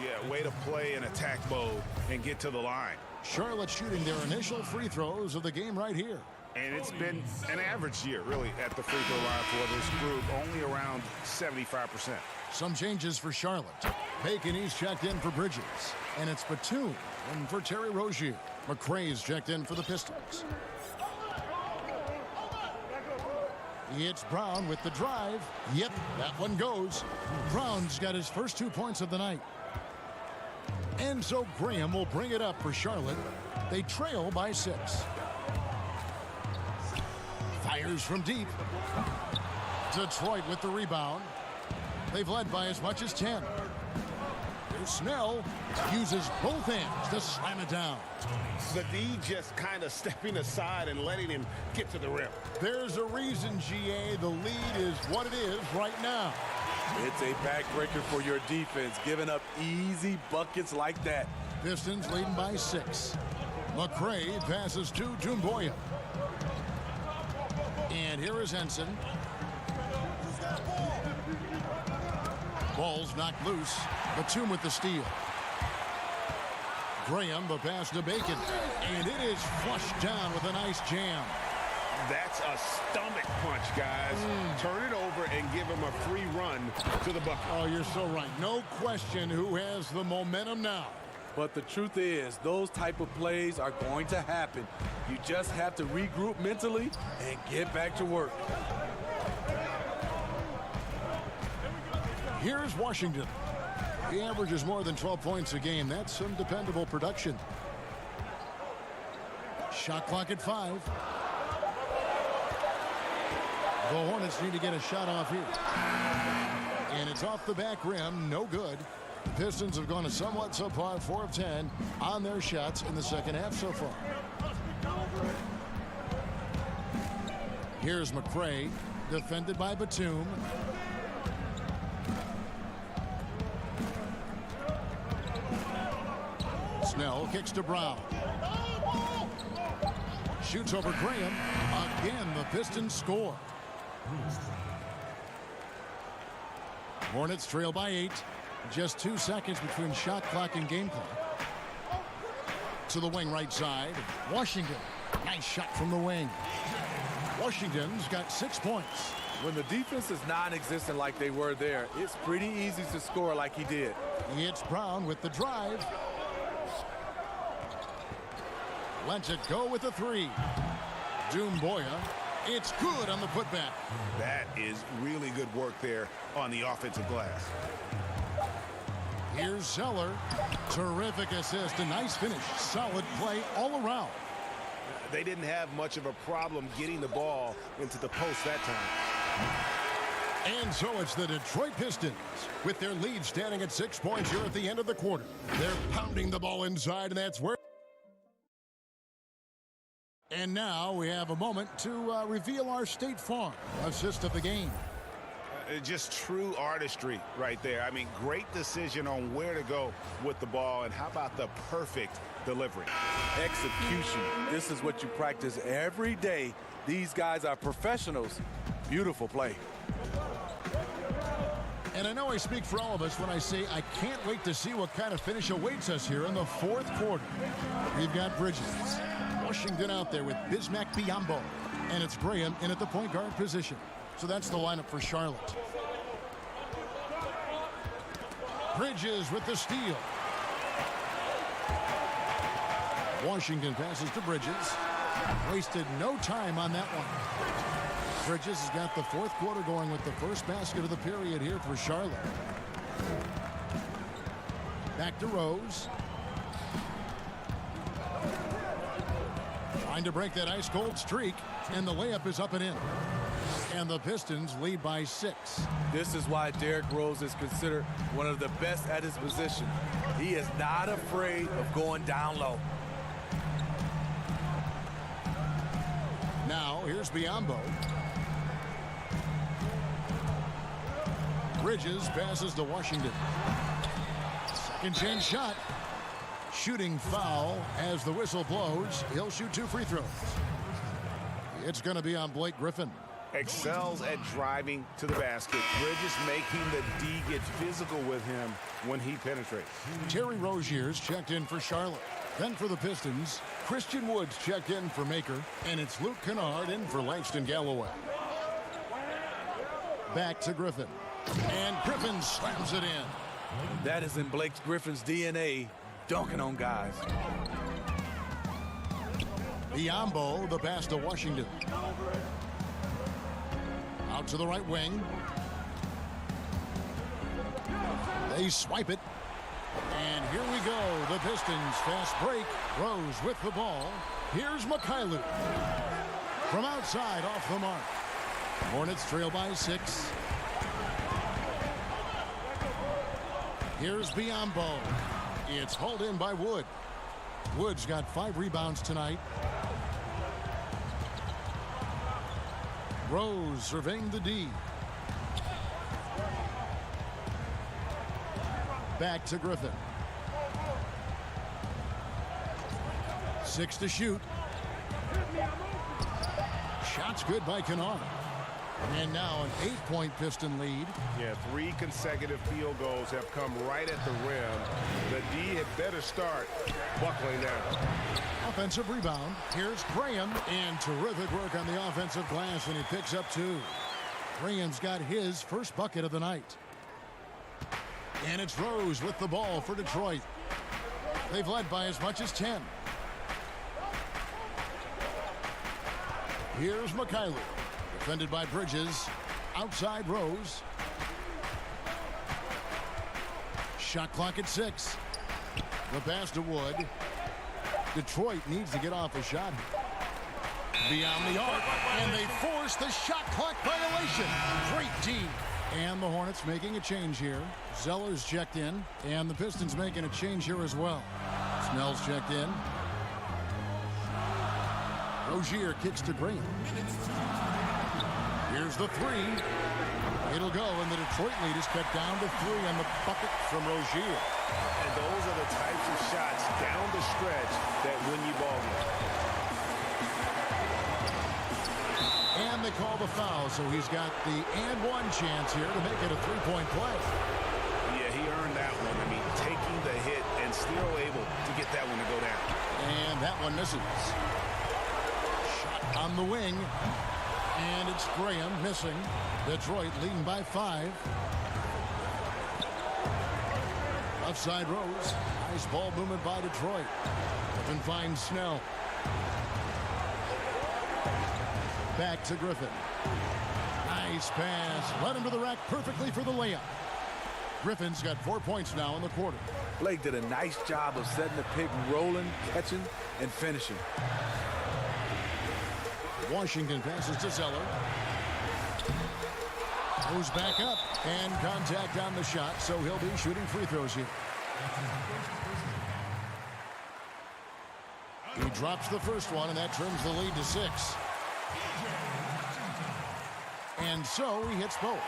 Yeah, way to play in attack mode and get to the line. Charlotte shooting their initial free throws of the game right here. And it's been an average year, really, at the free throw line for this group, only around 75%. Some changes for Charlotte. Bacon's checked in for Bridges. And it's Batum in for Terry Rozier. McRae's checked in for the Pistons. It's Brown with the drive. Yep, that one goes. Brown's got his first 2 points of the night. And so Graham will bring it up for Charlotte. They trail by 6. Fires from deep. Detroit with the rebound. They've led by as much as 10. Here's Snell. Uses both hands to slam it down. The D just kind of stepping aside and letting him get to the rim. There's a reason, GA. The lead is what it is right now. It's a backbreaker for your defense, giving up easy buckets like that. Pistons leading by 6. McRae passes to Dumboya. And here is Henson. Ball's knocked loose. Batum with the steal. Graham, the pass to Bacon. And it is flushed down with a nice jam. That's a stomach punch, guys. Turn it over and give him a free run to the bucket. Oh, you're so right. No question who has the momentum now. But the truth is, those type of plays are going to happen. You just have to regroup mentally and get back to work. Here's Washington. He averages more than 12 points a game. That's some dependable production. Shot clock at 5. The Hornets need to get a shot off here. And it's off the back rim. No good. The Pistons have gone a somewhat subpar 4 of 10 on their shots in the second half so far. Here's McRae, defended by Batum. Snell kicks to Brown. Shoots over Graham. Again, the Pistons score. Hornets trail by 8. Just 2 seconds between shot clock and game clock. To the wing right side. Washington. Nice shot from the wing. Washington's got 6 points. When the defense is non-existent like they were there, it's pretty easy to score like he did. It's Brown with the drive. Lets it go with the 3. Boya. It's good on the putback. That is really good work there on the offensive glass. Here's Zeller. Terrific assist. A nice finish. Solid play all around. They didn't have much of a problem getting the ball into the post that time. And so it's the Detroit Pistons with their lead standing at 6 points here at the end of the quarter. They're pounding the ball inside, and that's where. And now we have a moment to reveal our State Farm assist of the game. Just true artistry right there. I mean, great decision on where to go with the ball, and how about the perfect delivery? Execution. This is what you practice every day. These guys are professionals. Beautiful play. And I know I speak for all of us when I say I can't wait to see what kind of finish awaits us here in the fourth quarter. We've got Bridges. Washington out there with Bismack Biyombo. And it's Graham in at the point guard position. So that's the lineup for Charlotte. Bridges with the steal. Washington passes to Bridges. Wasted no time on that one. Bridges has got the fourth quarter going with the first basket of the period here for Charlotte. Back to Rose. Trying to break that ice-cold streak, and the layup is up and in. And the Pistons lead by 6. This is why Derrick Rose is considered one of the best at his position. He is not afraid of going down low. Now, here's Biyombo. Bridges passes to Washington. Second chance shot. Shooting foul as the whistle blows. He'll shoot 2 free throws. It's going to be on Blake Griffin. Excels at driving to the basket. Bridges making the D get physical with him when he penetrates. Terry Rozier's checked in for Charlotte. Then for the Pistons, Christian Woods checked in for Maker, and it's Luke Kennard in for Langston Galloway. Back to Griffin, and Griffin slams it in. That is in Blake Griffin's DNA, dunking on guys. Biyombo, the pass to Washington. Out to the right wing. They swipe it. And here we go. The Pistons fast break. Rose with the ball. Here's Mikhailu. From outside off the mark. Hornets trail by 6. Here's Biyombo. It's hauled in by Wood. Wood's got 5 rebounds tonight. Rose surveying the D. Back to Griffin. 6 to shoot. Shot's good by Kennard. And now an 8-point Piston lead. Yeah, 3 consecutive field goals have come right at the rim. The D had better start buckling down. Offensive rebound. Here's Graham. And terrific work on the offensive glass, and he picks up 2. Graham's got his first bucket of the night. And it's Rose with the ball for Detroit. They've led by as much as 10. Here's Mikhailu. Defended by Bridges. Outside Rose. Shot clock at 6. The pass to Wood. Detroit needs to get off a shot. Beyond the arc. And they force the shot clock violation. Great team. And the Hornets making a change here. Zeller's checked in. And the Pistons making a change here as well. Snell's checked in. Rozier kicks to Graham. Here's the 3. It'll go, and the Detroit lead is cut down to 3 on the bucket from Rozier. And those are the types of shots down the stretch that win you ball games. call the foul, so he's got the and one chance here to make it a three-point play. Yeah, he earned that one. I mean, taking the hit and still able to get that one to go down. And that one misses. Shot on the wing. And it's Graham missing. Detroit leading by 5. Left side Rose. Nice ball movement by Detroit. Griffin finds Snell. Back to Griffin. Nice pass. Led him to the rack perfectly for the layup. Griffin's got 4 points now in the quarter. Blake did a nice job of setting the pick, rolling, catching, and finishing. Washington passes to Zeller. Goes back up and contact on the shot, so he'll be shooting free throws here. He drops the first one, and that turns the lead to 6. And so he hits both.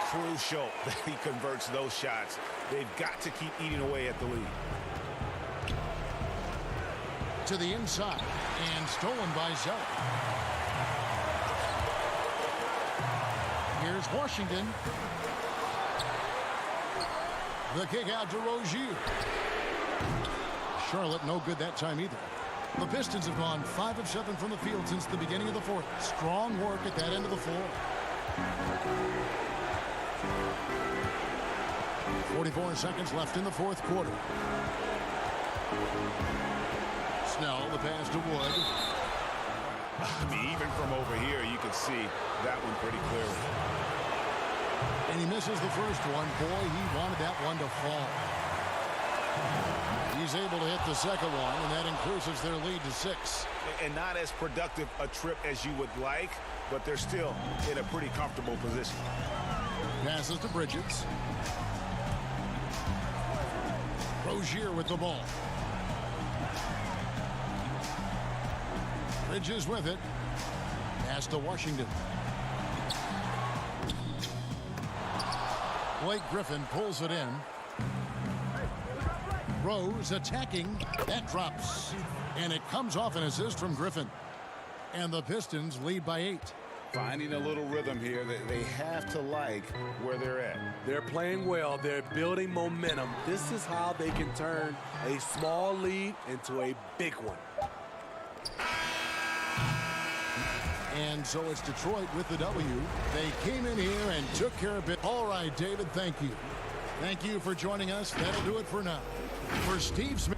Crucial that he converts those shots. They've got to keep eating away at the lead. To the inside, and stolen by Zeller. Here's Washington. The kick out to Rozier. Charlotte no good that time either. The Pistons have gone 5 of 7 from the field since the beginning of the fourth. Strong work at that end of the floor. 44 seconds left in the fourth quarter. Snell, the pass to Wood. I mean, even from over here, you can see that one pretty clearly. And he misses the first one. Boy, he wanted that one to fall. He's able to hit the second one, and that increases their lead to 6. And not as productive a trip as you would like, but they're still in a pretty comfortable position. Passes to Bridges. Rozier with the ball. Bridges with it. Pass to Washington. Blake Griffin pulls it in. Rose attacking. That drops. And it comes off an assist from Griffin. And the Pistons lead by 8. Finding a little rhythm here that they have to like where they're at. They're playing well. They're building momentum. This is how they can turn a small lead into a big one. And so it's Detroit with the W. They came in here and took care of it. All right, David, thank you. Thank you for joining us. That'll do it for now. For Steve Smith.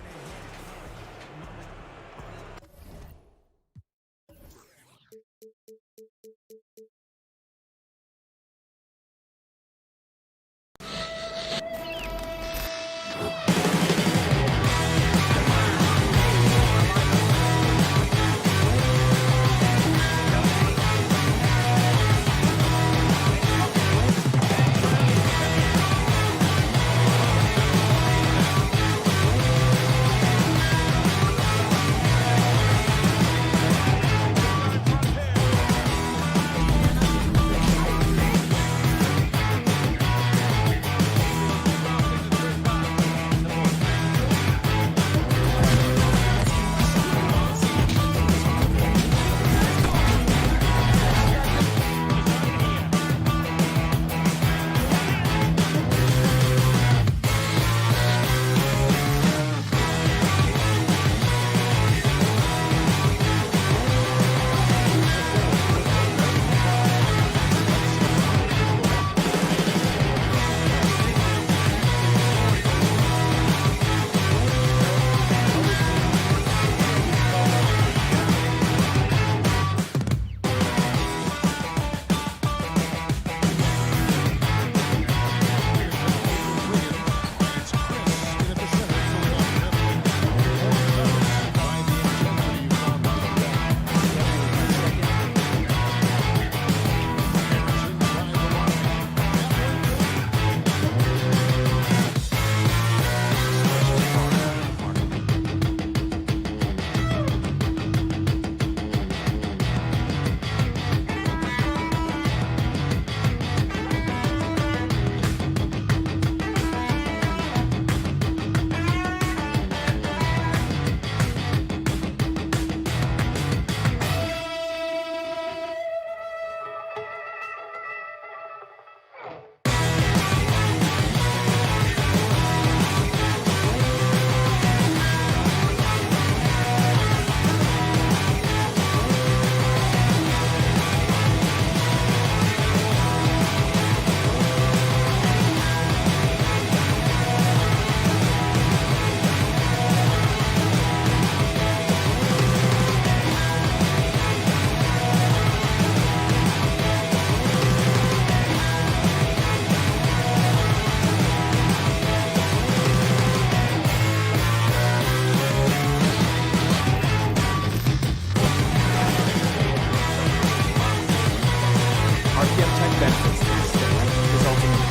benefits to the stick, resulting in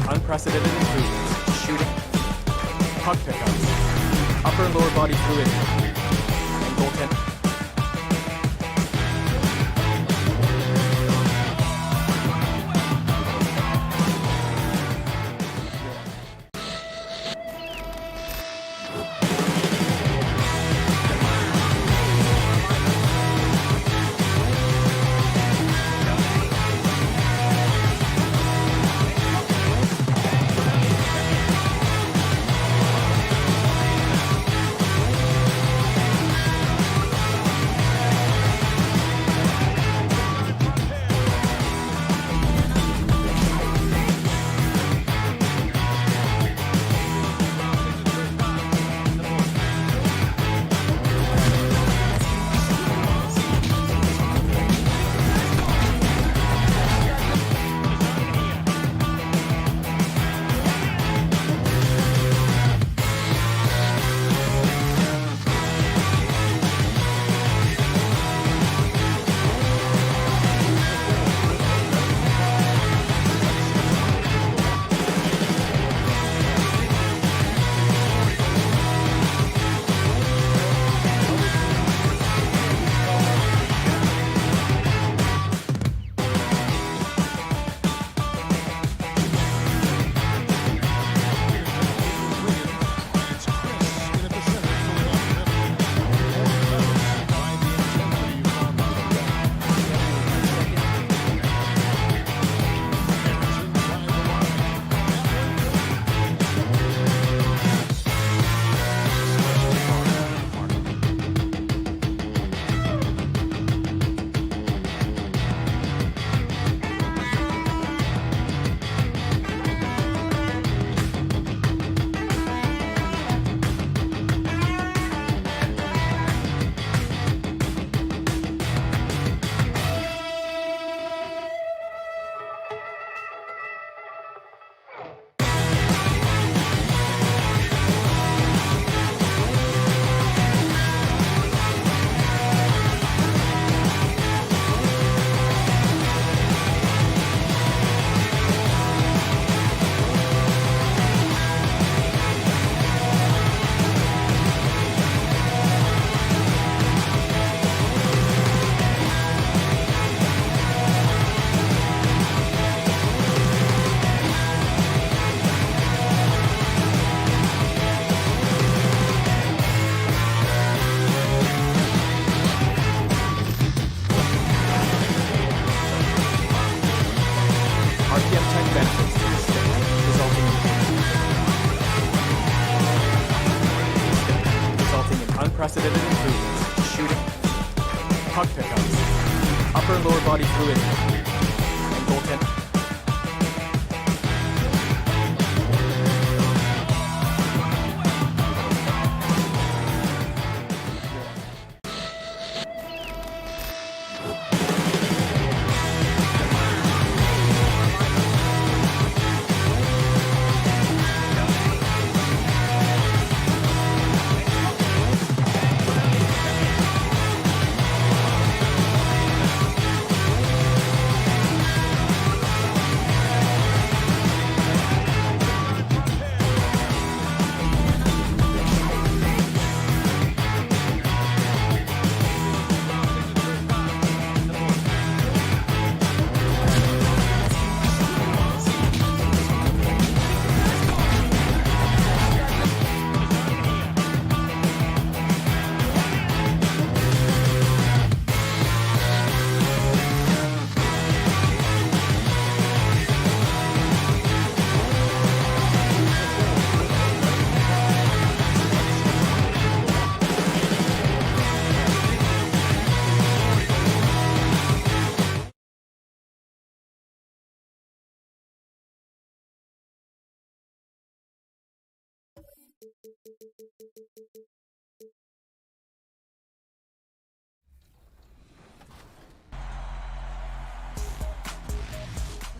unprecedented improvements to shooting, puck pickups, upper and lower body fluidity, and goaltending. Unprecedented improvements to shooting, puck pickups, upper and lower body fluidity, and goaltending.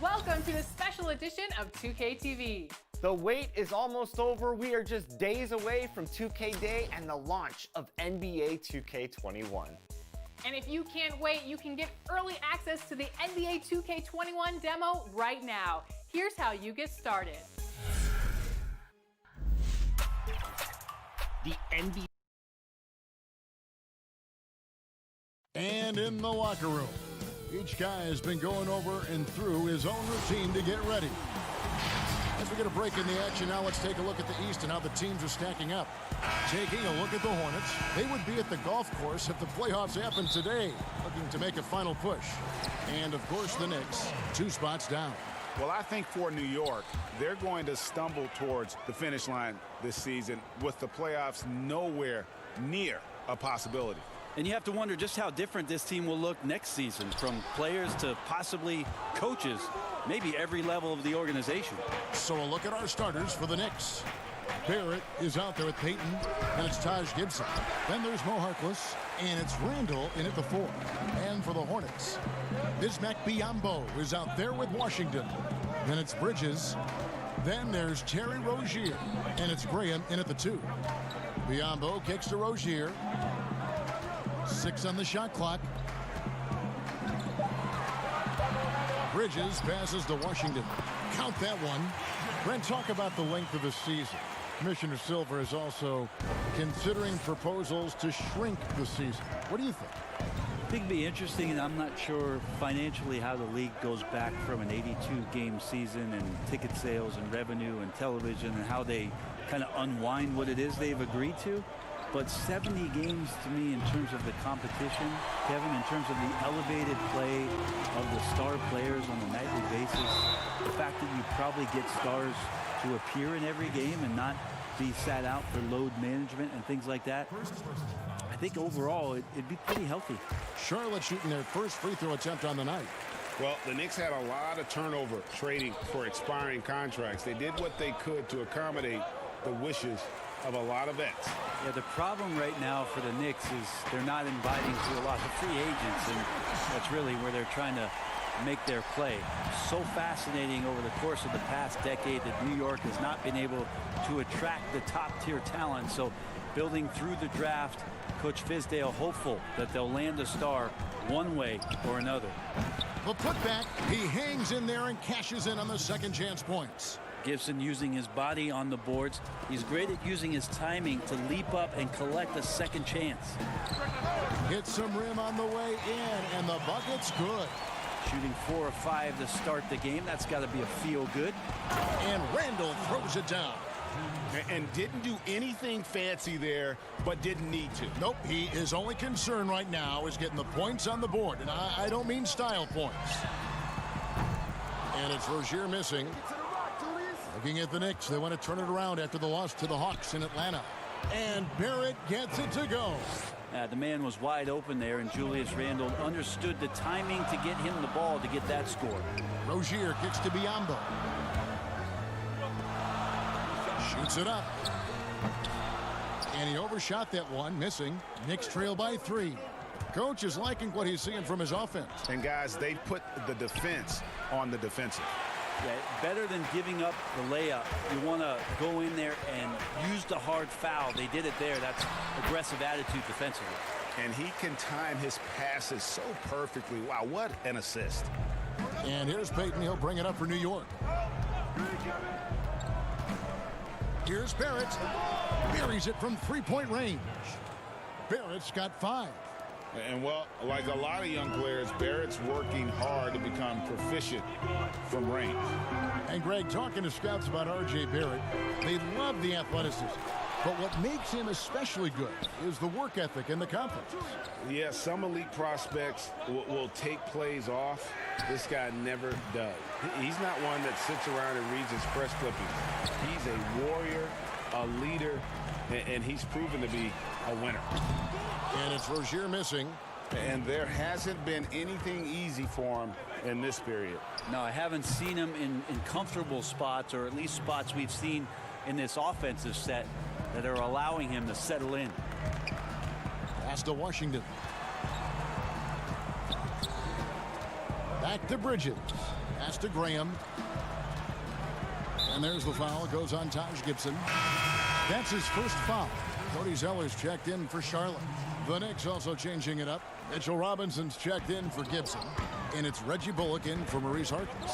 Welcome to a special edition of 2K TV. The wait is almost over. We are just days away from 2K Day and the launch of NBA 2K21. And if you can't wait, you can get early access to the NBA 2K21 demo right now. Here's how you get started. The NBA. And in the locker room, each guy has been going over and through his own routine to get ready. As we get a break in the action, now let's take a look at the East and how the teams are stacking up. Taking a look at the Hornets, they would be at the golf course if the playoffs happened today, looking to make a final push. And, of course, the Knicks, 2 spots down. Well, I think for New York, they're going to stumble towards the finish line this season with the playoffs nowhere near a possibility. And you have to wonder just how different this team will look next season, from players to possibly coaches, maybe every level of the organization. So a look at our starters for the Knicks. Barrett is out there with Peyton, and it's Taj Gibson. Then there's Mo Harkless, and it's Randall in at the 4. And for the Hornets, Bismack Biyombo is out there with Washington. Then it's Bridges. Then there's Terry Rozier, and it's Graham in at the 2. Biyombo kicks to Rozier. 6 on the shot clock. Bridges passes to Washington. Count that one. Brent, talk about the length of the season. Commissioner Silver is also considering proposals to shrink the season. What do you think? I think it'd be interesting, and I'm not sure financially how the league goes back from an 82-game season and ticket sales and revenue and television and how they kind of unwind what it is they've agreed to. But 70 games to me in terms of the competition, Kevin, in terms of the elevated play of the star players on a nightly basis, the fact that you probably get stars to appear in every game and not be sat out for load management and things like that, I think overall it'd be pretty healthy. Charlotte shooting their first free throw attempt on the night. Well, the Knicks had a lot of turnover trading for expiring contracts. They did what they could to accommodate the wishes of a lot of vets. Yeah, the problem right now for the Knicks is they're not inviting to a lot of free agents, and that's really where they're trying to make their play. So fascinating over the course of the past decade that New York has not been able to attract the top-tier talent. So building through the draft, Coach Fizdale hopeful that they'll land a star one way or another. The putback, he hangs in there and cashes in on the second chance points. Gibson using his body on the boards. He's great at using his timing to leap up and collect a second chance. Hits some rim on the way in, and the bucket's good. Shooting 4 or 5 to start the game. That's got to be a feel good. And Randall throws it down. And didn't do anything fancy there, but didn't need to. Nope, his only concern right now is getting the points on the board. And I don't mean style points. And it's Rozier missing. Looking at the Knicks, they want to turn it around after the loss to the Hawks in Atlanta. And Barrett gets it to go. The man was wide open there, and Julius Randle understood the timing to get him the ball to get that score. Rozier kicks to Biyombo. Shoots it up. And he overshot that one, missing. Knicks trail by 3. Coach is liking what he's seeing from his offense. And guys, they put the defense on the defensive. Yeah, better than giving up the layup. You want to go in there and use the hard foul. They did it there. That's aggressive attitude defensively. And he can time his passes so perfectly. Wow, what an assist. And here's Peyton. He'll bring it up for New York. Here's Barrett. Buries it from three-point range. Barrett's got 5. And, well, like a lot of young players, Barrett's working hard to become proficient from range. And, Greg, talking to scouts about R.J. Barrett, they love the athleticism. But what makes him especially good is the work ethic and the confidence. Yeah, some elite prospects will take plays off. This guy never does. He's not one that sits around and reads his press clippings. He's a warrior, a leader, and he's proven to be a winner. And it's Rozier missing. And there hasn't been anything easy for him in this period. No, I haven't seen him in comfortable spots, or at least spots we've seen in this offensive set that are allowing him to settle in. Pass to Washington. Back to Bridges. Pass to Graham. And there's the foul. It goes on Taj Gibson. That's his first foul. Cody Zeller's checked in for Charlotte. The Knicks also changing it up. Mitchell Robinson's checked in for Gibson. And it's Reggie Bullock in for Maurice Harkins.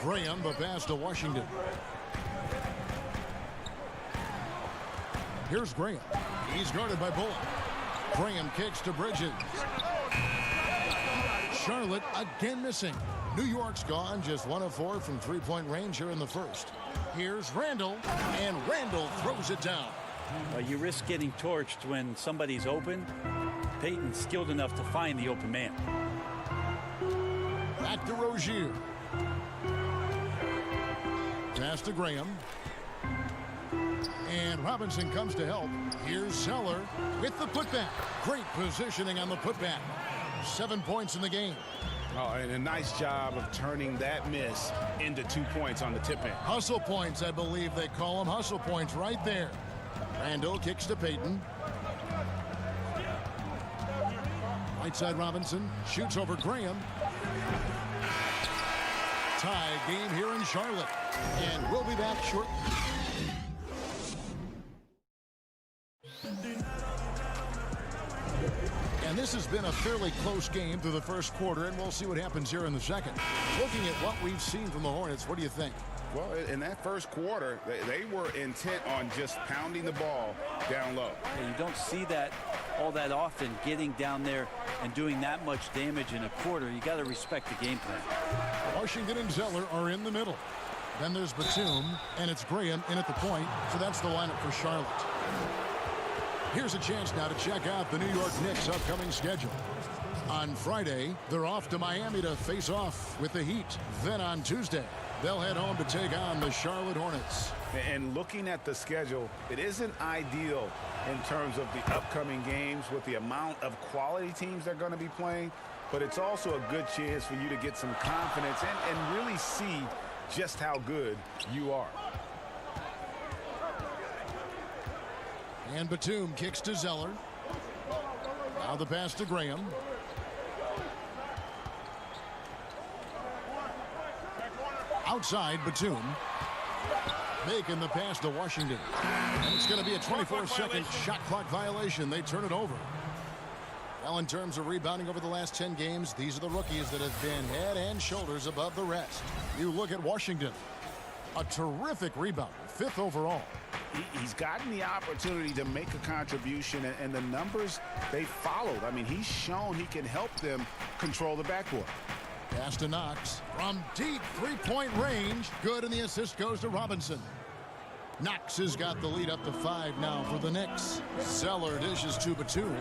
Graham, the pass to Washington. Here's Graham. He's guarded by Bullock. Graham kicks to Bridges. Charlotte again missing. New York's gone, just 1 of 4 from three-point range here in the first. Here's Randall, and Randall throws it down. You risk getting torched when somebody's open. Payton's skilled enough to find the open man. Back to Rozier. Pass to Graham. And Robinson comes to help. Here's Zeller with the putback. Great positioning on the putback. 7 points in the game. Oh, and a nice job of turning that miss into 2 points on the tip in. Hustle points, I believe they call them. Hustle points right there. Randall kicks to Payton. Right side Robinson shoots over Graham. Tie game here in Charlotte. And we'll be back shortly. And this has been a fairly close game through the first quarter, and we'll see what happens here in the second. Looking at what we've seen from the Hornets, what do you think? Well, in that first quarter, they were intent on just pounding the ball down low. You don't see that all that often, getting down there and doing that much damage in a quarter. You got to respect the game plan. Washington and Zeller are in the middle. Then there's Batum, and it's Graham in at the point, so that's the lineup for Charlotte. Here's a chance now to check out the New York Knicks' upcoming schedule. On Friday, they're off to Miami to face off with the Heat. Then on Tuesday, they'll head home to take on the Charlotte Hornets. And looking at the schedule, it isn't ideal in terms of the upcoming games with the amount of quality teams they're going to be playing, but it's also a good chance for you to get some confidence and really see just how good you are. And Batum kicks to Zeller. Now the pass to Graham. Outside, Batum. Making the pass to Washington. And it's going to be a 24-second shot clock violation. They turn it over. Well, in terms of rebounding over the last 10 games, these are the rookies that have been head and shoulders above the rest. You look at Washington. A terrific rebounder, 5th overall. He's gotten the opportunity to make a contribution, and the numbers they followed. I mean, he's shown he can help them control the backboard. Pass to Knox from deep three-point range. Good, and the assist goes to Robinson. Knox has got the lead up to 5 now for the Knicks. Zeller dishes to Batum.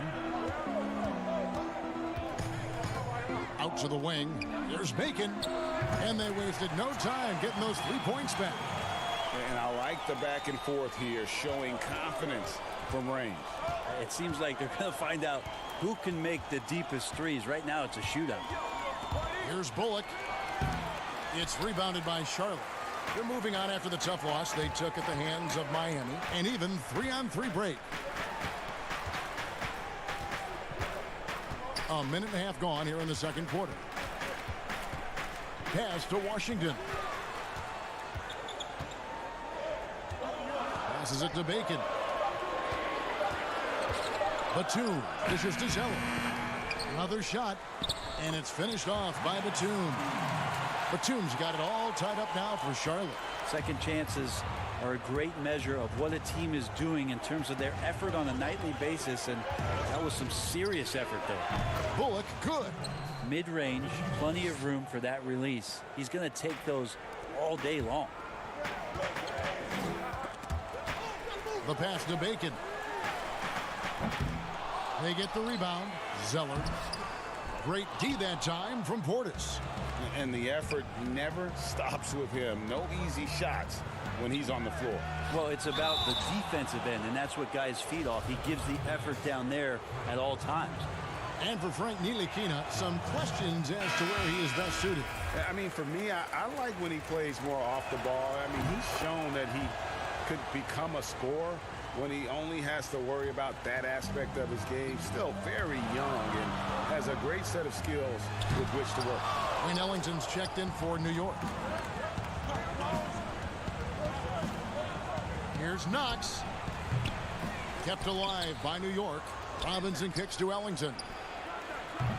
Out to the wing. There's Bacon. And they wasted no time getting those 3 points back. And I like the back and forth here, showing confidence from range. It seems like they're going to find out who can make the deepest threes. Right now, it's a shootout. Here's Bullock. It's rebounded by Charlotte. They're moving on after the tough loss they took at the hands of Miami. And even 3-on-3 break. A minute and a half gone here in the second quarter. Pass to Washington. Passes it to Bacon. Batum dishes to Zeller. Another shot, and it's finished off by Batum. Batum's got it all tied up now for Charlotte. Second chances are a great measure of what a team is doing in terms of their effort on a nightly basis, and that was some serious effort there. Bullock, good. Mid-range, plenty of room for that release. He's going to take those all day long. The pass to Bacon. They get the rebound. Zeller. Great D that time from Portis. And the effort never stops with him. No easy shots when he's on the floor. Well, it's about the defensive end, and that's what guys feed off. He gives the effort down there at all times. And for Frank Ntilikina, some questions as to where he is best suited. I mean, for me, I like when he plays more off the ball. I mean, he's shown that he could become a scorer when he only has to worry about that aspect of his game. Still very young and has a great set of skills with which to work. Wayne Ellington's checked in for New York. Here's Knox. Kept alive by New York. Robinson kicks to Ellington.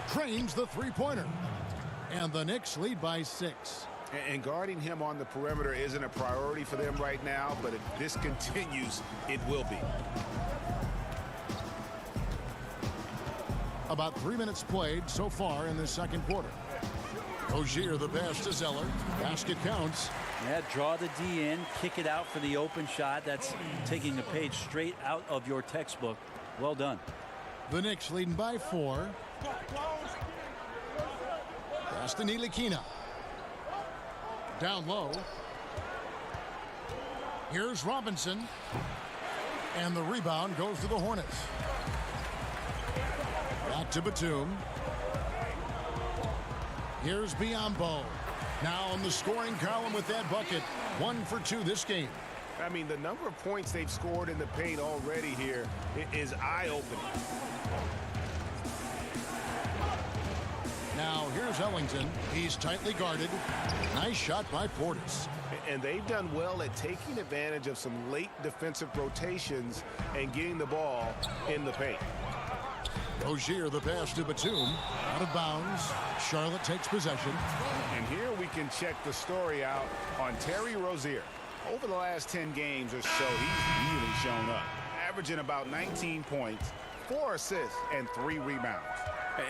Trains the three-pointer. And the Knicks lead by 6. And guarding him on the perimeter isn't a priority for them right now, but if this continues, it will be. About 3 minutes played so far in the second quarter. Rozier the pass to Zeller. Basket counts. Yeah, draw the D in, kick it out for the open shot. That's taking a page straight out of your textbook. Well done. The Knicks leading by 4. Pass to Ntilikina. Down low. Here's Robinson. And the rebound goes to the Hornets. Back to Batum. Here's Biyombo. Now in the scoring column with that bucket. 1 for 2 this game. I mean, the number of points they've scored in the paint already here is eye-opening. Now here's Ellington. He's tightly guarded. Nice shot by Portis. And they've done well at taking advantage of some late defensive rotations and getting the ball in the paint. Rozier the pass to Batum. Out of bounds. Charlotte takes possession. And here we can check the story out on Terry Rozier. Over the last 10 games or so, he's really shown up. Averaging about 19 points, 4 assists, and 3 rebounds.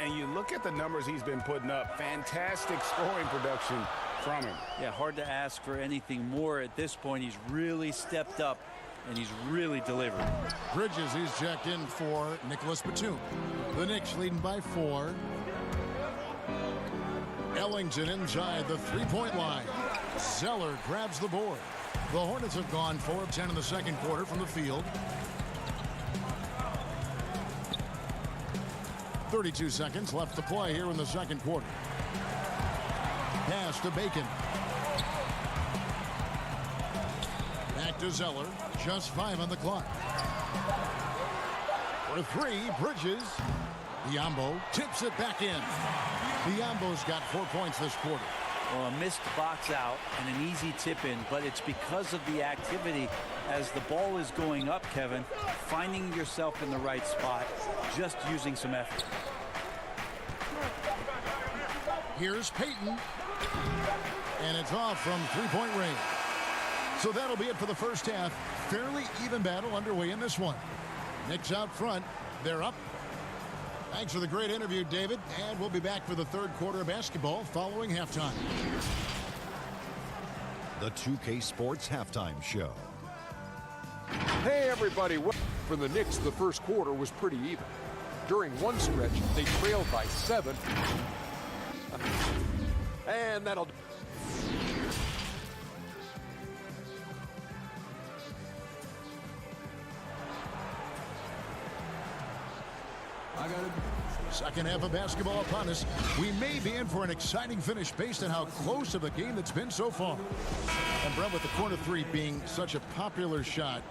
And you look at the numbers he's been putting up, fantastic scoring production from him. Yeah, hard to ask for anything more at this point. He's really stepped up, and he's really delivered. Bridges is checked in for Nicholas Batum. The Knicks leading by 4. Ellington inside the three-point line. Zeller grabs the board. The Hornets have gone 4 of 10 in the second quarter from the field. 32 seconds left to play here in the second quarter. Pass to Bacon. Back to Zeller. Just 5 on the clock. For 3, Bridges. Biyombo tips it back in. Biyombo's got 4 points this quarter. Well, a missed box out and an easy tip in, but it's because of the activity as the ball is going up, Kevin, finding yourself in the right spot, just using some effort. Here's Payton. And it's off from three-point range. So that'll be it for the first half. Fairly even battle underway in this one. Knicks out front. They're up. Thanks for the great interview, David. And we'll be back for the third quarter of basketball following halftime. The 2K Sports Halftime Show. Hey, everybody. For the Knicks, the first quarter was pretty even. During one stretch, they trailed by 7. And that'll... Second half of basketball upon us. We may be in for an exciting finish based on how close of a game that's been so far. And Brett, with the corner 3 being such a popular shot,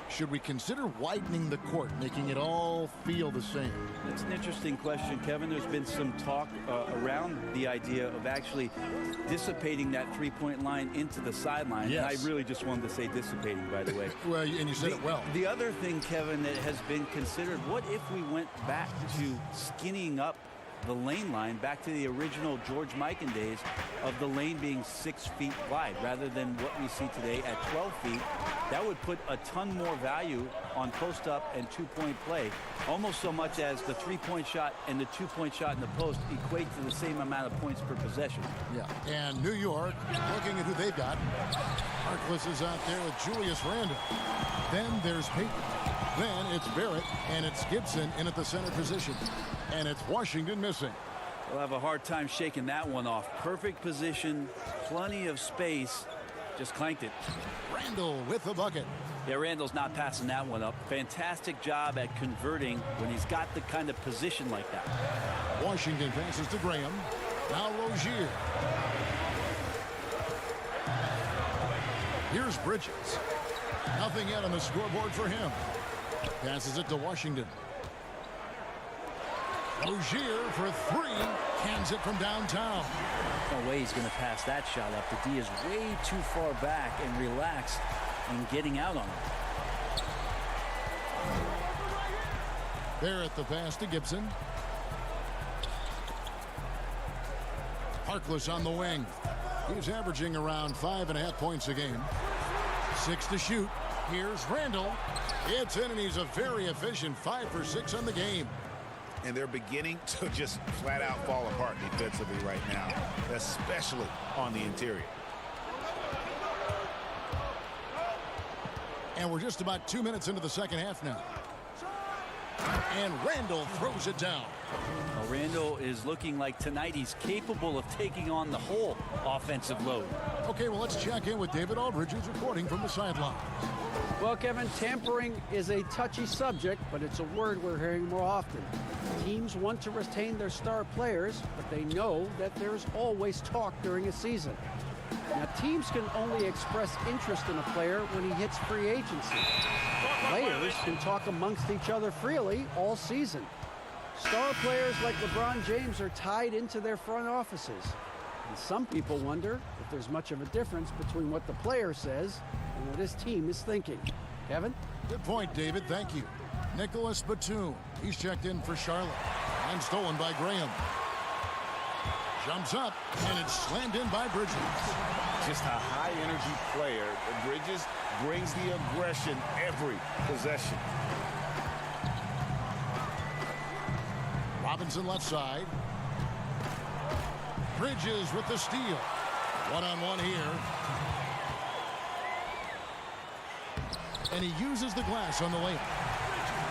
should we consider widening the court, making it all feel the same? That's an interesting question, Kevin. There's been some talk around the idea of actually dissipating that three-point line into the sideline. Yes. And I really just wanted to say dissipating, by the way. Well, and you said it well. The other thing, Kevin, that has been considered, what if we went back to skinnying up the lane line back to the original George Mikan days of the lane being 6 feet wide rather than what we see today at 12 feet. That would put a ton more value on post-up and two-point play, almost so much as the three-point shot and the two-point shot in the post equate to the same amount of points per possession. Yeah, and New York, looking at who they've got. Harkless is out there with Julius Randle. Then there's Payton. Then it's Barrett, and it's Gibson in at the center position. And it's Washington missing. We'll have a hard time shaking that one off. Perfect position, plenty of space, just clanked it. Randle with the bucket. Yeah, Randle's not passing that one up. Fantastic job at converting when he's got the kind of position like that. Washington passes to Graham. Now Rozier. Here's Bridges. Nothing yet on the scoreboard for him. Passes it to Washington. Rozier for 3. Cans it from downtown. No way he's going to pass that shot up. The D is way too far back and relaxed in getting out on it. Barrett the pass to Gibson. Harkless on the wing. He's averaging around 5.5 points a game. 6 to shoot. Here's Randall. It's in, and he's a very efficient 5 for 6 on the game. And they're beginning to just flat out fall apart defensively right now, especially on the interior. And we're just about 2 minutes into the second half now. And Randall throws it down. Well, Randall is looking like tonight he's capable of taking on the whole offensive load. Okay, well, let's check in with David Aldridge, who's reporting from the sideline. Well, Kevin, tampering is a touchy subject, but it's a word we're hearing more often. Teams want to retain their star players, but they know that there's always talk during a season. Now, teams can only express interest in a player when he hits free agency. Players can talk amongst each other freely all season. Star players like LeBron James are tied into their front offices. And some people wonder if there's much of a difference between what the player says and what his team is thinking. Kevin? Good point, David. Thank you. Nicholas Batum. He's checked in for Charlotte. And stolen by Graham. Jumps up, and it's slammed in by Bridges. Just a high-energy player. Bridges brings the aggression every possession. Robinson left side. Bridges with the steal. One-on-one here. And he uses the glass on the layup.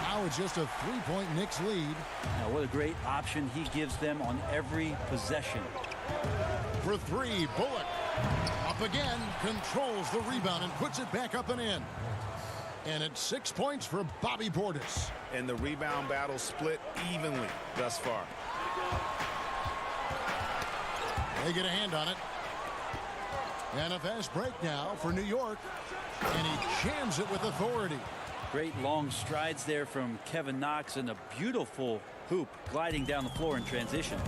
Now it's just a 3-point Knicks lead. Now what a great option he gives them on every possession. For 3, Bullock. Up again, controls the rebound and puts it back up and in. And it's 6 points for Bobby Portis. And the rebound battle split evenly thus far. They get a hand on it. And a fast break now for New York. And he jams it with authority. Great long strides there from Kevin Knox, and a beautiful hoop gliding down the floor in transition.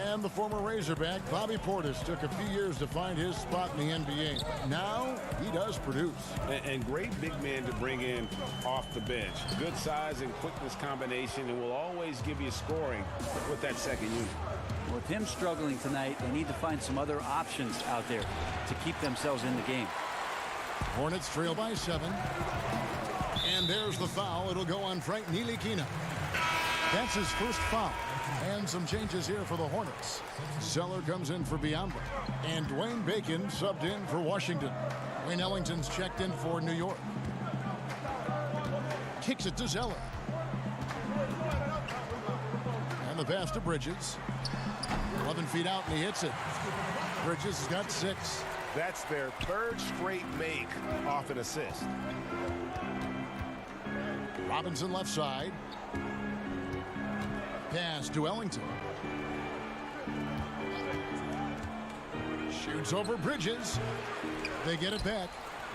And the former Razorback, Bobby Portis, took a few years to find his spot in the NBA. Now he does produce. And great big man to bring in off the bench. Good size and quickness combination, and will always give you scoring with that second unit. With him struggling tonight, they need to find some other options out there to keep themselves in the game. Hornets trail by 7. And there's the foul. It'll go on Frank Ntilikina. That's his first foul. And some changes here for the Hornets. Zeller comes in for Biyombo. And Dwayne Bacon subbed in for Washington. Wayne Ellington's checked in for New York. Kicks it to Zeller. And the pass to Bridges. 11 feet out, and he hits it. Bridges has got 6. That's their 3rd straight make off an assist. Robinson left side. Pass to Ellington. Shoots over Bridges. They get it back.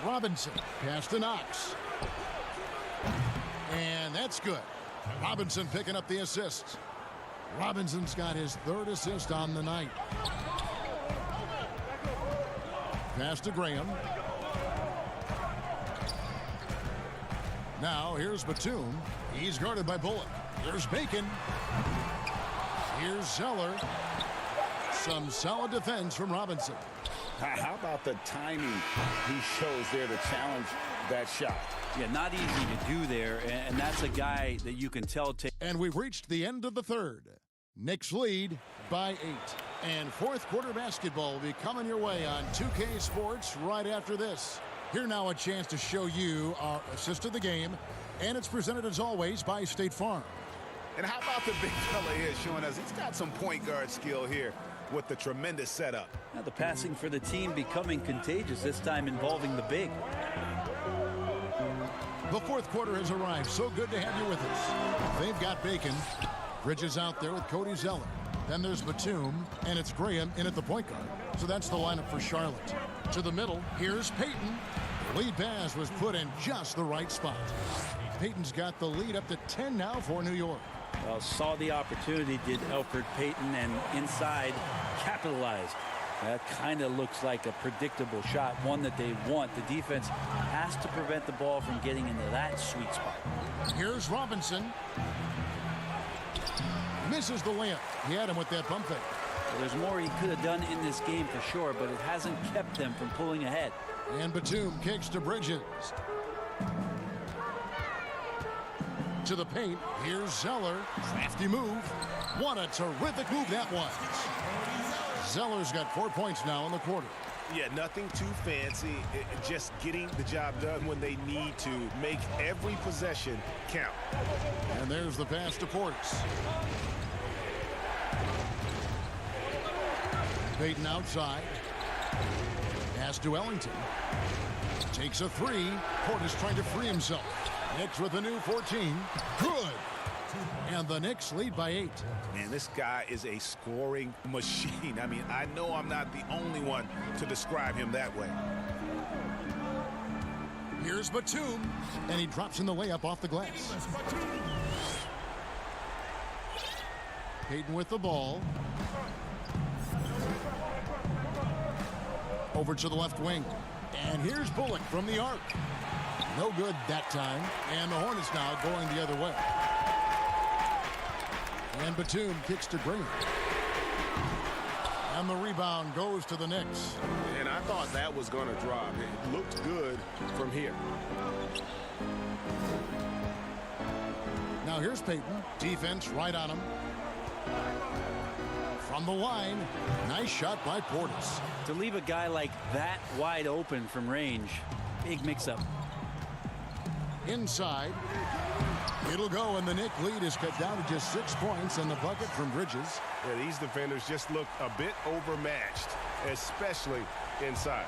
Robinson. Pass to Knox. And that's good. Robinson picking up the assist. Robinson's got his 3rd assist on the night. Pass to Graham. Now here's Batum. He's guarded by Bullock. Here's Bacon. Here's Zeller. Some solid defense from Robinson. How about the timing he shows there to challenge that shot? Yeah, not easy to do there, and that's a guy that you can tell. And we've reached the end of the 3rd. Knicks lead by 8. And 4th quarter basketball will be coming your way on 2K Sports right after this. Here now a chance to show you our assist of the game. And it's presented as always by State Farm. And how about the big fella here showing us he's got some point guard skill here with the tremendous setup. Now the passing for the team becoming contagious, this time involving the big. The 4th quarter has arrived. So good to have you with us. They've got Bacon. Bridges out there with Cody Zeller. Then there's Batum, and it's Graham in at the point guard. So that's the lineup for Charlotte. To the middle, here's Payton. The lead pass was put in just the right spot. Payton's got the lead up to 10 now for New York. Well, saw the opportunity, did Elfrid Payton, and inside capitalized. That kind of looks like a predictable shot, one that they want. The defense has to prevent the ball from getting into that sweet spot. Here's Robinson. misses the layup. He had him with that pump fake. Well, there's more he could have done in this game for sure, but it hasn't kept them from pulling ahead. And Batum kicks to Bridges. To the paint. Here's Zeller. Crafty move. What a terrific move that was. Zeller's got 4 points now in the quarter. Yeah, nothing too fancy. Just getting the job done when they need to. Make every possession count. And there's the pass to Portis. Payton outside. Pass to Ellington. Takes a three. Portis trying to free himself. Knicks with a new 14. Good. And the Knicks lead by 8. Man, this guy is a scoring machine. I mean, I know I'm not the only one to describe him that way. Here's Batum, and he drops in the layup off the glass. Payton with the ball. Over to the left wing. And here's Bullock from the arc. No good that time. And the Hornets now going the other way. And Batum kicks to Green. And the rebound goes to the Knicks. And I thought that was going to drop. It looked good from here. Now here's Payton. Defense right on him. From the line. Nice shot by Portis. To leave a guy like that wide open from range, big mix-up. Inside. It'll go, and the Knick lead is cut down to just 6 points, and the bucket from Bridges. Yeah, these defenders just look a bit overmatched, especially inside.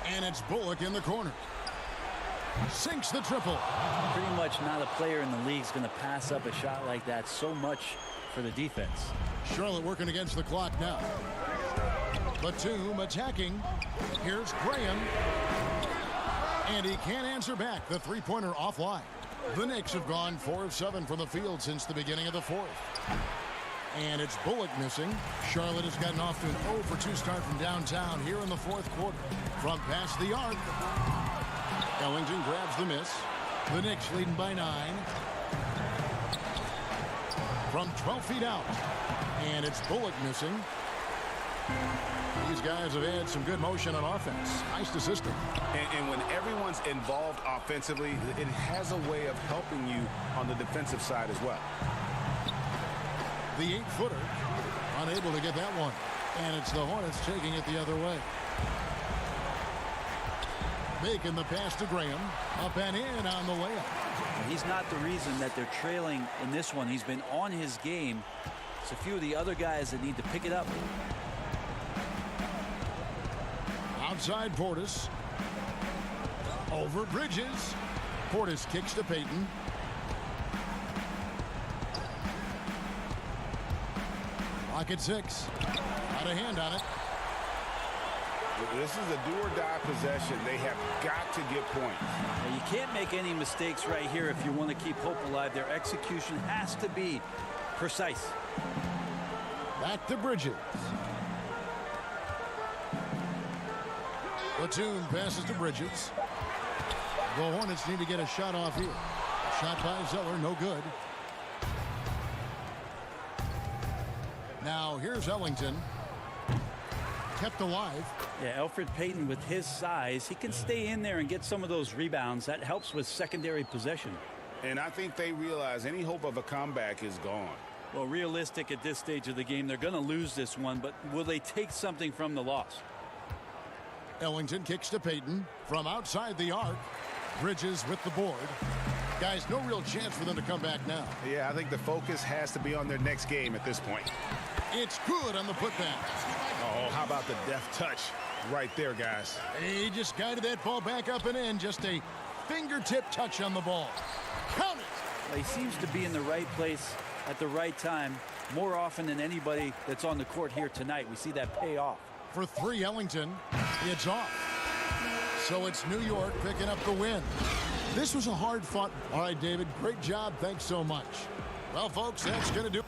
And it's Bullock in the corner. Sinks the triple. Pretty much not a player in the league is going to pass up a shot like that so much for the defense. Charlotte working against the clock now. Batum attacking. Here's Graham. And he can't answer back. The three-pointer offline. The Knicks have gone 4 of 7 from the field since the beginning of the fourth. And it's Bullock missing. Charlotte has gotten off to an 0 for 2 start from downtown here in the fourth quarter. From past the arc. Ellington grabs the miss. The Knicks leading by 9. From 12 feet out. And it's Bullock missing. These guys have had some good motion on offense. Nice to system. And when everyone's involved offensively, it has a way of helping you on the defensive side as well. The 8-footer unable to get that one. And it's the Hornets taking it the other way. Making the pass to Graham. Up and in on the layup. He's not the reason that they're trailing in this one. He's been on his game. It's a few of the other guys that need to pick it up. Outside Portis. Over Bridges. Portis kicks to Payton. Clock at 6. Got a hand on it. This is a do-or-die possession. They have got to get points. Now, you can't make any mistakes right here if you want to keep hope alive. Their execution has to be precise. Back to Bridges. Batum passes to Bridges. The Hornets need to get a shot off here. Shot by Zeller, no good. Now here's Ellington. Kept alive. Yeah, Elfrid Payton with his size, he can stay in there and get some of those rebounds. That helps with secondary possession. And I think they realize any hope of a comeback is gone. Well, realistic at this stage of the game, they're going to lose this one, but will they take something from the loss? Ellington kicks to Payton from outside the arc. Bridges with the board. Guys, no real chance for them to come back now. Yeah, I think the focus has to be on their next game at this point. It's good on the putback. Oh, how about the deft touch right there, guys? He just guided that ball back up and in. Just a fingertip touch on the ball. Count it. Well, he seems to be in the right place at the right time more often than anybody that's on the court here tonight. We see that pay off. For 3, Ellington. It's off. So it's New York picking up the win. This was a hard fought. All right, David, great job. Thanks so much. Well, folks, that's going to do it.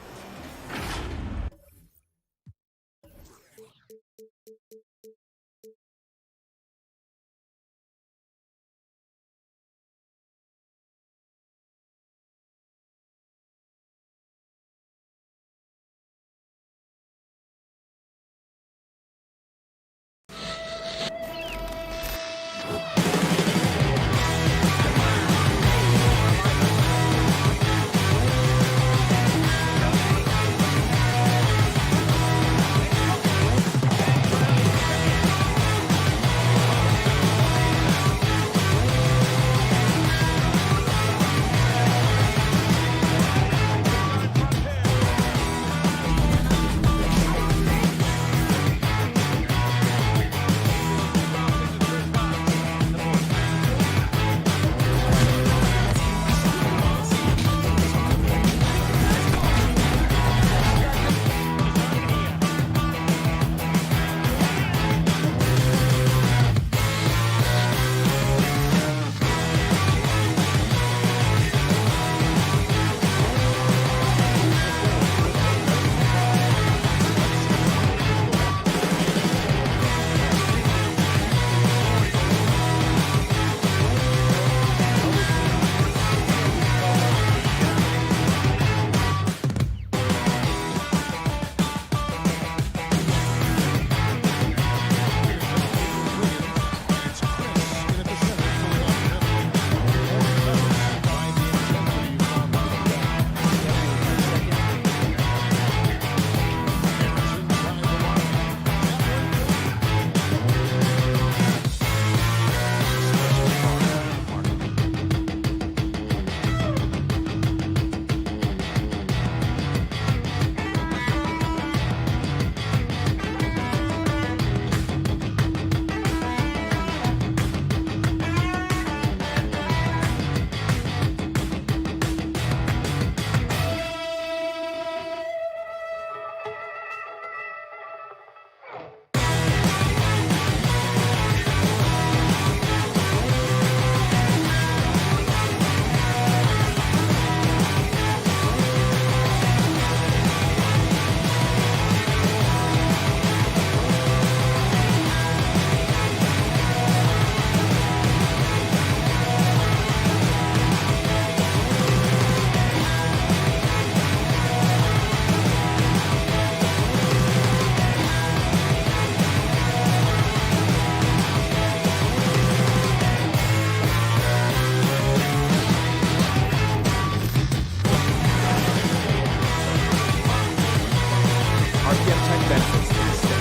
benefits to the stick,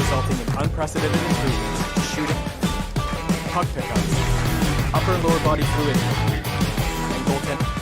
resulting in unprecedented improvements in shooting, puck pickups, upper and lower body fluidity, and goaltending.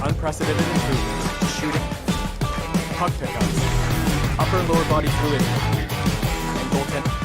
Unprecedented improvements in shooting, puck pickups, upper and lower body fluidity, and goaltending.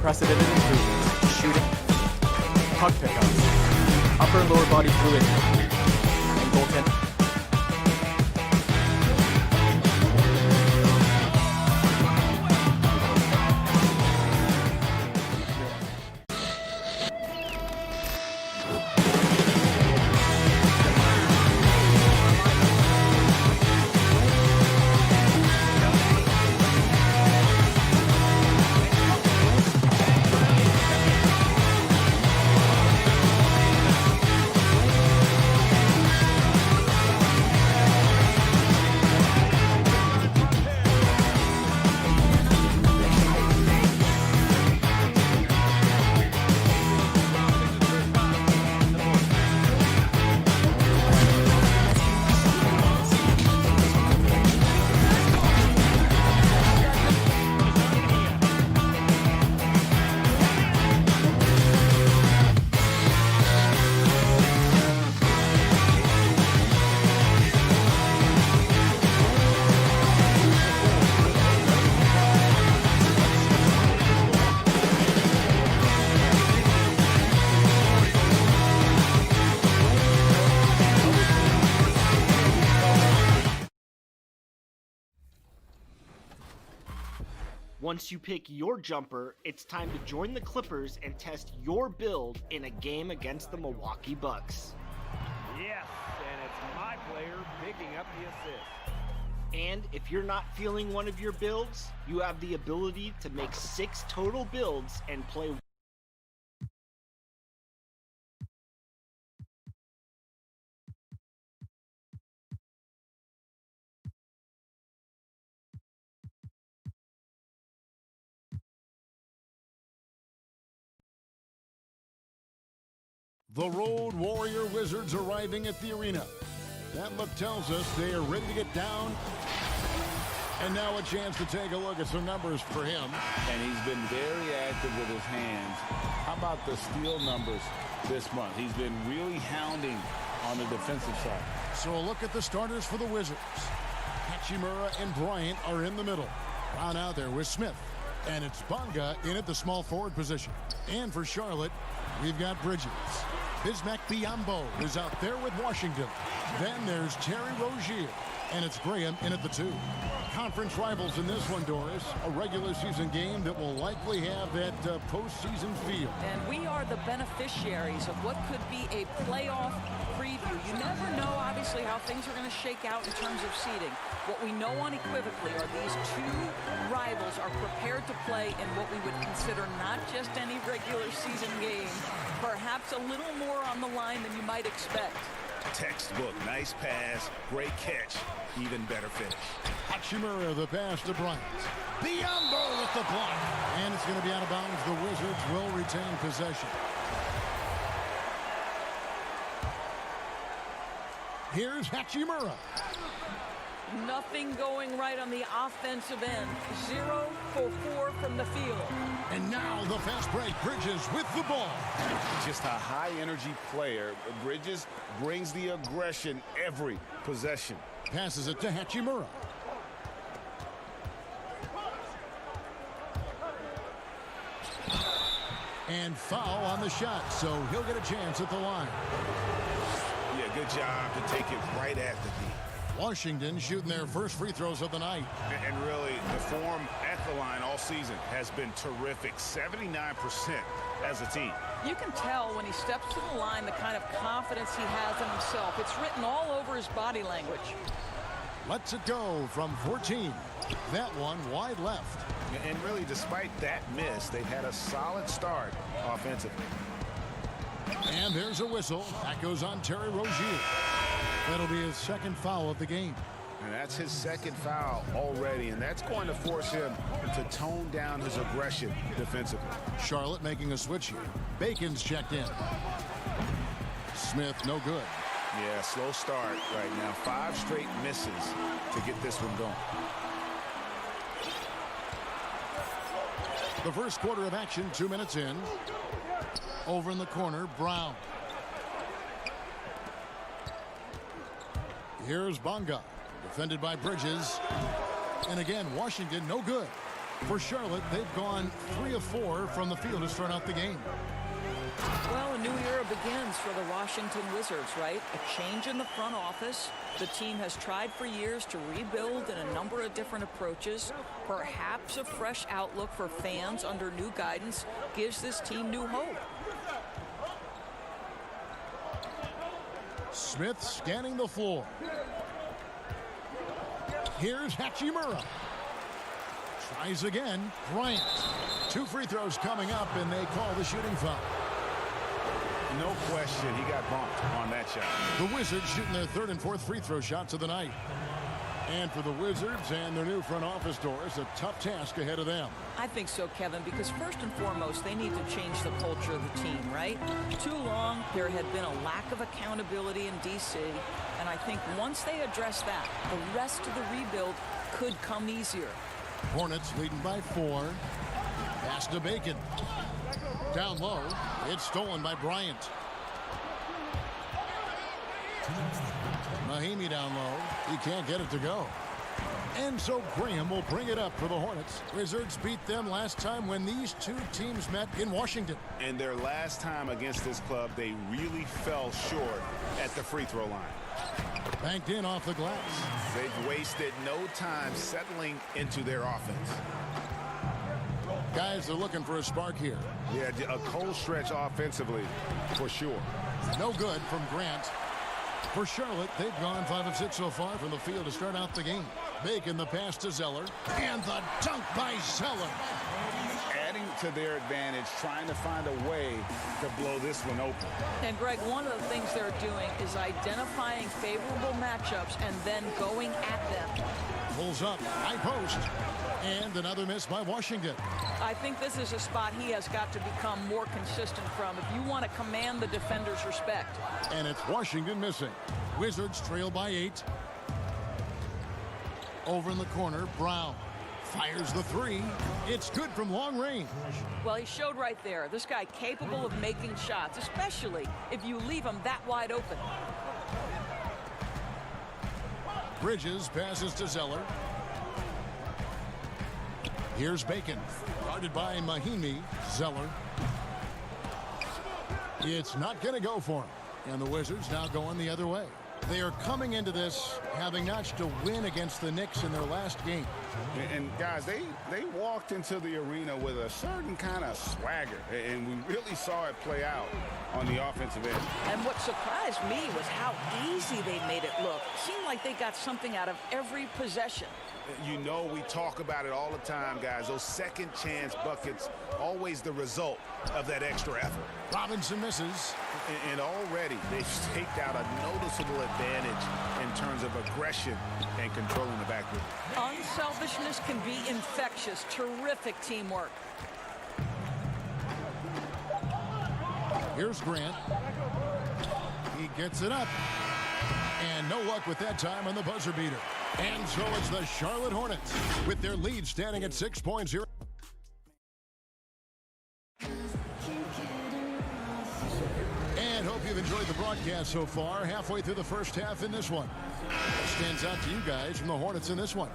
unprecedented improvements, shooting, puck pickup, upper and lower body fluidity, and goaltending. Once you pick your jumper, it's time to join the Clippers and test your build in a game against the Milwaukee Bucks. Yes, and it's my player picking up the assist. And if you're not feeling one of your builds, you have the ability to make 6 total builds and play. The Road Warrior Wizards arriving at the arena. That look tells us they are ready to get down. And now a chance to take a look at some numbers for him. And he's been very active with his hands. How about the steal numbers this month? He's been really hounding on the defensive side. So a look at the starters for the Wizards. Hachimura and Bryant are in the middle. Brown out there with Smith. And it's Bonga in at the small forward position. And for Charlotte, we've got Bridges. Bismack Biyombo is out there with Washington. Then there's Terry Rozier. And it's Graham in at the 2. Conference rivals in this one, Doris. A regular season game that will likely have that postseason feel. And we are the beneficiaries of what could be a playoff preview. You never know, obviously, how things are going to shake out in terms of seeding. What we know unequivocally are these 2 rivals are prepared to play in what we would consider not just any regular season game, perhaps a little more on the line than you might expect. Textbook, nice pass, great catch, even better finish. Hachimura, the pass to Bryant. Biyombo with the block. And it's going to be out of bounds. The Wizards will retain possession. Here's Hachimura. Nothing going right on the offensive end. 0 for 4 from the field. And now the fast break. Bridges with the ball. Just a high-energy player. Bridges brings the aggression every possession. Passes it to Hachimura. And foul on the shot, so he'll get a chance at the line. Yeah, good job to take it right at the D. Washington shooting their first free throws of the night. And really, the form at the line all season has been terrific. 79% as a team. You can tell when he steps to the line the kind of confidence he has in himself. It's written all over his body language. Lets it go from 14. That one wide left. And really, despite that miss, they've had a solid start offensively. And there's a whistle. That goes on Terry Rozier. That'll be his second foul of the game. And that's his second foul already, and that's going to force him to tone down his aggression defensively. Charlotte making a switch here. Bacon's checked in. Smith, no good. Yeah, slow start right now. 5 straight misses to get this one going. The first quarter of action, 2 minutes in. Over in the corner, Brown. Here's Bonga, defended by Bridges. And again, Washington, no good. For Charlotte, they've gone 3 of 4 from the field to start out the game. Well, a new era begins for the Washington Wizards, right? A change in the front office. The team has tried for years to rebuild in a number of different approaches. Perhaps a fresh outlook for fans under new guidance gives this team new hope. Smith scanning the floor. Here's Hachimura. Tries again. Bryant. 2 free throws coming up, and they call the shooting foul. No question, he got bumped on that shot. The Wizards shooting their 3rd and 4th free throw shots of the night. And for the Wizards and their new front office doors, a tough task ahead of them. I think so, Kevin, because first and foremost, they need to change the culture of the team, right? Too long, there had been a lack of accountability in D.C., and I think once they address that, the rest of the rebuild could come easier. Hornets leading by 4. Pass to Bacon. Down low. It's stolen by Bryant. Mahimi down low. He can't get it to go. And so Graham will bring it up for the Hornets. Wizards beat them last time when these two teams met in Washington. And their last time against this club, they really fell short at the free throw line. Banked in off the glass. They've wasted no time settling into their offense. Guys are looking for a spark here. Yeah, a cold stretch offensively, for sure. No good from Grant. For Charlotte, they've gone 5 of 6 so far from the field to start out the game. Bacon the pass to Zeller. And the dunk by Zeller. Adding to their advantage, trying to find a way to blow this one open. And Greg, one of the things they're doing is identifying favorable matchups and then going at them. Pulls up, high post. And another miss by Washington. I think this is a spot he has got to become more consistent from if you want to command the defender's respect. And it's Washington missing. Wizards trail by 8. Over in the corner, Brown fires the 3. It's good from long range. Well, he showed right there. This guy capable of making shots, especially if you leave him that wide open. Bridges passes to Zeller. Here's Bacon, guarded by Mahimi. Zeller. It's not going to go for him. And the Wizards now going the other way. They are coming into this having notched a win against the Knicks in their last game. And guys, they walked into the arena with a certain kind of swagger, and we really saw it play out on the offensive end. And what surprised me was how easy they made it look. It seemed like they got something out of every possession. You know, we talk about it all the time, guys. Those second chance buckets, always the result of that extra effort. Robinson misses. And already they've staked out a noticeable advantage in terms of aggression and controlling the backcourt. Unselfishness can be infectious. Terrific teamwork. Here's Grant. He gets it up. And no luck with that time on the buzzer beater. And so it's the Charlotte Hornets with their lead standing at 6 0. And hope you've enjoyed the broadcast so far. Halfway through the first half in this one. What stands out to you guys from the Hornets in this one?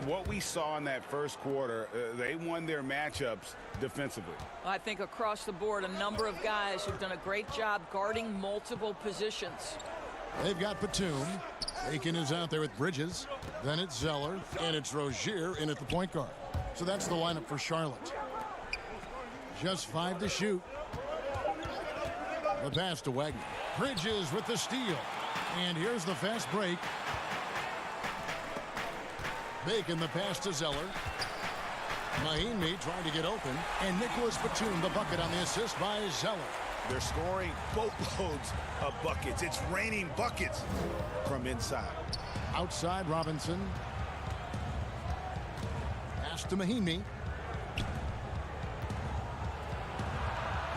What we saw in that first quarter, they won their matchups defensively. I think across the board, a number of guys who've done a great job guarding multiple positions. They've got Batum. Aiken is out there with Bridges. Then it's Zeller. And it's Rozier in at the point guard. So that's the lineup for Charlotte. Just 5 to shoot. The pass to Wagner. Bridges with the steal. And here's the fast break. Bacon the pass to Zeller. Mahimi trying to get open. And Nicholas Batum the bucket on the assist by Zeller. They're scoring boatloads of buckets. It's raining buckets from inside. Outside Robinson. Pass to Mahimi.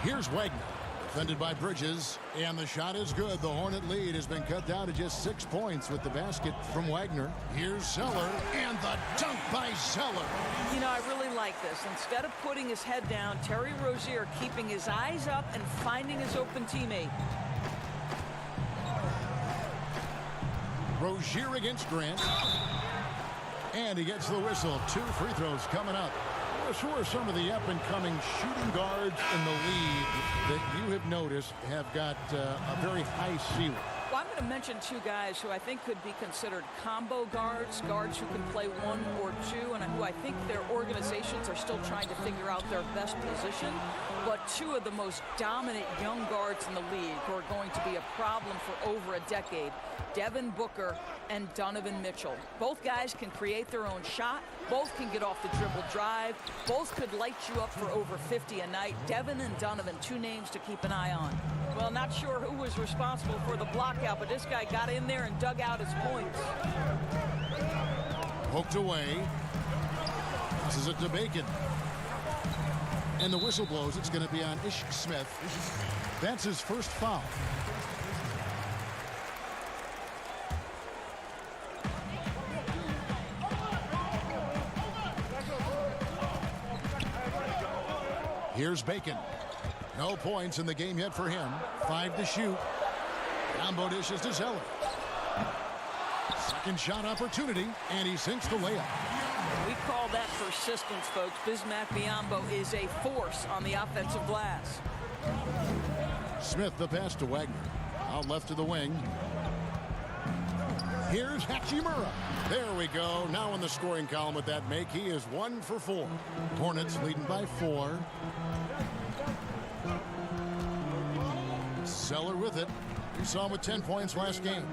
Here's Wagner. Defended by Bridges. And the shot is good. The Hornet lead has been cut down to just 6 points with the basket from Wagner. Here's Zeller. And the dunk by Zeller. You know, I really like this. Instead of putting his head down, Terry Rozier keeping his eyes up and finding his open teammate. Rozier against Grant. And he gets the whistle. 2 free throws coming up. Doris, who are some of the up-and-coming shooting guards in the league that you have noticed have got a very high ceiling? Well, I'm going to mention two guys who I think could be considered combo guards who can play one or two, and who I think their organizations are still trying to figure out their best position. But two of the most dominant young guards in the league who are going to be a problem for over a decade, Devin Booker and Donovan Mitchell. Both guys can create their own shot. Both can get off the dribble drive. Both could light you up for over 50 a night. Devin and Donovan, two names to keep an eye on. Well, not sure who was responsible for the blockout, but this guy got in there and dug out his points. Poked away. This is it to Bacon. And the whistle blows. It's going to be on Ish Smith. That's his first foul. Here's Bacon. No points in the game yet for him. 5 to shoot. Combo dishes to Zeller. Second shot opportunity, and he sinks the layup. We call that persistence, folks. Bismack Biyombo is a force on the offensive glass. Smith the pass to Wagner. Out left to the wing. Here's Hachimura. There we go. Now in the scoring column with that make. He is 1 for 4. Hornets leading by 4. Zeller with it. You saw him with 10 points last game.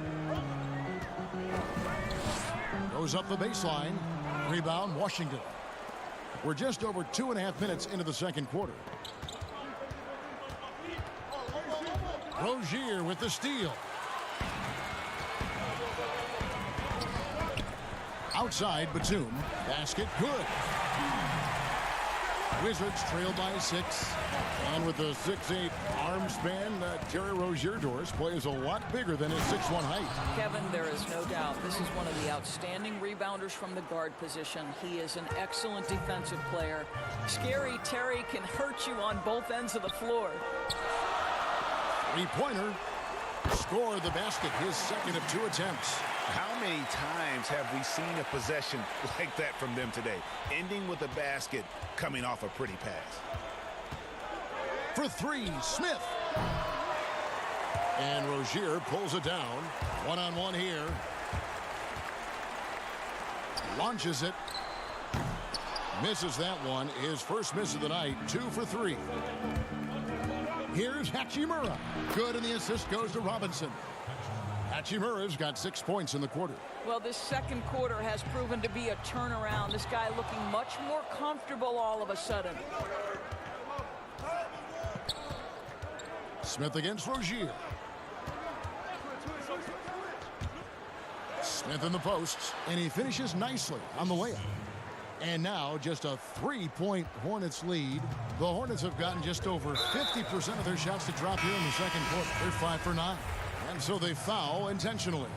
Goes up the baseline. Rebound, Washington. We're just over 2.5 minutes into the second quarter. Rozier with the steal. Outside, Batum. Basket, good. Wizards trail by 6. And with the 6'8" arm span, Terry Rozier, Doris, plays a lot bigger than his 6'1" height. Kevin, there is no doubt this is one of the outstanding rebounders from the guard position. He is an excellent defensive player. Scary Terry can hurt you on both ends of the floor. Three-pointer. Scored the basket, his second of 2 attempts. How many times have we seen a possession like that from them today? Ending with a basket, coming off a pretty pass. For 3, Smith. And Rozier pulls it down. One-on-one here. Launches it. Misses that one. His first miss of the night. 2 for 3. Here's Hachimura. Good, and the assist goes to Robinson. Hachimura's got 6 points in the quarter. Well, this second quarter has proven to be a turnaround. This guy looking much more comfortable all of a sudden. Smith against Rozier. Smith in the posts, and he finishes nicely on the layup. And now just a 3-point Hornets lead. The Hornets have gotten just over 50% of their shots to drop here in the second quarter. They're 5 for 9. And so they foul intentionally.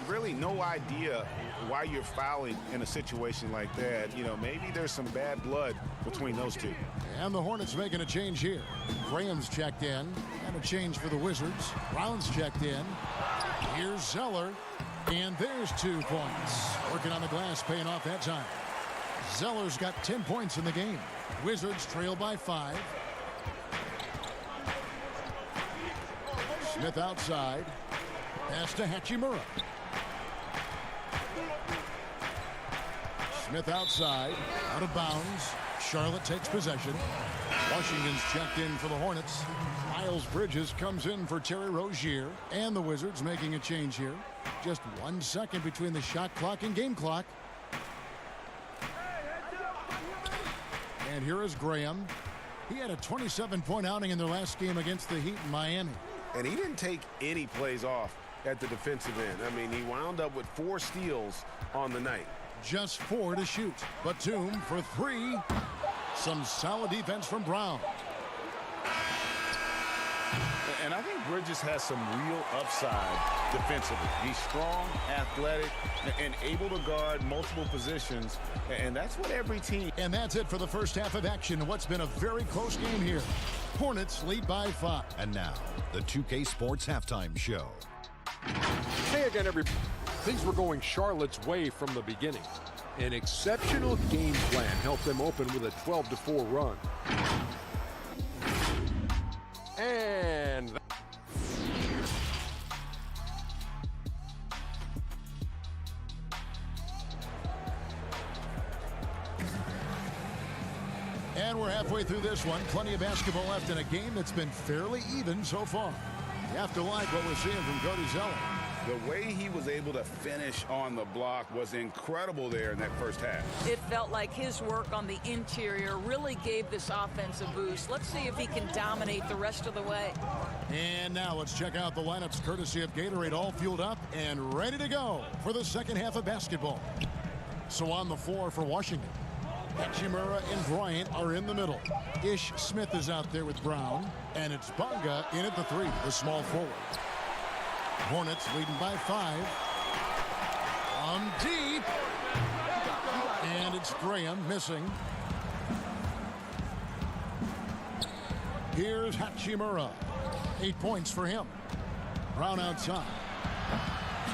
Really no idea why you're fouling in a situation like that. You know, maybe there's some bad blood between those two. And the Hornets making a change here. Graham's checked in. And a change for the Wizards. Brown's checked in. Here's Zeller. And there's 2 points. Working on the glass, paying off that time. Zeller's got 10 points in the game. Wizards trail by 5. Smith outside. Pass to Hachimura. Smith outside. Out of bounds. Charlotte takes possession. Washington's checked in for the Hornets. Miles Bridges comes in for Terry Rozier. And the Wizards making a change here. Just 1 second between the shot clock and game clock. And here is Graham. He had a 27-point outing in their last game against the Heat in Miami. And he didn't take any plays off at the defensive end. I mean, he wound up with 4 steals on the night. Just 4 to shoot. Batum for 3. Some solid defense from Brown. And I think Bridges has some real upside defensively. He's strong, athletic, and able to guard multiple positions. And that's what every team... And that's it for the first half of action. What's been a very close game here. Hornets lead by 5. And now, the 2K Sports Halftime Show. Hey again, everybody. Things were going Charlotte's way from the beginning. An exceptional game plan helped them open with a 12-4 run. And we're halfway through this one. Plenty of basketball left in a game that's been fairly even so far. You have to like what we're seeing from Cody Zeller. The way he was able to finish on the block was incredible there in that first half. It felt like his work on the interior really gave this offense a boost. Let's see if he can dominate the rest of the way. And now let's check out the lineups courtesy of Gatorade, all fueled up and ready to go for the second half of basketball. So on the floor for Washington, Hachimura and Bryant are in the middle. Ish Smith is out there with Brown, and it's Bonga in at the 3, the small forward. Hornets leading by 5. On deep. And it's Graham missing. Here's Hachimura. 8 points for him. Brown outside.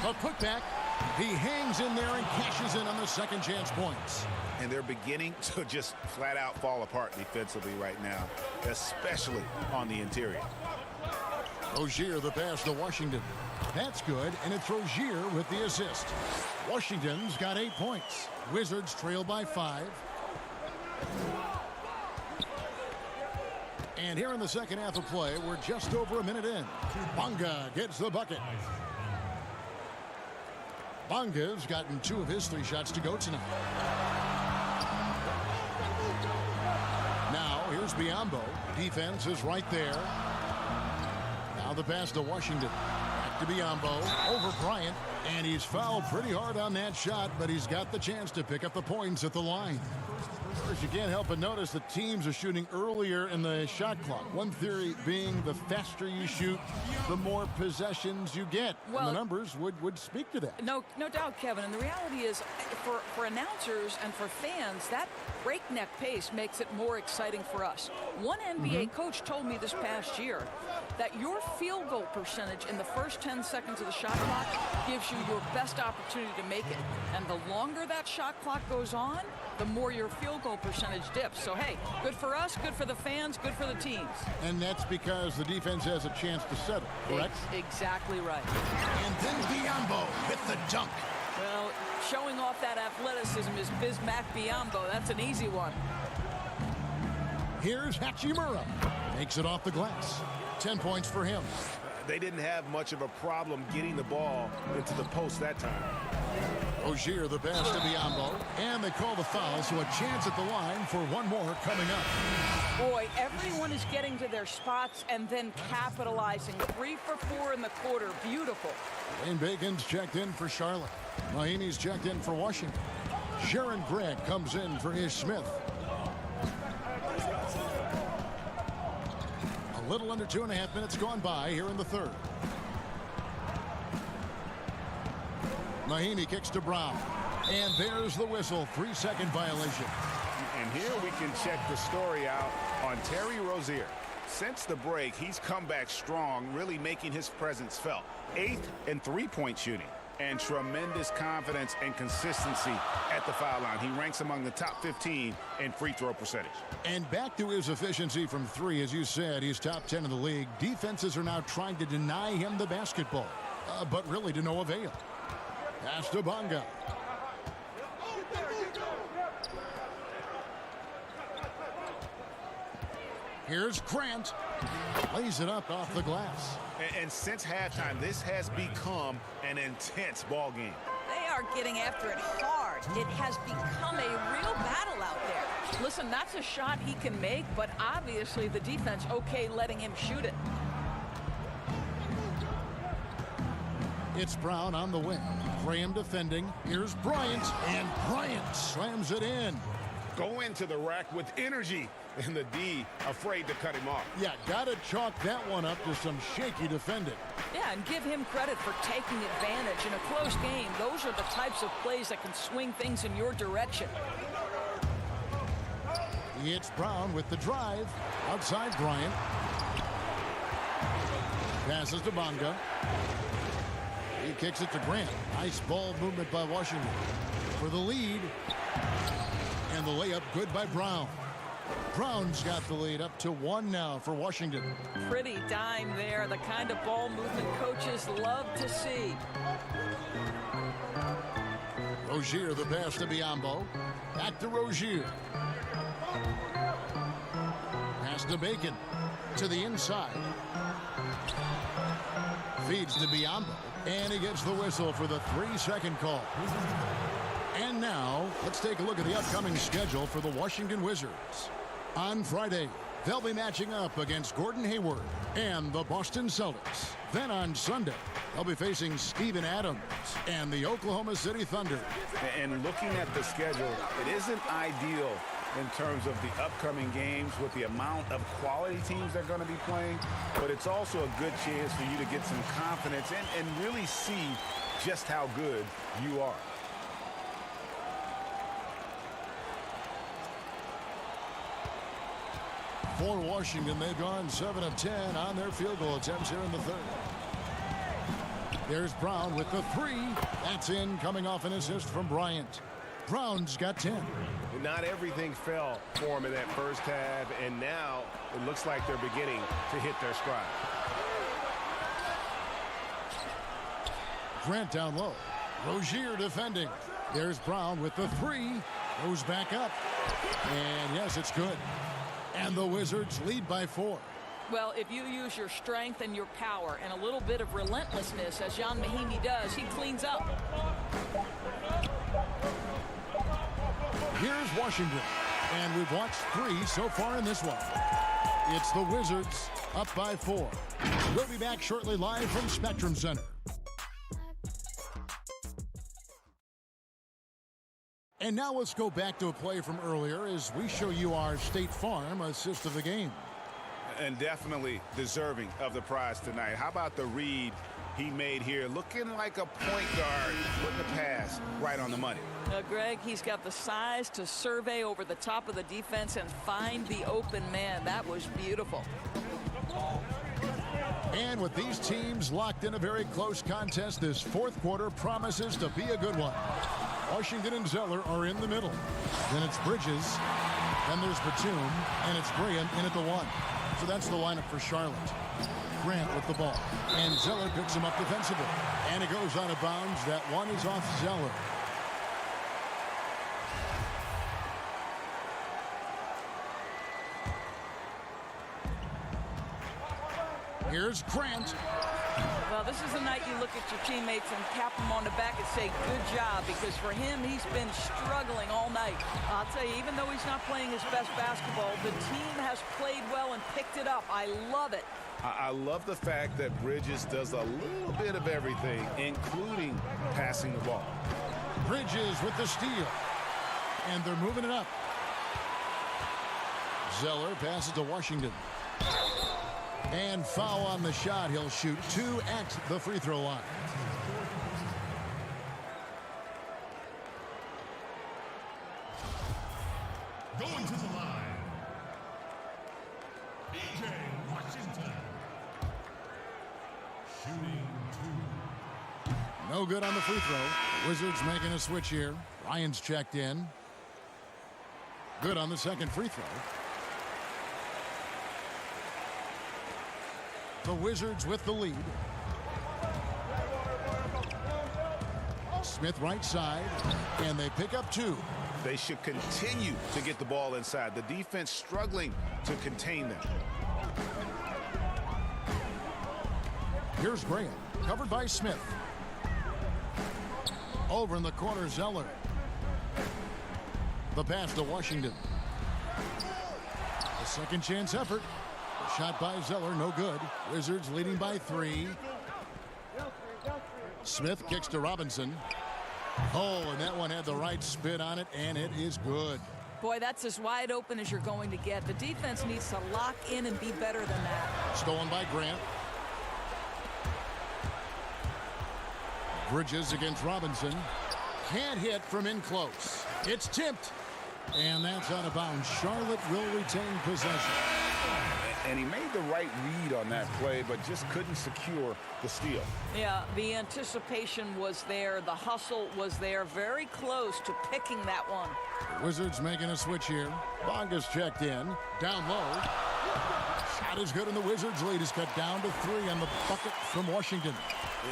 A putback. He hangs in there and cashes in on the second chance points. And they're beginning to just flat out fall apart defensively right now, especially on the interior. Rozier the pass to Washington. That's good, and it's Rozier with the assist. Washington's got 8 points. Wizards trail by 5. And here in the second half of play, we're just over a minute in. Bonga gets the bucket. Bonga's gotten 2 of his 3 shots to go tonight. Now, here's Biyombo. Defense is right there. Now the pass to Washington. Back to Biyombo. Over Bryant. And he's fouled pretty hard on that shot, but he's got the chance to pick up the points at the line. First, you can't help but notice that teams are shooting earlier in the shot clock. One theory being the faster you shoot, the more possessions you get. Well, and the numbers would speak to that. No doubt, Kevin. And the reality is, for announcers and for fans, that breakneck pace makes it more exciting for us. One NBA coach told me this past year that your field goal percentage in the first 10 seconds of the shot clock gives you your best opportunity to make it. And the longer that shot clock goes on, the more your field goal percentage dips. So, hey, good for us, good for the fans, good for the teams. And that's because the defense has a chance to settle, correct? Exactly right. And then Biyombo with the dunk. Well, showing off that athleticism is Bismack Biyombo. That's an easy one. Here's Hachimura. Makes it off the glass. 10 points for him. They didn't have much of a problem getting the ball into the post that time. Rozier the pass to Biyombo. And they call the foul, so a chance at the line for one more coming up. Boy, everyone is getting to their spots and then capitalizing. 3 for 4 in the quarter. Beautiful. Wayne Bacon's checked in for Charlotte. Mahimi's checked in for Washington. Sharon Gregg comes in for Ish Smith. A little under 2.5 minutes gone by here in the third. Mahimi kicks to Brown. And there's the whistle. 3-second violation. And here we can check the story out on Terry Rozier. Since the break, he's come back strong, really making his presence felt. 8th in three-point shooting. And tremendous confidence and consistency at the foul line. He ranks among the top 15 in free throw percentage. And back to his efficiency from 3, as you said, he's top 10 in the league. Defenses are now trying to deny him the basketball, but really to no avail. Pass to Bonga. Here's Grant. Lays it up off the glass. And since halftime, this has become an intense ball game. They are getting after it hard. It has become a real battle out there. Listen, that's a shot he can make, but obviously the defense okay letting him shoot it. It's Brown on the wing. Graham defending. Here's Bryant. And Bryant slams it in. Go into the rack with energy. And the D afraid to cut him off. Yeah, gotta chalk that one up to some shaky defending. Yeah, and give him credit for taking advantage. In a close game, those are the types of plays that can swing things in your direction. It's Brown with the drive. Outside Bryant. Passes to Bonga. He kicks it to Grant. Nice ball movement by Washington. for the lead. And the layup good by Brown. Brown's got the lead up to 1 now for Washington. Pretty dime there, the kind of ball movement coaches love to see. Rozier, the pass to Biyombo. Back to Rozier. Pass to Bacon. To the inside. Feeds to Biyombo. And he gets the whistle for the 3-second call. And now, let's take a look at the upcoming schedule for the Washington Wizards. On Friday, they'll be matching up against Gordon Hayward and the Boston Celtics. Then on Sunday, they'll be facing Steven Adams and the Oklahoma City Thunder. And looking at the schedule, it isn't ideal in terms of the upcoming games with the amount of quality teams they're going to be playing, but it's also a good chance for you to get some confidence and really see just how good you are. For Washington, they've gone 7 of 10 on their field goal attempts here in the third. There's Brown with the 3. That's in, coming off an assist from Bryant. Brown's got 10. Not everything fell for him in that first half, and now it looks like they're beginning to hit their stride. Grant down low. Rozier defending. There's Brown with the 3. Goes back up. And yes, it's good. And the Wizards lead by 4. Well, if you use your strength and your power and a little bit of relentlessness, as John Mahinmi does, he cleans up. Here's Washington. And we've watched 3 so far in this one. It's the Wizards up by 4. We'll be back shortly live from Spectrum Center. And now let's go back to a play from earlier as we show you our State Farm assist of the game. And definitely deserving of the prize tonight. How about the read he made here? Looking like a point guard, putting the pass right on the money. Greg, he's got the size to survey over the top of the defense and find the open man. That was beautiful. And with these teams locked in a very close contest, this fourth quarter promises to be a good one. Washington and Zeller are in the middle. Then it's Bridges. Then there's Batum. And it's Graham in at the 1. So that's the lineup for Charlotte. Grant with the ball. And Zeller picks him up defensively. And it goes out of bounds. That one is off Zeller. Here's Grant. Well, this is the night you look at your teammates and tap them on the back and say, good job, because for him, he's been struggling all night. I'll tell you, even though he's not playing his best basketball, the team has played well and picked it up. I love it. I love the fact that Bridges does a little bit of everything, including passing the ball. Bridges with the steal. And they're moving it up. Zeller passes to Washington. And foul on the shot. He'll shoot 2 at the free throw line. Going to the line, DJ Washington. Shooting 2. No good on the free throw. Wizards making a switch here. Ryan's checked in. Good on the second free throw. The Wizards with the lead. Smith right side, and they pick up 2. They should continue to get the ball inside. The defense struggling to contain them. Here's Graham, covered by Smith. Over in the corner, Zeller. The pass to Washington. A second chance effort. Shot by Zeller, no good. Wizards leading by 3. Smith kicks to Robinson. Oh, and that one had the right spin on it, and it is good. Boy, that's as wide open as you're going to get. The defense needs to lock in and be better than that. Stolen by Grant. Bridges against Robinson. Can't hit from in close. It's tipped. And that's out of bounds. Charlotte will retain possession. And he made the right read on that play, but just couldn't secure the steal. Yeah, the anticipation was there. The hustle was there. Very close to picking that one. The Wizards making a switch here. Bonga's checked in. Down low. Shot is good, and the Wizards' lead is cut down to 3 on the bucket from Washington.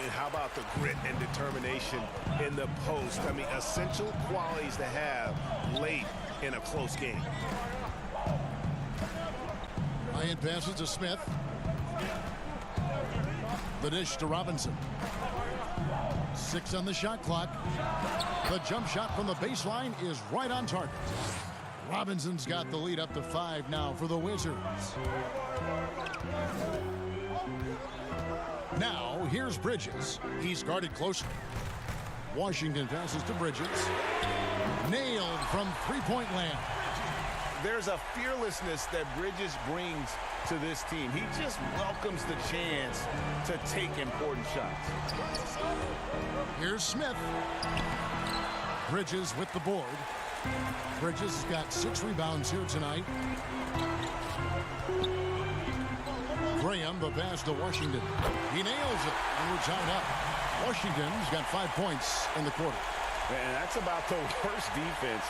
And how about the grit and determination in the post? I mean, essential qualities to have late in a close game. Bryant passes to Smith. The dish to Robinson. 6 on the shot clock. The jump shot from the baseline is right on target. Robinson's got the lead up to 5 now for the Wizards. Now, here's Bridges. He's guarded closely. Washington passes to Bridges. Nailed from three-point land. There's a fearlessness that Bridges brings to this team. He just welcomes the chance to take important shots. Here's Smith. Bridges with the board. Bridges has got 6 rebounds here tonight. Graham, the pass to Washington. He nails it, and we're tied up. Washington's got 5 points in the quarter. And that's about the worst defense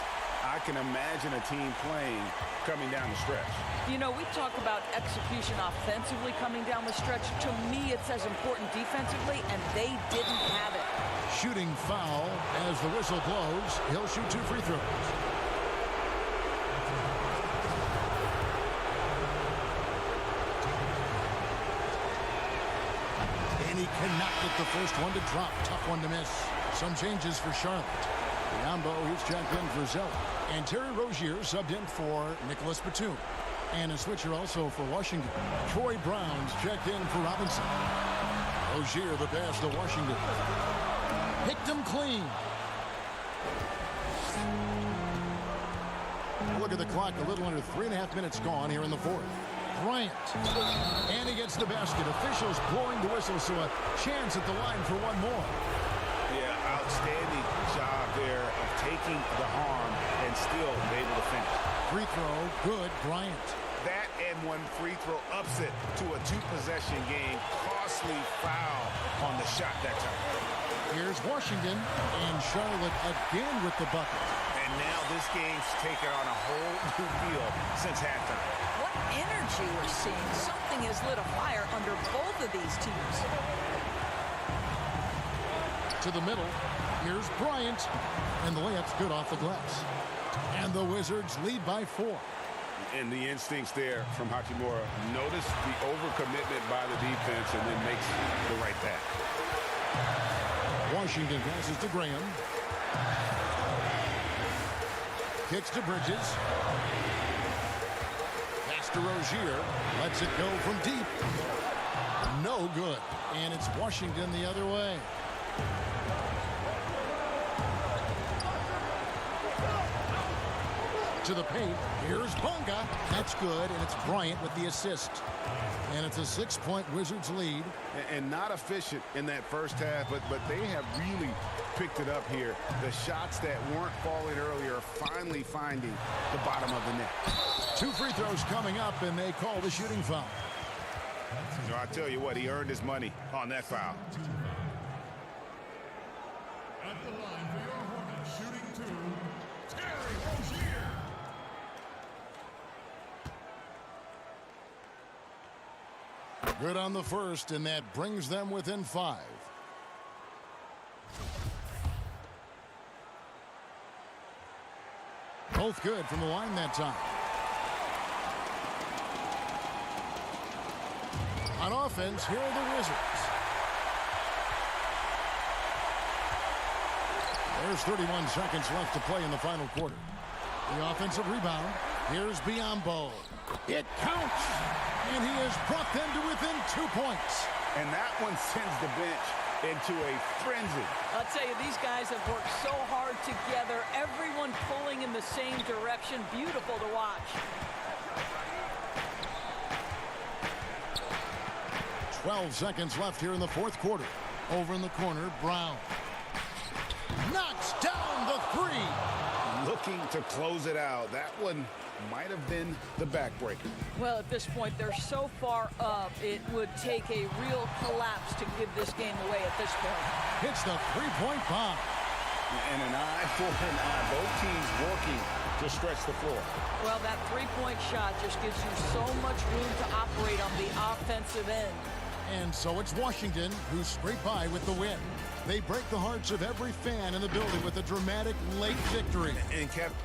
I can imagine a team playing coming down the stretch. You know, we talk about execution offensively coming down the stretch. To me, it's as important defensively, and they didn't have it. Shooting foul as the whistle blows. He'll shoot 2 free throws. And he cannot get the first one to drop. Tough one to miss. Some changes for Charlotte. Biombo, he's checked in for Zell. And Terry Rozier subbed in for Nicholas Batum. And a switcher also for Washington. Troy Brown's checked in for Robinson. Rozier, the pass to Washington. Picked him clean. Look at the clock, a little under 3.5 minutes gone here in the fourth. Bryant. And he gets the basket. Officials blowing the whistle, so a chance at the line for one more. Yeah, outstanding job there of taking the harm and still able to finish. Free throw, good, Bryant. That and one free throw ups it to a 2-possession game. Costly foul on the shot that time. Here's Washington, and Charlotte again with the bucket. And now this game's taken on a whole new feel since halftime. What energy we're seeing. Something has lit a fire under both of these teams. To the middle, here's Bryant, and the layup's good off the glass. And the Wizards lead by 4. And the instincts there from Hachimura. Notice the overcommitment by the defense and then makes the right pass. Washington passes to Graham. Kicks to Bridges. Pass to Rozier. Lets it go from deep. No good. And it's Washington the other way. To the paint. Here's Bonga. That's good, and it's Bryant with the assist. And it's a 6-point Wizards lead. And not efficient in that first half, but they have really picked it up here. The shots that weren't falling earlier are finally finding the bottom of the net. 2 free throws coming up, and they call the shooting foul. So I tell you what, he earned his money on that foul. At the line for your Hornets, shooting 2, Terry Rozier. Good on the first, and that brings them within 5. Both good from the line that time. On offense, here are the Wizards. There's 31 seconds left to play in the final quarter. The offensive rebound. Here's Biombo. It counts! And he has brought them to within 2 points. And that one sends the bench into a frenzy. I'll tell you, these guys have worked so hard together. Everyone pulling in the same direction. Beautiful to watch. 12 seconds left here in the fourth quarter. Over in the corner, Brown. Knocks down the 3. looking to close it out. That one might have been the backbreaker. Well, at this point, they're so far up, it would take a real collapse to give this game away at this point. Hits the three-point bomb. And an eye for an eye. Both teams working to stretch the floor. Well, that three-point shot just gives you so much room to operate on the offensive end. And so it's Washington who scrape by with the win. They break the hearts of every fan in the building with a dramatic late victory. And Kevin,